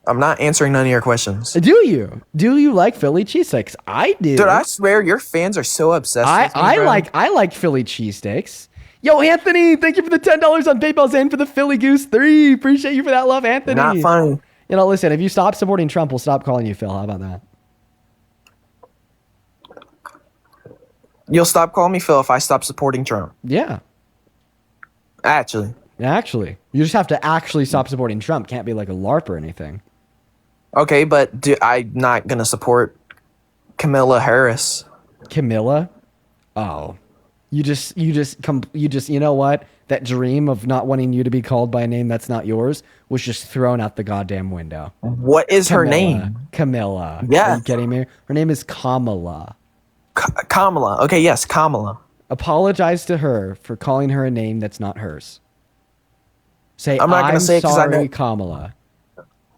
I'm not answering none of your questions.
Do you? Do you like Philly cheesesteaks? I do.
Dude, I swear your fans are so obsessed with me, bro.
I like Philly cheesesteaks. Yo, Anthony, thank you for the $10 on PayPal's and for the Philly Goose 3. Appreciate you for that love, Anthony.
Not funny.
You know, listen, if you stop supporting Trump, we'll stop calling you Phil. How about that?
You'll stop calling me Phil if I stop supporting Trump.
Yeah.
Actually,
you just have to actually stop supporting Trump. Can't be like a LARP or anything.
Okay, but I'm not gonna support Kamala Harris.
Camilla? Oh, you know what? That dream of not wanting you to be called by a name that's not yours was just thrown out the goddamn window.
What is her name?
Camilla.
Yeah.
Are you kidding me? Her name is Kamala.
Kamala. Okay, yes, Kamala.
Apologize to her for calling her a name that's not hers. Say, I'm
not gonna say it 'cause I know
Kamala.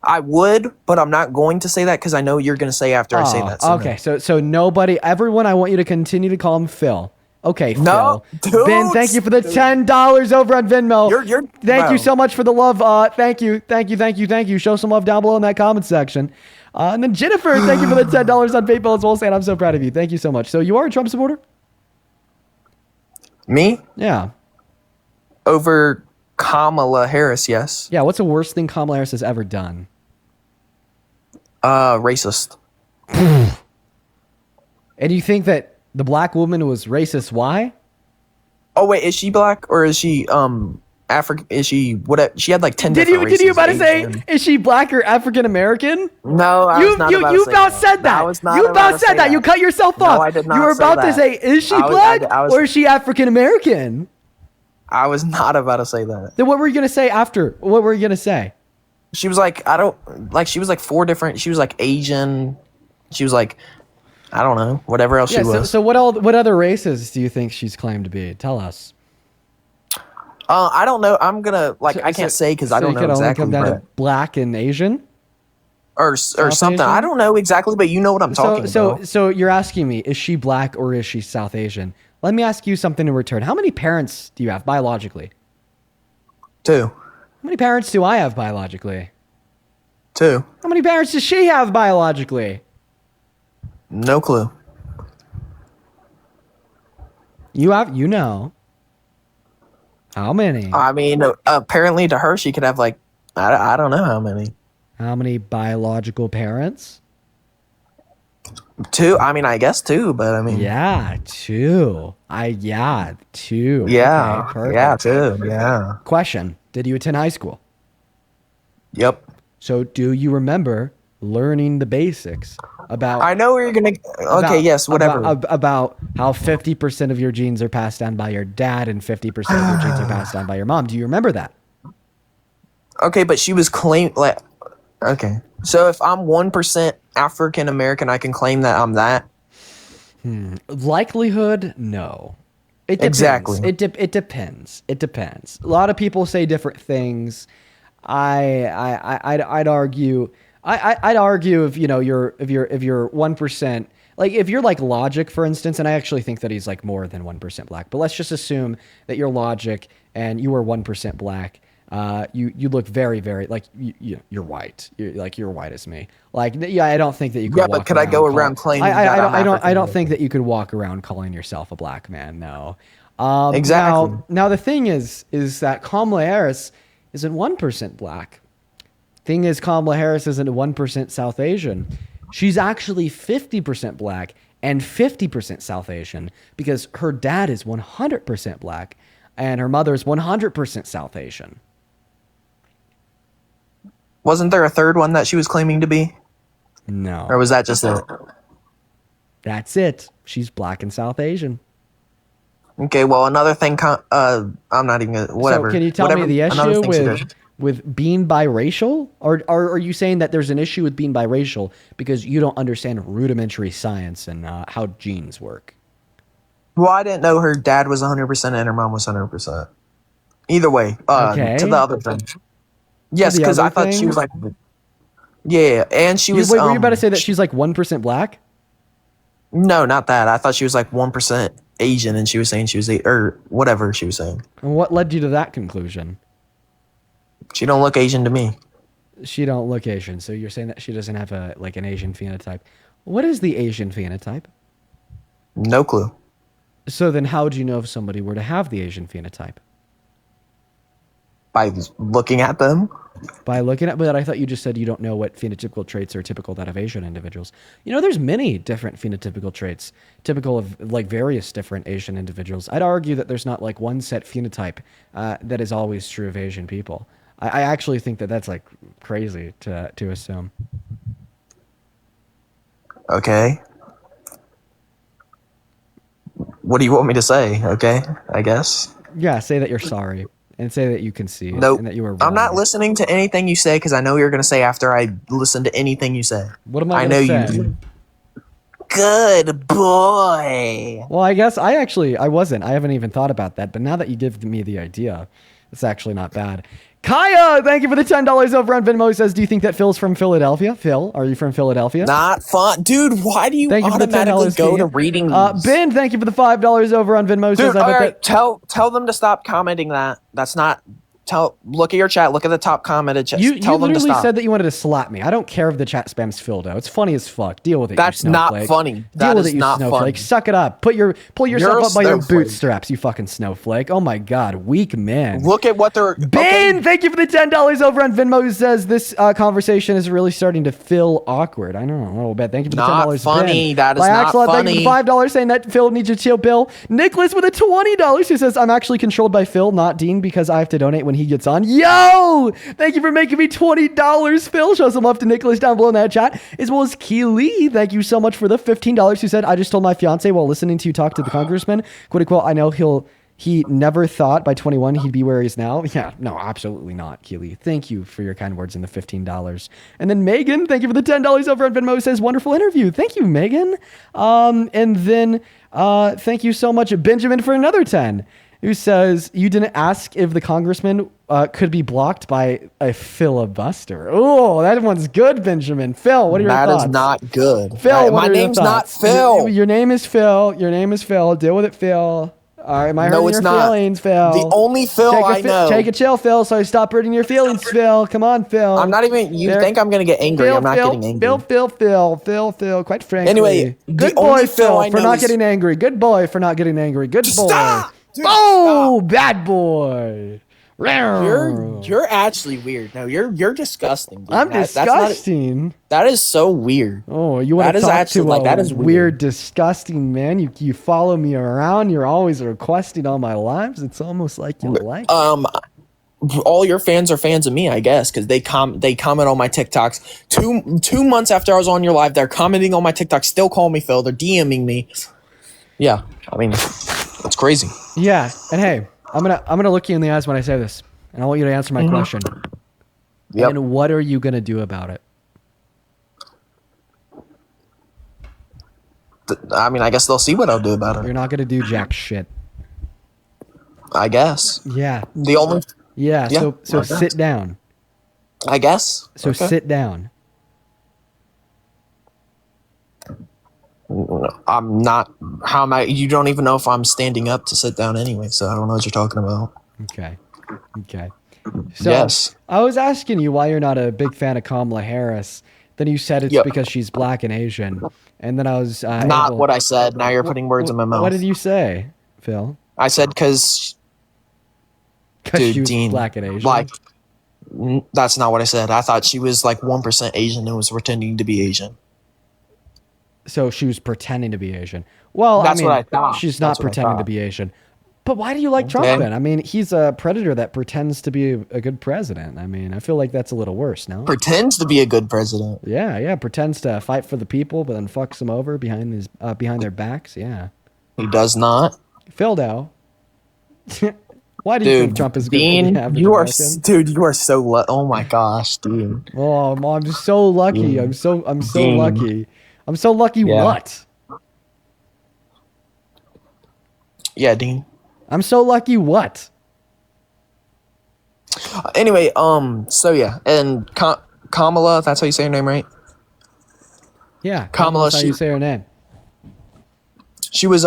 I would, but I'm not going to say that because I know you're going to say after I say that.
Okay, so nobody, everyone, I want you to continue to call him Phil. Okay,
no,
Phil.
Dude,
Ben, thank you for the $10 over on Venmo. Thank you so much for the love. Thank you. Show some love down below in that comment section. And then Jennifer, thank you for the $10 on PayPal as well. Saying I'm so proud of you. Thank you so much. So you are a Trump supporter?
Me?
Yeah.
Over Kamala Harris, yes.
Yeah, what's the worst thing Kamala Harris has ever done?
Racist.
And you think that the black woman was racist? Why?
Oh wait, is she black or is she African? Is she what? She had like 10
Did
different
you
races.
about to say is she black or African American?
No, I was not about to
you
say
about
that.
said that.
I was not
You
about
about
to
said
say
that. You cut yourself
No,
off.
I did not
You were
say
about to
that.
say is she
I was-
black
I was-
or is she African American?
I was not about to say that.
Then what were you gonna say after? What were you gonna say?
She was like, she was like 4 different. She was like Asian. She was like, I don't know, whatever else
Yeah.
she was.
So what other races do you think she's claimed to be? Tell us.
I don't know. I'm gonna I can't say because I don't know exactly.
So you could only come down to black and Asian,
or something.
Asian?
I don't know exactly, but you know what I'm talking about.
So you're asking me, is she black or is she South Asian? Let me ask you something in return. How many parents do you have biologically?
2.
How many parents do I have biologically?
2.
How many parents does she have biologically?
No clue.
You know. How many?
I mean, apparently to her, she could have like, I don't know how many.
How many biological parents?
2. I mean, I guess 2, but I mean.
Yeah, 2. 2.
Yeah.
Okay, perfect.
Yeah, 2. Yeah.
Question: did you attend high school?
Yep.
So do you remember learning the basics about?
I know where you're gonna. Okay. Yes. Whatever.
About how 50% of your genes are passed down by your dad and 50% of your genes are passed down by your mom. Do you remember that?
Okay, but she was like. Okay. So if I'm 1% African American, I can claim that I'm that.
Likelihood, no. It depends.
Exactly.
It depends. It depends. A lot of people say different things. I'd argue. I'd argue if you're 1%, like if you're like Logic, for instance, and I actually think that he's like more than 1% black. But let's just assume that you're Logic and you are 1% black. You look very, very like you're white. You're white as me. Like, yeah, I don't think that you could.
Yeah, but could I go around claiming?
I don't think that you could walk around calling yourself a black man. No.
Exactly.
Now the thing is that Kamala Harris isn't 1% black. Thing is, Kamala Harris isn't 1% South Asian. She's actually 50% black and 50% South Asian because her dad is 100% black and her mother is 100% South Asian.
Wasn't there a third one that she was claiming to be?
No.
Or was that just it?
That's it. She's black and South Asian.
Okay, well, another thing, I'm not even gonna, whatever.
So can you tell me the issue with being biracial? Or are you saying that there's an issue with being biracial because you don't understand rudimentary science and how genes work?
Well, I didn't know her dad was 100% and her mom was 100%. Either way,
Okay.
to the other thing. Yes,
the
because
other
I thought she
thing?
was like, yeah, and she was.
Wait, were you about to say that she's like 1% black?
No, not that. I thought she was like 1% Asian, and she was saying she was or whatever she was saying.
And what led you to that conclusion?
She don't look Asian to me.
She don't look Asian, so you're saying that she doesn't have an Asian phenotype. What is the Asian phenotype?
No clue.
So then how would you know if somebody were to have the Asian phenotype?
By looking at them.
By looking at, but I thought you just said you don't know what phenotypical traits are typical that of Asian individuals. There's many different phenotypical traits typical of like various different Asian individuals. I'd argue that there's not like one set phenotype that is always true of Asian people. I actually think that that's like crazy to assume.
Okay. What do you want me to say? Okay, I guess.
Yeah, say that you're sorry and say that you concede
Nope.
and that you were wrong.
I'm not listening to anything you say because I know you're going to say after I listen to anything you say.
What am I
I
going
know
to say?
you. Good boy.
Well, I guess I wasn't. I haven't even thought about that. But now that you give me the idea, it's actually not bad. Kaya, thank you for the $10 over on Venmo. He says, do you think that Phil's from Philadelphia? Phil, are you from Philadelphia?
Not fun. Dude, why do you
Thank you for the
automatically
$10
go to
fee.
reading
Ben, thank you for the $5 over on Venmo. He
Dude,
says, I
all
bet
right, tell them to stop commenting that. That's not
Look at your chat. Look at the top comment. Tell
You
them to
literally
stop.
said that you wanted to slap me. I don't care if the chat spams Phildo. It's funny as fuck. Deal with it.
That's
you
not
snowflake.
funny.
Deal
That
with
is
it, you
not
snowflake.
funny.
Suck it up. Pull yourself
You're a
up by your
snowflake.
bootstraps. You fucking snowflake. Oh my god, weak man.
Look at what they're.
Ben, thank you for the $10 over on Venmo. Who says this conversation is really starting to feel awkward? I know a little bit. Thank you for the
Not
$10.
funny.
Ben.
That is
By
not
Axelot, thank you for
funny.
the $5 saying that Phil needs a chill bill. Nicholas with a $20 who says I'm actually controlled by Phil, not Dean, because I have to donate when he gets on. Yo, thank you for making me $20, Phil. Show some love to Nicholas down below in that chat, as well as Keely. Thank you so much for the $15 who said I just told my fiance while listening to you talk to the congressman. Quote unquote, I know he never thought by 21 he'd be where he is now. Yeah, no, absolutely not, Keely. Thank you for your kind words and the $15. And then Megan, thank you for the $10 over on Venmo. Says wonderful interview. Thank you, Megan. And then thank you so much, Benjamin, for another 10. Who says you didn't ask if the congressman could be blocked by a filibuster. Oh, that one's good, Benjamin. Phil, what are your thoughts?
That is not good.
Phil,
My name's not Phil.
Your name is Phil. Your name is Phil. Deal with it, Phil. All right, am I hurting your feelings, Phil?
The only Phil I know.
Take a chill, Phil. So stop hurting your feelings, Phil. Come on, Phil.
I'm not even. You think I'm gonna get angry? I'm not getting angry.
Phil. Quite frankly.
Anyway,
good boy, Phil, for not getting angry. Good boy for not getting angry. Good boy.
Stop! Dude,
oh, bad boy.
You're actually weird. No, you're disgusting. Dude.
I'm disgusting.
That is so weird.
Oh, you want to talk to that is weird, disgusting man? You follow me around. You're always requesting all my lives. It's almost like you like.
All your fans are fans of me, I guess, because they comment on my TikToks. Two months after I was on your live, they're commenting on my TikTok, still calling me Phil. They're DMing me. Yeah, I mean, it's crazy.
Yeah, and hey, I'm gonna look you in the eyes when I say this, and I want you to answer my question.
Yep.
And what are you gonna do about it?
I mean, I guess they'll see what I'll do about it.
You're not gonna do jack shit.
I guess.
Yeah.
The only.
Yeah. So sit down.
I guess.
So
Okay.
sit down.
I'm not. How am I? You don't even know if I'm standing up to sit down anyway, so I don't know what you're talking about.
Okay. So
yes.
I was asking you why you're not a big fan of Kamala Harris. Then you said it's because she's black and Asian. And then I was
not what I said. Now you're putting words in my mouth.
What did you say, Phil?
I said because
she was
Dean,
black and Asian.
Like, that's not what I said. I thought she was like 1% Asian and was pretending to be Asian.
So she was pretending to be Asian. Well,
That's
I mean,
what I thought.
She's not
That's what I
pretending to
thought.
be Asian. But why do you like Trump then? I mean, he's a predator that pretends to be a good president. I mean, I feel like that's a little worse, no?
Pretends to be a good president.
Yeah. Pretends to fight for the people, but then fucks them over behind their backs. Yeah.
He does not.
Phil Dow. Why do you think Trump is good
Dean,
for the average
you are,
American?
dude, you are so oh my gosh, dude.
Oh, I'm so lucky.
Dean.
I'm so
Dean.
lucky. I'm so lucky.
Yeah.
What?
Yeah, Dean.
I'm so lucky. What?
Anyway, so yeah, and Kamala, that's how you say her name, right?
Yeah,
Kamala.
That's how you say her name.
She was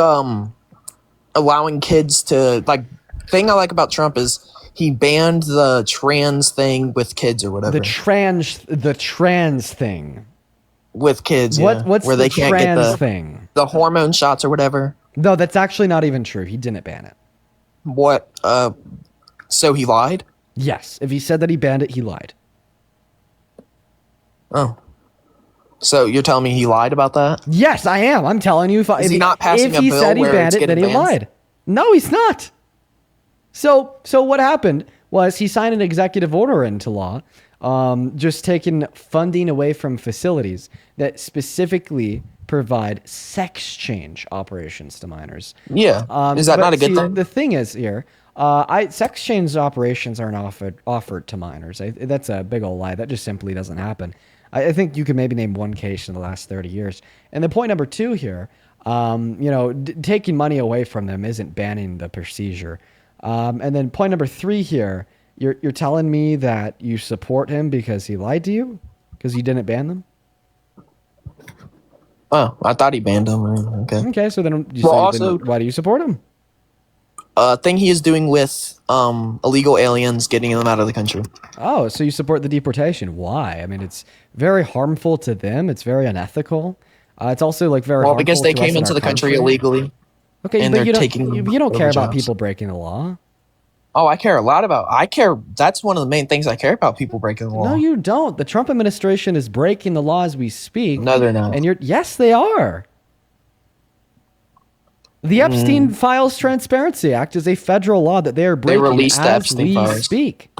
allowing kids to like. Thing I like about Trump is he banned the trans thing with kids or whatever.
The trans thing
with kids.
What?
Yeah,
What's
where
the
they can't
trans
get
thing?
The hormone shots or whatever.
No, that's actually not even true. He didn't ban it.
What? So he lied?
Yes. If he said that he banned it, he lied.
Oh. So you're telling me he lied about that?
Yes, I am. I'm telling you.
Is he not passing
if
a
he
bill
said he
where
banned
it's
it, then
getting
he
banned?
lied. No, he's not. So what happened was he signed an executive order into law, just taking funding away from facilities that specifically provide sex change operations to minors.
Yeah. Is that
but
not a good
see,
thing?
The thing is here, sex change operations aren't offered to minors. That's a big old lie. That just simply doesn't happen. I think you could maybe name one case in the last 30 years. And the point number two here, taking money away from them isn't banning the procedure. And then point number three here, you're telling me that you support him because he lied to you? Because you didn't ban them?
Oh, I thought he banned them. Okay.
Okay, so then
Well, also-
why do you support him?
thing he is doing with illegal aliens, getting them out of the country.
Oh, so you support the deportation? Why? I mean, it's very harmful to them. It's very unethical. It's also like very
Well,
harmful
because they
to us
came
in
into
our
the country illegally.
Okay,
and
but
they're
you don't
taking
you don't care
over
about
jobs.
people breaking the law.
Oh, I care a lot about. I care. That's one of the main things I care about. People breaking the law.
No, you don't. The Trump administration is breaking the law as we speak.
No, they're not.
And yes, they are. The Epstein Files Transparency Act is a federal law that they are breaking
released the
as
Epstein
we
files.
speak.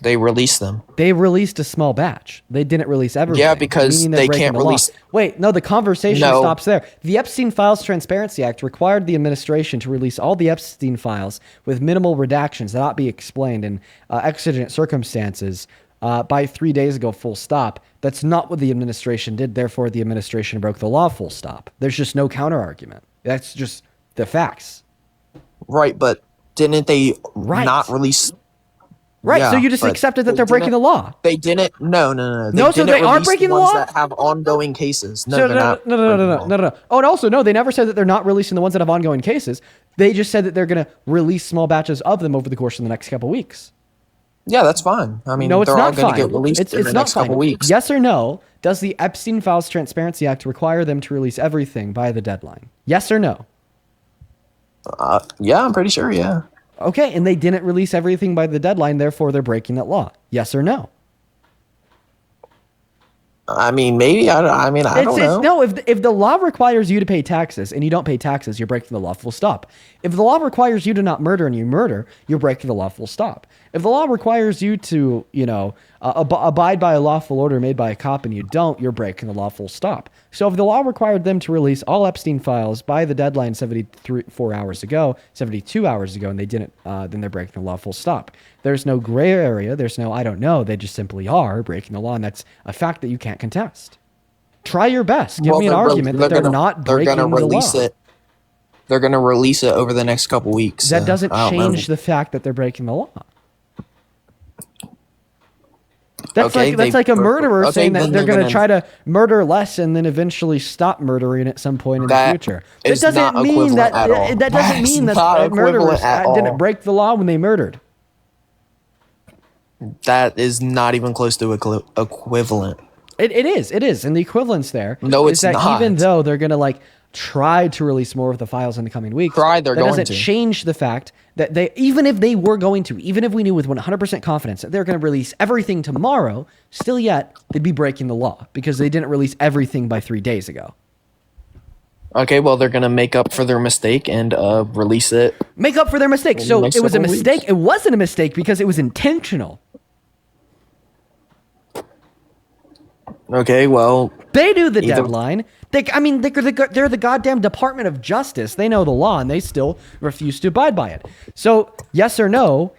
They released them.
They released a small batch. They didn't release everything.
Yeah, because
meaning they're
they
breaking
can't
the law.
release-
Wait, no, the conversation
No.
stops there. The Epstein Files Transparency Act required the administration to release all the Epstein files with minimal redactions that ought to be explained in exigent circumstances by 3 days ago, full stop. That's not what the administration did. Therefore, the administration broke the law, full stop. There's just no counter argument. That's just the facts.
Right, but didn't they not release?
Right,
Yeah,
so you just
but
accepted that
they
they're breaking the
didn't-
law.
They didn't. No.
No, so
didn't
they aren't
release
breaking the
ones
law?
that have ongoing cases. No,
So,
they're not.
no. Oh, and also, no, they never said that they're not releasing the ones that have ongoing cases. They just said that they're going to release small batches of them over the course of the next couple weeks.
Yeah, that's fine. I mean,
No, it's
they're all
not
going
fine.
to get released in
It's
the
not
next couple
fine.
weeks.
Yes or no? Does the Epstein Files Transparency Act require them to release everything by the deadline? Yes or no?
Yeah, I'm pretty sure. Yeah.
Okay, and they didn't release everything by the deadline, therefore they're breaking that law. Yes or no?
I mean, maybe. I don't know.
No, if the law requires you to pay taxes and you don't pay taxes, you're breaking the law, full stop. If the law requires you to not murder and you murder, you're breaking the law, full stop. If the law requires you to, abide by a lawful order made by a cop and you don't, you're breaking the law, full stop. So if the law required them to release all Epstein files by the deadline 72 hours ago, and they didn't, then they're breaking the law, full stop. There's no gray area. There's no, I don't know. They just simply are breaking the law, and that's a fact that you can't contest. Try your best. Give me an argument that they're not breaking the law.
It. They're going to release it over the next couple weeks.
That doesn't change the fact that they're breaking the law. That's like a murderer saying that they're going to try to murder less and then eventually stop murdering at some point in the future. That doesn't mean that murderers didn't break the law when they murdered.
That is not even close to equivalent.
It is, and the equivalence there
No,
is
it's
that
not.
even though they're going to try to release more of the files in the coming weeks, that doesn't change the fact that even if we knew with 100% confidence that they're going to release everything tomorrow, still yet they'd be breaking the law because they didn't release everything by 3 days ago.
Okay, well, they're going to make up for their mistake and release it.
Make up for their mistake. So it was a mistake. It wasn't a mistake because it was intentional.
Okay, well,
they knew the deadline. They're the goddamn Department of Justice. They know the law, and they still refuse to abide by it. So, yes or no,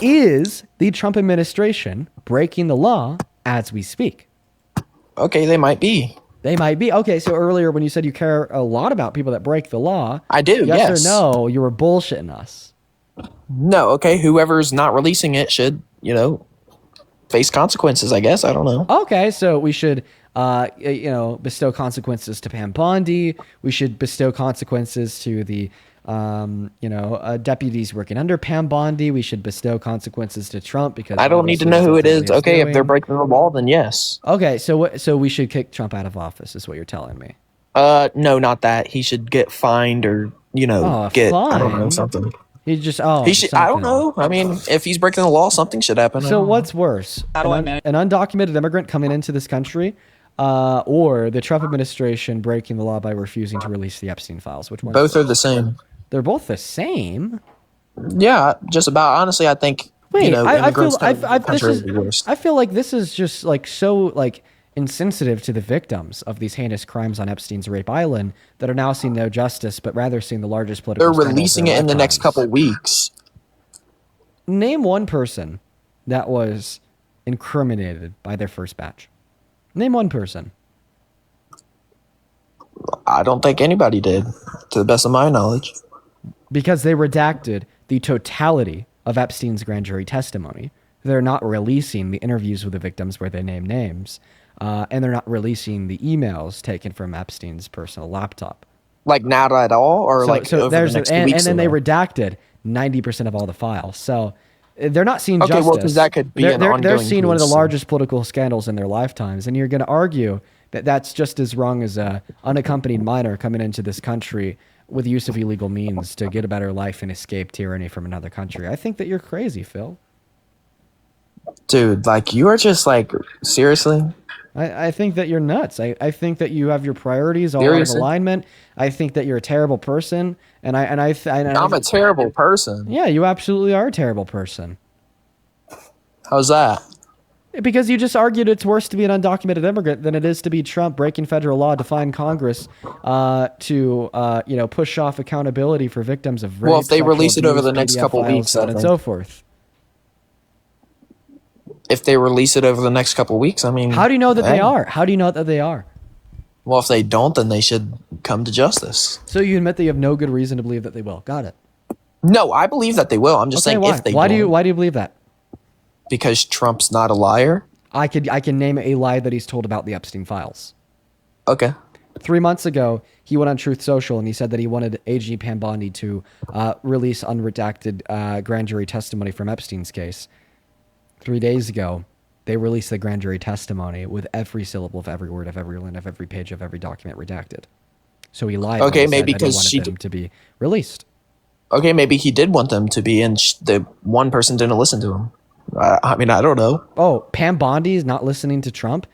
is the Trump administration breaking the law as we speak?
Okay, they might be.
They might be. Okay, so earlier when you said you care a lot about people that break the law,
I do, yes.
Yes or no, you were bullshitting us.
No, okay, whoever's not releasing it should, face consequences, I guess. I don't know.
Okay, so we should, bestow consequences to Pam Bondi. We should bestow consequences to the, deputies working under Pam Bondi. We should bestow consequences to Trump because
I don't need to know who it is. Okay, if they're breaking the law, then yes.
Okay, so we should kick Trump out of office, is what you're telling me.
No, not that. He should get fined or get I don't know something.
He just
he should. I don't know. I mean, if he's breaking the law, something should happen.
So what's worse, an undocumented immigrant coming into this country, or the Trump administration breaking the law by refusing to release the Epstein files? Which one?
Both are the same.
They're both the same.
Yeah, just about. Honestly, I think.
Wait, I
I
feel like this is just so insensitive to the victims of these heinous crimes on Epstein's Rape Island that are now seeing no justice, but rather seeing the largest political.
They're releasing it in the next couple weeks.
Name one person that was incriminated by their first batch. Name one person.
I don't think anybody did, to the best of my knowledge.
Because they redacted the totality of Epstein's grand jury testimony. They're not releasing the interviews with the victims where they name names. And they're not releasing the emails taken from Epstein's personal laptop.
Like not at all, or like over
there's
the next 2
and
weeks.
then they redacted 90% of all the files. So they're not seeing
Okay,
justice.
well, 'cause that could be an
they're
ongoing
seeing one of the
case, so-
largest political scandals in their lifetimes, and you're going to argue that that's just as wrong as a unaccompanied minor coming into this country with the use of illegal means to get a better life and escape tyranny from another country. I think that you're crazy, Phil.
Dude, like you are just like seriously.
I think that you're nuts. I think that you have your priorities all out of
Seriously?
alignment. I think that you're a terrible person, and I'm
a terrible person.
Yeah, you absolutely are a terrible person.
How's that?
Because you just argued it's worse to be an undocumented immigrant than it is to be Trump breaking federal law, defying Congress to push off accountability for victims of rape.
Well, if they
sexual
release it over
abuse,
the next
PDF
couple
files,
weeks,
so on
I
and
think.
so forth.
If they release it over the next couple weeks, I mean,
How do you know that they
hey.
are? How do you know that they are?
Well, if they don't, then they should come to justice.
So you admit that you have no good reason to believe that they will. Got it.
No, I believe that they will. I'm just saying
why?
if they
Why
don't,
do you believe that?
because Trump's not a liar.
I can name a lie that he's told about the Epstein files.
Okay.
3 months ago, he went on Truth Social and he said that he wanted AG Pam Bondi to release unredacted grand jury testimony from Epstein's case. 3 days ago, they released the grand jury testimony with every syllable of every word of every line of every page of every document redacted. So he lied.
Okay,
when he
maybe
said that he
because
wanted
she
them to be released.
Okay, maybe he did want them to be, and the one person didn't listen to him. I mean, I don't know.
Oh, Pam Bondi is not listening to Trump?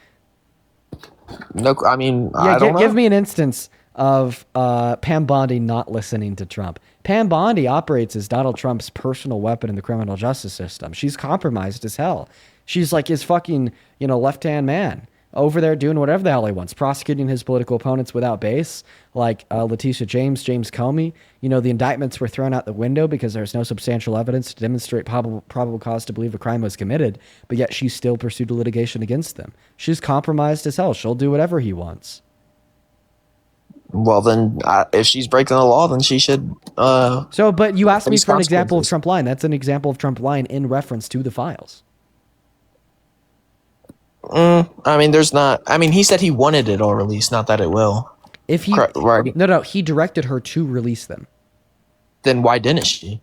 No, I mean,
Yeah,
I don't know.
give me an instance of Pam Bondi not listening to Trump. Pam Bondi operates as Donald Trump's personal weapon in the criminal justice system. She's compromised as hell. She's like his fucking, left-hand man over there doing whatever the hell he wants, prosecuting his political opponents without base, like Letitia James Comey. The indictments were thrown out the window because there's no substantial evidence to demonstrate probable cause to believe a crime was committed, but yet she still pursued litigation against them. She's compromised as hell. She'll do whatever he wants.
Well, then, if she's breaking the law, then she should.
But you asked me
face
for an example of
consequences.
Trump lying. That's an example of Trump lying in reference to the files.
I mean, there's not. I mean, he said he wanted it all released, not that it will.
If he
right,
no, he directed her to release them.
then why didn't she?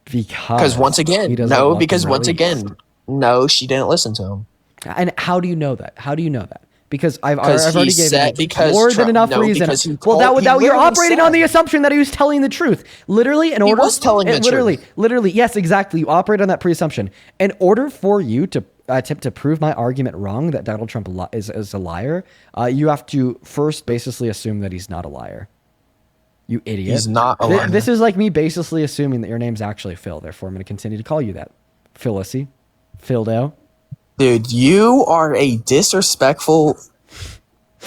Because
once again,
he doesn't
no.
want them
Because once
released.
again, no, she didn't listen to him.
And how do you know that? How do you know that? Because I've
'Cause
already
he
given
said-
you
because
more than
Trump-
enough
no,
reason.
because he
Well,
told- he
you're
literally
operating on
said-
the assumption that he was telling the truth. Literally, in order
was telling the truth.
Literally, yes, exactly. You operate on that pre-assumption. In order for you to attempt to prove my argument wrong that Donald Trump is a liar, you have to first basically assume that he's not a liar. You idiot.
He's not a liar.
This is like me basically assuming that your name's actually Phil. Therefore, I'm going to continue to call you that. Phyllis. Phildo.
Dude, you are a disrespectful,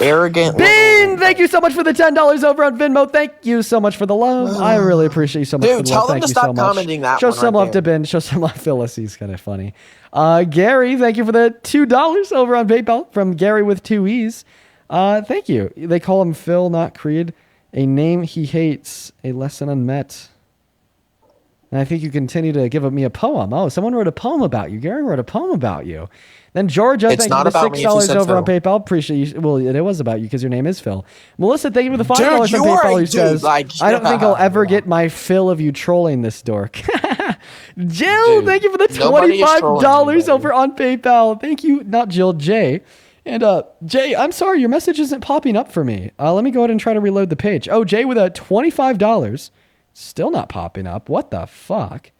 arrogant.
Bin, thank you so much for the $10 over on Venmo. Thank you so much for the love. I really appreciate you so much
Dude,
for the
tell
love.
them
Thank
to
you
stop
so much.
commenting that
Show
one
some
right
love to
there.
Ben. Show some love. Phyllis, he's kind of funny. Gary, thank you for the $2 over on PayPal from Gary with 2 E's. Thank you. They call him Phil, not Creed. A name he hates. A lesson unmet. And I think you continue to give me a poem. Oh, someone wrote a poem about you. Gary wrote a poem about you. Then Georgia,
It's
thank you
not
for the
about me if you
$6
said
over on
Phil.
PayPal. Appreciate you. Well, it was about you because your name is Phil. Melissa, thank you for the $5
Dude,
on
you are
PayPal.
a
Who
dude,
says,
like,
I don't think I'll ever
yeah.
get my fill of you trolling this dork. Jill,
Dude,
thank you for the
nobody is trolling
$25
you,
over on PayPal. Thank you, not Jill, Jay. And Jay, I'm sorry, your message isn't popping up for me. Let me go ahead and try to reload the page. Oh, Jay with a $25. Still not popping up. What the fuck?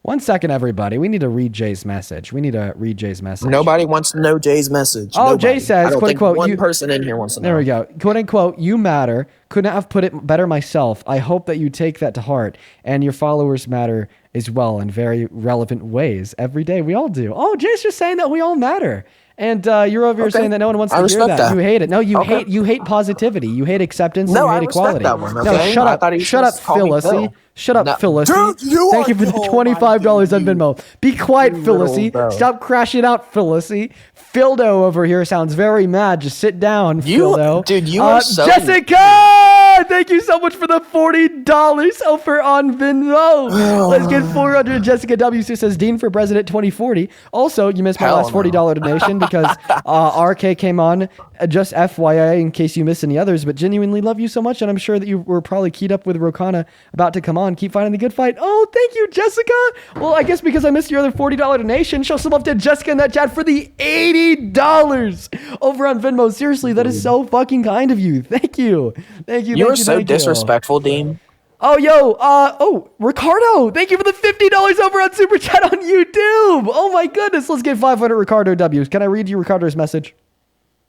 1 second, everybody. We need to read Jay's message.
Nobody wants to know Jay's message.
Oh,
Nobody.
Jay says,
I don't
quote
think
unquote,
one person in here wants to know.
There we go. Quote unquote, you matter. Couldn't have put it better myself. I hope that you take that to heart and your followers matter as well in very relevant ways every day. We all do. Oh, Jay's just saying that we all matter. And you're over here saying that no one wants to hear
respect
that.
that.
You hate it. No, you
Okay.
hate positivity. You hate acceptance.
No,
and you
I
hate
respect
equality.
that one,
No,
okay?
shut
I
up.
thought he was
Shut up,
supposed to call me
Phyllis.
Phil.
Shut up,
No.
Phyllis.
Dude, you
Thank
are-
you for the
oh my
$25 on Venmo. Be quiet,
You little
Phyllis.
bro.
Stop crashing out, Phyllis. Phildo over here sounds very mad. Just sit down, Phildo.
Dude, you are so...
Jessica! Thank you so much for the $40 over on Venmo. Let's get 400. Jessica W. says, Dean for President 2040. Also, you missed my
Hell
last $40 donation because RK came on. Just FYI, in case you missed any others, but genuinely love you so much, and I'm sure that you were probably keyed up with Rokana about to come on. Keep fighting the good fight. Oh, thank you, Jessica. Well, I guess because I missed your other $40 donation, show some love to Jessica in that chat for the $80 over on Venmo. Seriously, that is so fucking kind of you. Thank you. Thank you.
You
thank
are so disrespectful, Dean.
Oh, yo, Ricardo, thank you for the $50 over on Super Chat on YouTube. Oh my goodness, let's get 500 Ricardo W's. Can I read you Ricardo's message?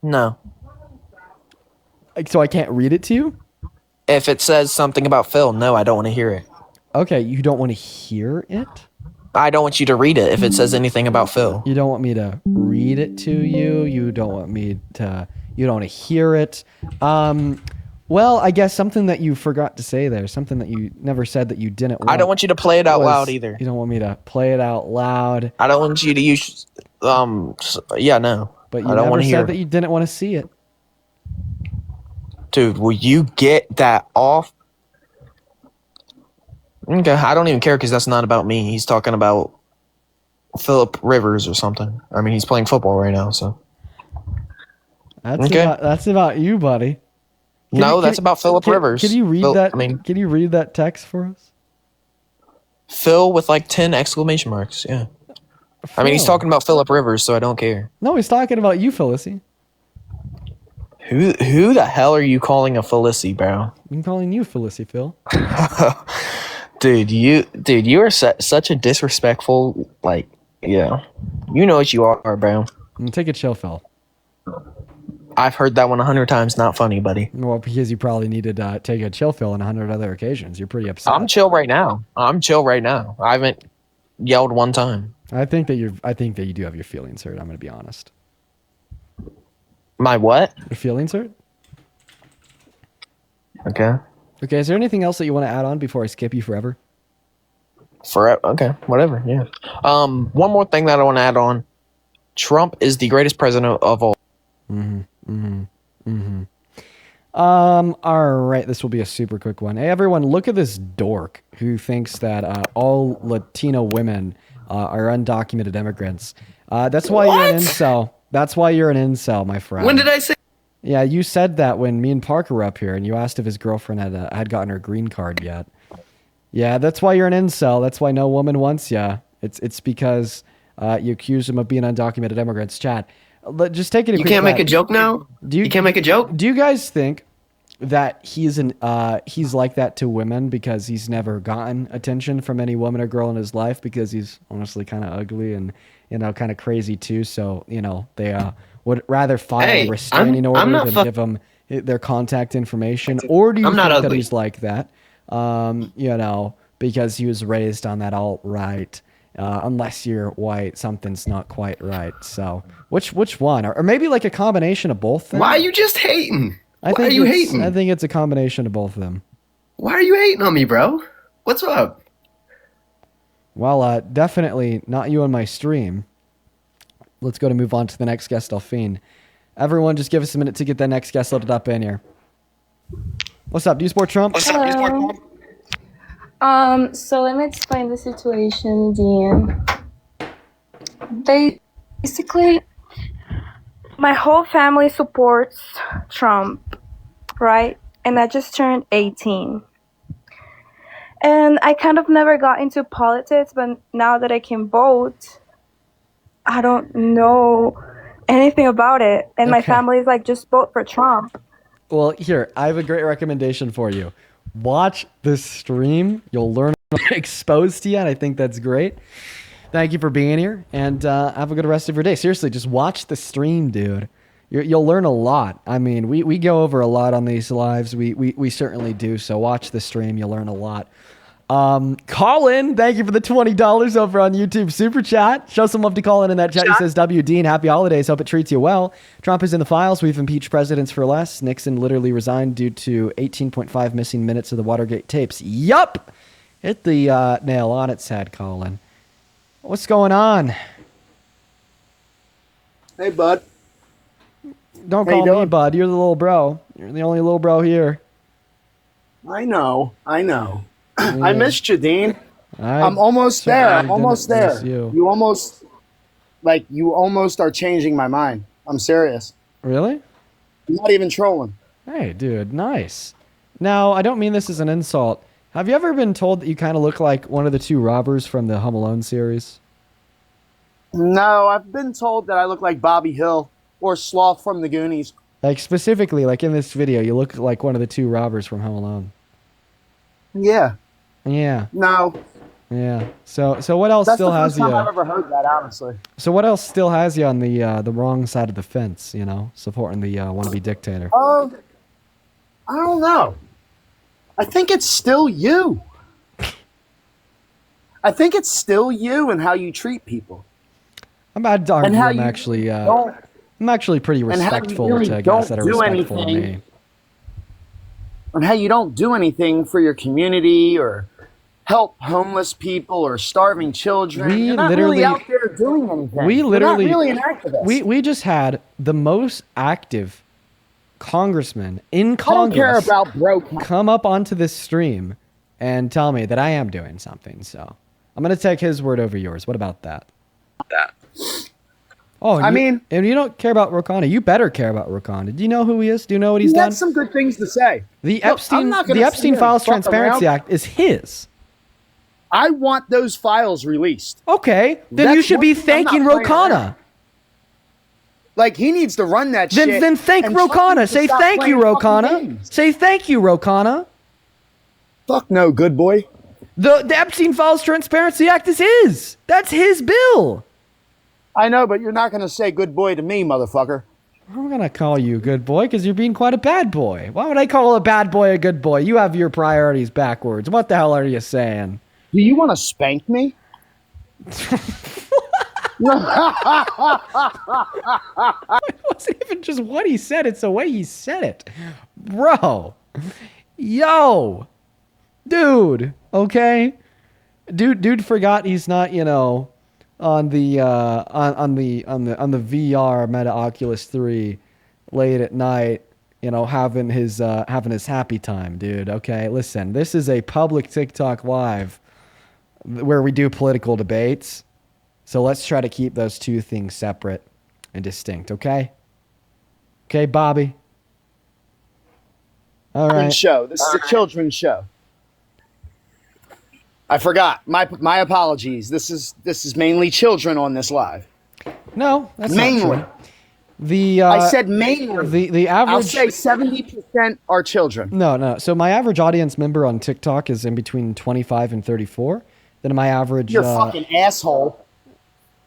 No.
So I can't read it to you?
If it says something about Phil, no, I don't want to hear it.
Okay, you don't want to hear it?
I don't want you to read it if it says anything about Phil.
You don't want me to read it to you? You don't want to hear it? Well, I guess something that you forgot to say there, something that you never said that you didn't want.
I don't want you to play it out loud either.
You don't want me to play it out loud?
I don't want you to use, yeah, no.
But you
I don't
never
want to hear
said that you didn't want to see it.
Dude, will you get that off? Okay, I don't even care because that's not about me. He's talking about Philip Rivers or something. I mean, he's playing football right now, so.
That's about you, buddy.
That's about Philip Rivers.
Can you read
Phil,
that?
I mean,
can you read that text for us?
Phil with like 10 exclamation marks. Yeah. I mean, he's talking about Philip Rivers, so I don't care.
No, he's talking about you, Felicity.
Who the hell are you calling a Felicity, bro?
I'm calling you Felicity, Phil.
Dude, you are such a disrespectful, like, yeah. You know what you are, bro.
Take a chill, Phil.
I've heard that one 100 times. Not funny, buddy.
Well, because you probably needed to take a chill, Phil, on 100 other occasions. You're pretty upset.
I'm chill right now. I haven't yelled one time.
I think that you do have your feelings hurt. I'm going to be honest.
My what?
Your feelings hurt?
Okay.
Okay, is there anything else that you want to add on before I skip you forever?
Forever? Okay, whatever, yeah. One more thing that I want to add on. Trump is the greatest president of all.
All right, this will be a super quick one. Hey, everyone, look at this dork who thinks that all Latino women are undocumented immigrants. That's why you're an incel. That's why you're an incel, my friend.
When did I say?
Yeah, you said that when me and Parker were up here, and you asked if his girlfriend had gotten her green card yet. Yeah, that's why you're an incel. That's why no woman wants you. It's because you accuse them of being undocumented immigrants. Chad, just take it.
You can't make a joke now. You can't make a joke.
Do you guys think that he's like that to women because he's never gotten attention from any woman or girl in his life because he's honestly kind of ugly and kind of crazy too? So they would rather file a restraining order than give them their contact information. Or do you think that he's like that? Because he was raised on that alt-right. Unless you're white, something's not quite right. So which one? Or maybe like a combination of both things?
Why are you just hating? Why are you hating?
I think it's a combination of both of them.
Why are you hating on me, bro? What's up?
Well, definitely not you on my stream. Let's go to move on to the next guest, Delphine. Everyone, just give us a minute to get that next guest loaded up in here. What's up? Do you support Trump?
So let me explain the situation, Dean. Basically, my whole family supports Trump, right? And I just turned 18. And I kind of never got into politics, but now that I can vote, I don't know anything about it. And my family is like, just vote for Trump.
Well, here, I have a great recommendation for you. Watch this stream. You'll learn exposed to you, and I think that's great. Thank you for being here, and have a good rest of your day. Seriously, just watch the stream, dude. You'll learn a lot. I mean, we go over a lot on these lives. We certainly do. So watch the stream. You'll learn a lot. Colin, thank you for the $20 over on YouTube Super Chat. Show some love to Colin in that chat. He says, W. Dean, happy holidays. Hope it treats you well. Trump is in the files. We've impeached presidents for less. Nixon literally resigned due to 18.5 missing minutes of the Watergate tapes. Yup. Hit the nail on its head, Colin. What's going on?
Hey, bud.
Don't
How you
call me
doing?
bud. You're the little bro. You're the only little bro here.
I know. I
Yeah.
missed you, Dean.
I
I'm almost there. I'm
certainly
almost
didn't
there.
miss you.
You almost are changing my mind. I'm serious.
Really?
I'm not even trolling.
Hey, dude, nice. Now, I don't mean this as an insult. Have you ever been told that you kind of look like one of the two robbers from the Home Alone series?
No, I've been told that I look like Bobby Hill or Sloth from the Goonies.
Like, specifically, like in this video, you look like one of the two robbers from Home Alone.
Yeah.
Yeah.
No.
Yeah. So what else
That's
still
the
has
first
you?
time I've ever heard that, honestly.
So what else still has you on the wrong side of the fence? You know, supporting the wannabe dictator.
I don't know. I think it's still you. I think it's still you and how you treat people.
I'd argue
And how
I'm
you
actually
don't-
I'm actually pretty
and how you
respectful
really
to guys
don't
that are
do
respectful of
anything.
me.
And how you don't do anything for your community or help homeless people or starving children.
We
You're not
literally-
really out there doing anything.
We
You're
literally
not really an activist.
we just had the most active congressman in
I don't care
Congress
about broke.
come up onto this stream and tell me that I am doing something. So I'm gonna take his word over yours. What about that? Oh, and you don't care about Rokana. You better care about Rokana. Do you know who he is? Do you know what he's
He
done?
had some good things to say.
The
Look, I'm
Epstein
not gonna
the
sit
Epstein
here and
Files
fuck
Transparency
around.
Act is his.
I want those files released.
Okay, then you
That's
should
one
be
thing I'm not
thanking
playing
Rokana.
around. Like, he needs to run that shit.
Then thank
and Trump
Rokana.
needs to
Say
stop
thank you,
playing fucking
Rokana.
games.
Say thank you, Rokana.
Fuck no, good boy.
The Epstein Files Transparency Act is his. That's his bill.
I know, but you're not going to say good boy to me, motherfucker.
I'm gonna call you a good boy because you're being quite a bad boy. Why would I call a bad boy a good boy? You have your priorities backwards. What the hell are you saying?
Do you want to spank me?
It wasn't even just what he said, it's the way he said it. Bro. Yo. Dude. Okay. Dude forgot he's not, on the on the VR Meta Oculus 3 late at night, having his happy time, dude. Okay, listen, this is a public TikTok live where we do political debates. So let's try to keep those two things separate and distinct, okay? Okay, Bobby. All right.
Show. This is a children's show. I forgot. My apologies. This is mainly children on this live.
No, that's
mainly.
not true. The
I said mainly.
The average.
I'll say 70% are children.
No. So my average audience member on TikTok is in between 25 and 34. Then my average.
You're a fucking asshole.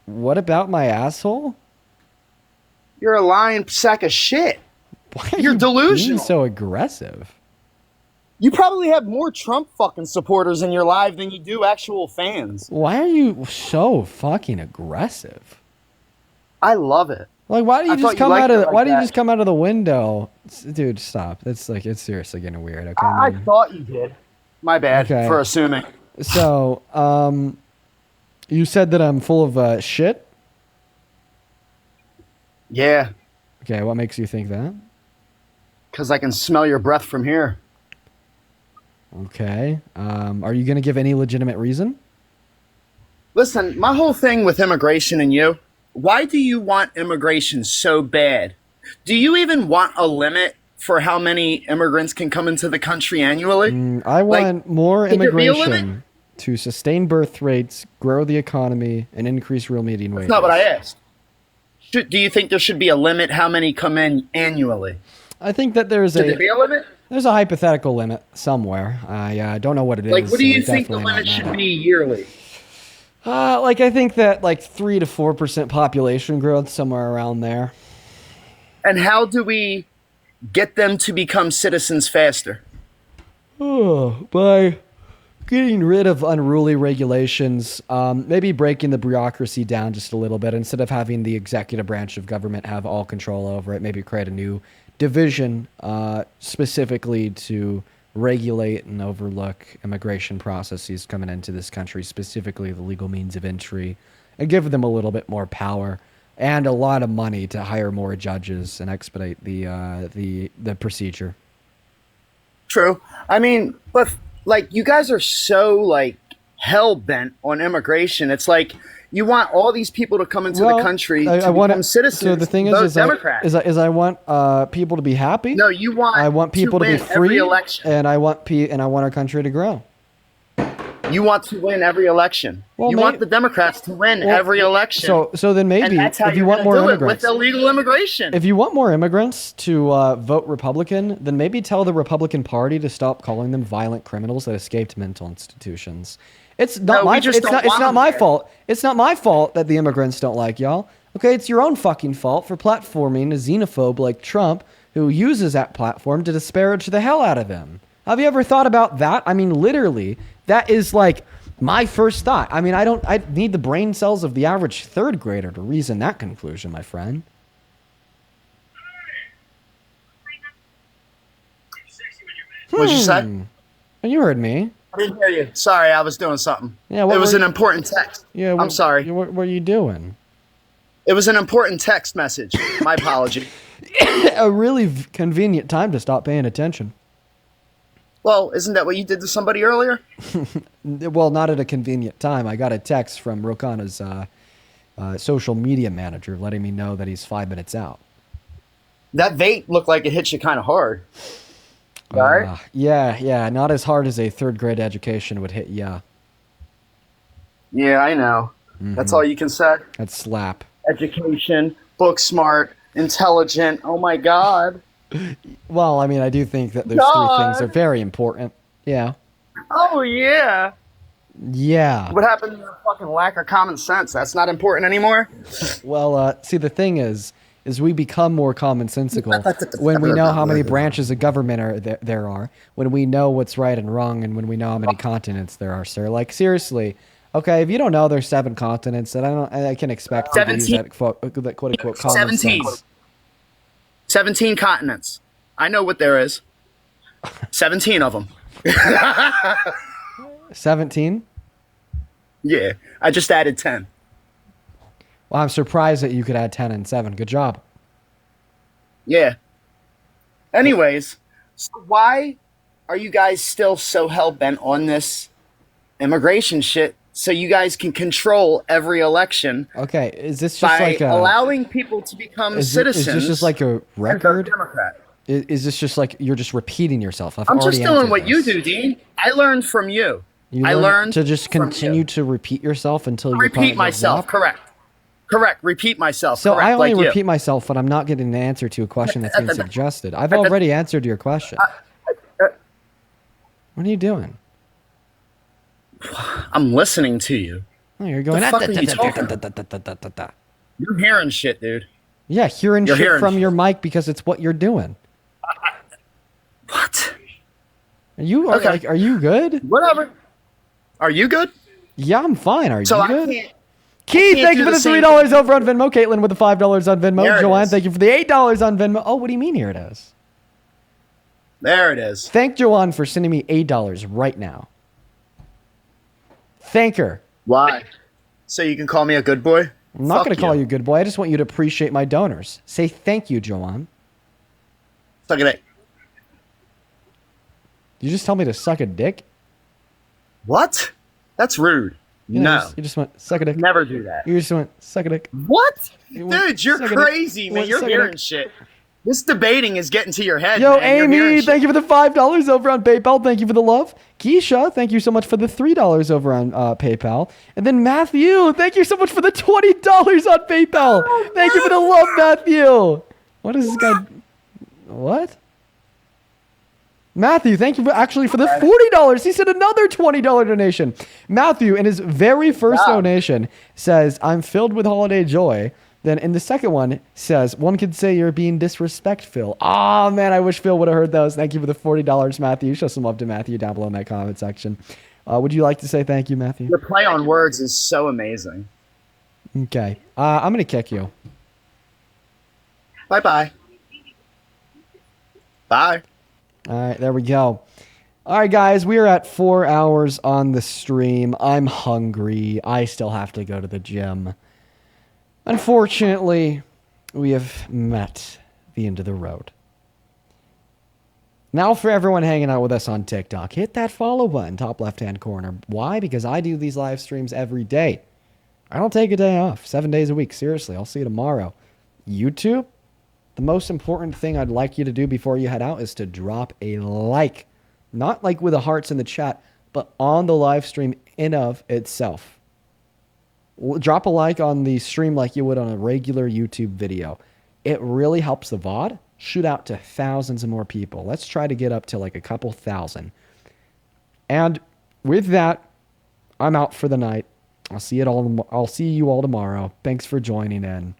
What about my asshole?
You're a lying sack of shit.
Why are
You're
you
delusional.
being so aggressive?
You probably have more Trump fucking supporters in your live than you do actual fans.
Why are you so fucking aggressive?
I love it.
Like, why do you
I
just
thought you
come
liked
out
it
of?
like
Why do you
that.
just come out of the window, dude? Stop. It's seriously getting weird. Okay.
I
man?
thought you did. My bad
Okay.
for assuming.
So, you said that I'm full of shit.
Yeah,
Okay, what makes you think that?
because I can smell your breath from here.
Okay. Are you gonna give any legitimate reason?
Listen, my whole thing with immigration and you, why do you want immigration so bad? Do you even want a limit for how many immigrants can come into the country annually?
I want more
should there be a limit?
immigration to sustain birth rates, grow the economy, and increase real median wages.
That's not what I asked. Do you think there should be a limit how many come in annually?
I think that there's
Should there be a limit?
There's a hypothetical limit somewhere. I don't know what it is.
Like, what do
so
you
it
think the
definitely
limit
might
should
matter.
be yearly?
I think that 3 to 4% population growth, somewhere around there.
And how do we get them to become citizens faster?
Oh, by getting rid of unruly regulations, maybe breaking the bureaucracy down just a little bit. Instead of having the executive branch of government have all control over it, maybe create a new division specifically to regulate and overlook immigration processes coming into this country, specifically the legal means of entry, and give them a little bit more power and a lot of money to hire more judges and expedite the procedure.
True. I mean, but like you guys are so like hell bent on immigration. It's like you want all these people to come into the country to become citizens.
So the thing is I want people to be happy.
No, you want.
I want people to be
win every
free,
election.
and I want our country to grow.
You want to win every election. You want the Democrats to win every election.
So then maybe
and that's how
if you want more immigrants,
with illegal immigration.
if you want more immigrants to vote Republican, then maybe tell the Republican Party to stop calling them violent criminals that escaped mental institutions. It's not my fault. It's not my fault that the immigrants don't like y'all. Okay, it's your own fucking fault for platforming a xenophobe like Trump who uses that platform to disparage the hell out of them. Have you ever thought about that? I mean, literally, that is like my first thought. I mean, I need the brain cells of the average third grader to reason that conclusion, my friend.
What'd you say?
You heard me.
I didn't hear you. Sorry, I was doing something.
Yeah,
it was an important text.
Yeah,
I'm sorry.
What were you doing?
It was an important text message. My apology.
A really convenient time to stop paying attention.
Well, isn't that what you did to somebody earlier?
Well, not at a convenient time. I got a text from Rokana's social media manager letting me know that he's 5 minutes out.
That vape looked like it hit you kind of hard. All right?
Yeah, not as hard as a third grade education would hit ya.
Yeah, I know. That's all you can say?
That's slap.
Education, book smart, intelligent. Oh my God.
Well, I mean, I do think that those three things are very important. Yeah.
Oh, yeah.
Yeah.
What happened to the fucking lack of common sense? That's not important anymore?
Well, see, the thing is we become more commonsensical when we know how many branches of government there are, when we know what's right and wrong, and when we know how many continents there are, sir. Like, seriously. Okay, if you don't know there's 7 continents, then I can expect you to use that quote-unquote common sense.
17 continents. I know what there is. 17 of them.
17?
Yeah, I just added 10.
Well, I'm surprised that you could add 10 and 7. Good job.
Yeah. Anyways, so why are you guys still so hell-bent on this immigration shit so you guys can control every election?
Okay, is this just like
allowing people to become citizens?
Is this just like a record?
Democrat.
Is this just like you're just repeating yourself?
I'm just doing what you do, Dean. I learned from you. I learned
to just continue to repeat yourself until you
repeat myself. Correct. Repeat myself.
So
correct,
I only
like
repeat myself when I'm not getting an answer to a question that's been suggested. I've already answered your question. What are you doing?
I'm listening to you.
Oh, you're going.
The fuck are you talking? You're hearing shit, dude.
Yeah, hearing shit from your mic because it's what you're doing.
What?
Are you okay? Are you good?
Whatever. Are you good?
Yeah, I'm fine. Are you
So
good?
I can't.
Keith, thank you for the
same
$3 over on Venmo. Caitlin with the $5 on Venmo.
There it
Joanne,
is.
thank you for the $8 on Venmo. Oh, what do you mean? Here it is.
There it is.
Thank Joanne for sending me $8 right now. Thank her.
Why? So you can call me a good boy?
I'm not going to call you a good boy. I just want you to appreciate my donors. Say thank you, Joanne.
Suck a dick.
You just tell me to suck a dick?
What? That's rude.
Yeah,
No.
You just went, suck a dick.
Never do that.
You just went, suck a dick.
What?
You went,
Dude, you're
suck a dick.
crazy,
You
man.
went,
You're
suck a
hearing
dick.
shit. This debating is getting to your head.
Yo,
man. You're
Amy,
hearing
thank you for the $5 over on PayPal. Thank you for the love. Keisha, thank you so much for the $3 over on PayPal. And then Matthew, thank you so much for the $20 on PayPal. Thank you for the love, Matthew. What is this guy? What? Matthew, thank you for the $40. He said another $20 donation. Matthew, in his very first donation, says, I'm filled with holiday joy. Then in the second one says, one could say you're being disrespectful. Oh, man, I wish Phil would have heard those. Thank you for the $40, Matthew. Show some love to Matthew down below in that comment section. Would you like to say thank you, Matthew?
Your play on words is so amazing.
Okay. I'm going to kick you.
Bye-bye. Bye.
All right, there we go. All right, guys, we are at 4 hours on the stream. I'm hungry. I still have to go to the gym. Unfortunately, we have met the end of the road. Now for everyone hanging out with us on TikTok, hit that follow button, top left-hand corner. Why? Because I do these live streams every day. I don't take a day off, 7 days a week. Seriously, I'll see you tomorrow. YouTube, the most important thing I'd like you to do before you head out is to drop a like. Not like with the hearts in the chat, but on the live stream in of itself. Drop a like on the stream like you would on a regular YouTube video. It really helps the VOD shoot out to thousands of more people. Let's try to get up to like a couple thousand. And with that, I'm out for the night. I'll see you all tomorrow. Thanks for joining in.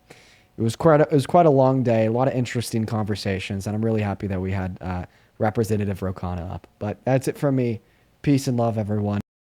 It was quite a long day, a lot of interesting conversations, and I'm really happy that we had Representative Rokana up. But that's it from me. Peace and love, everyone.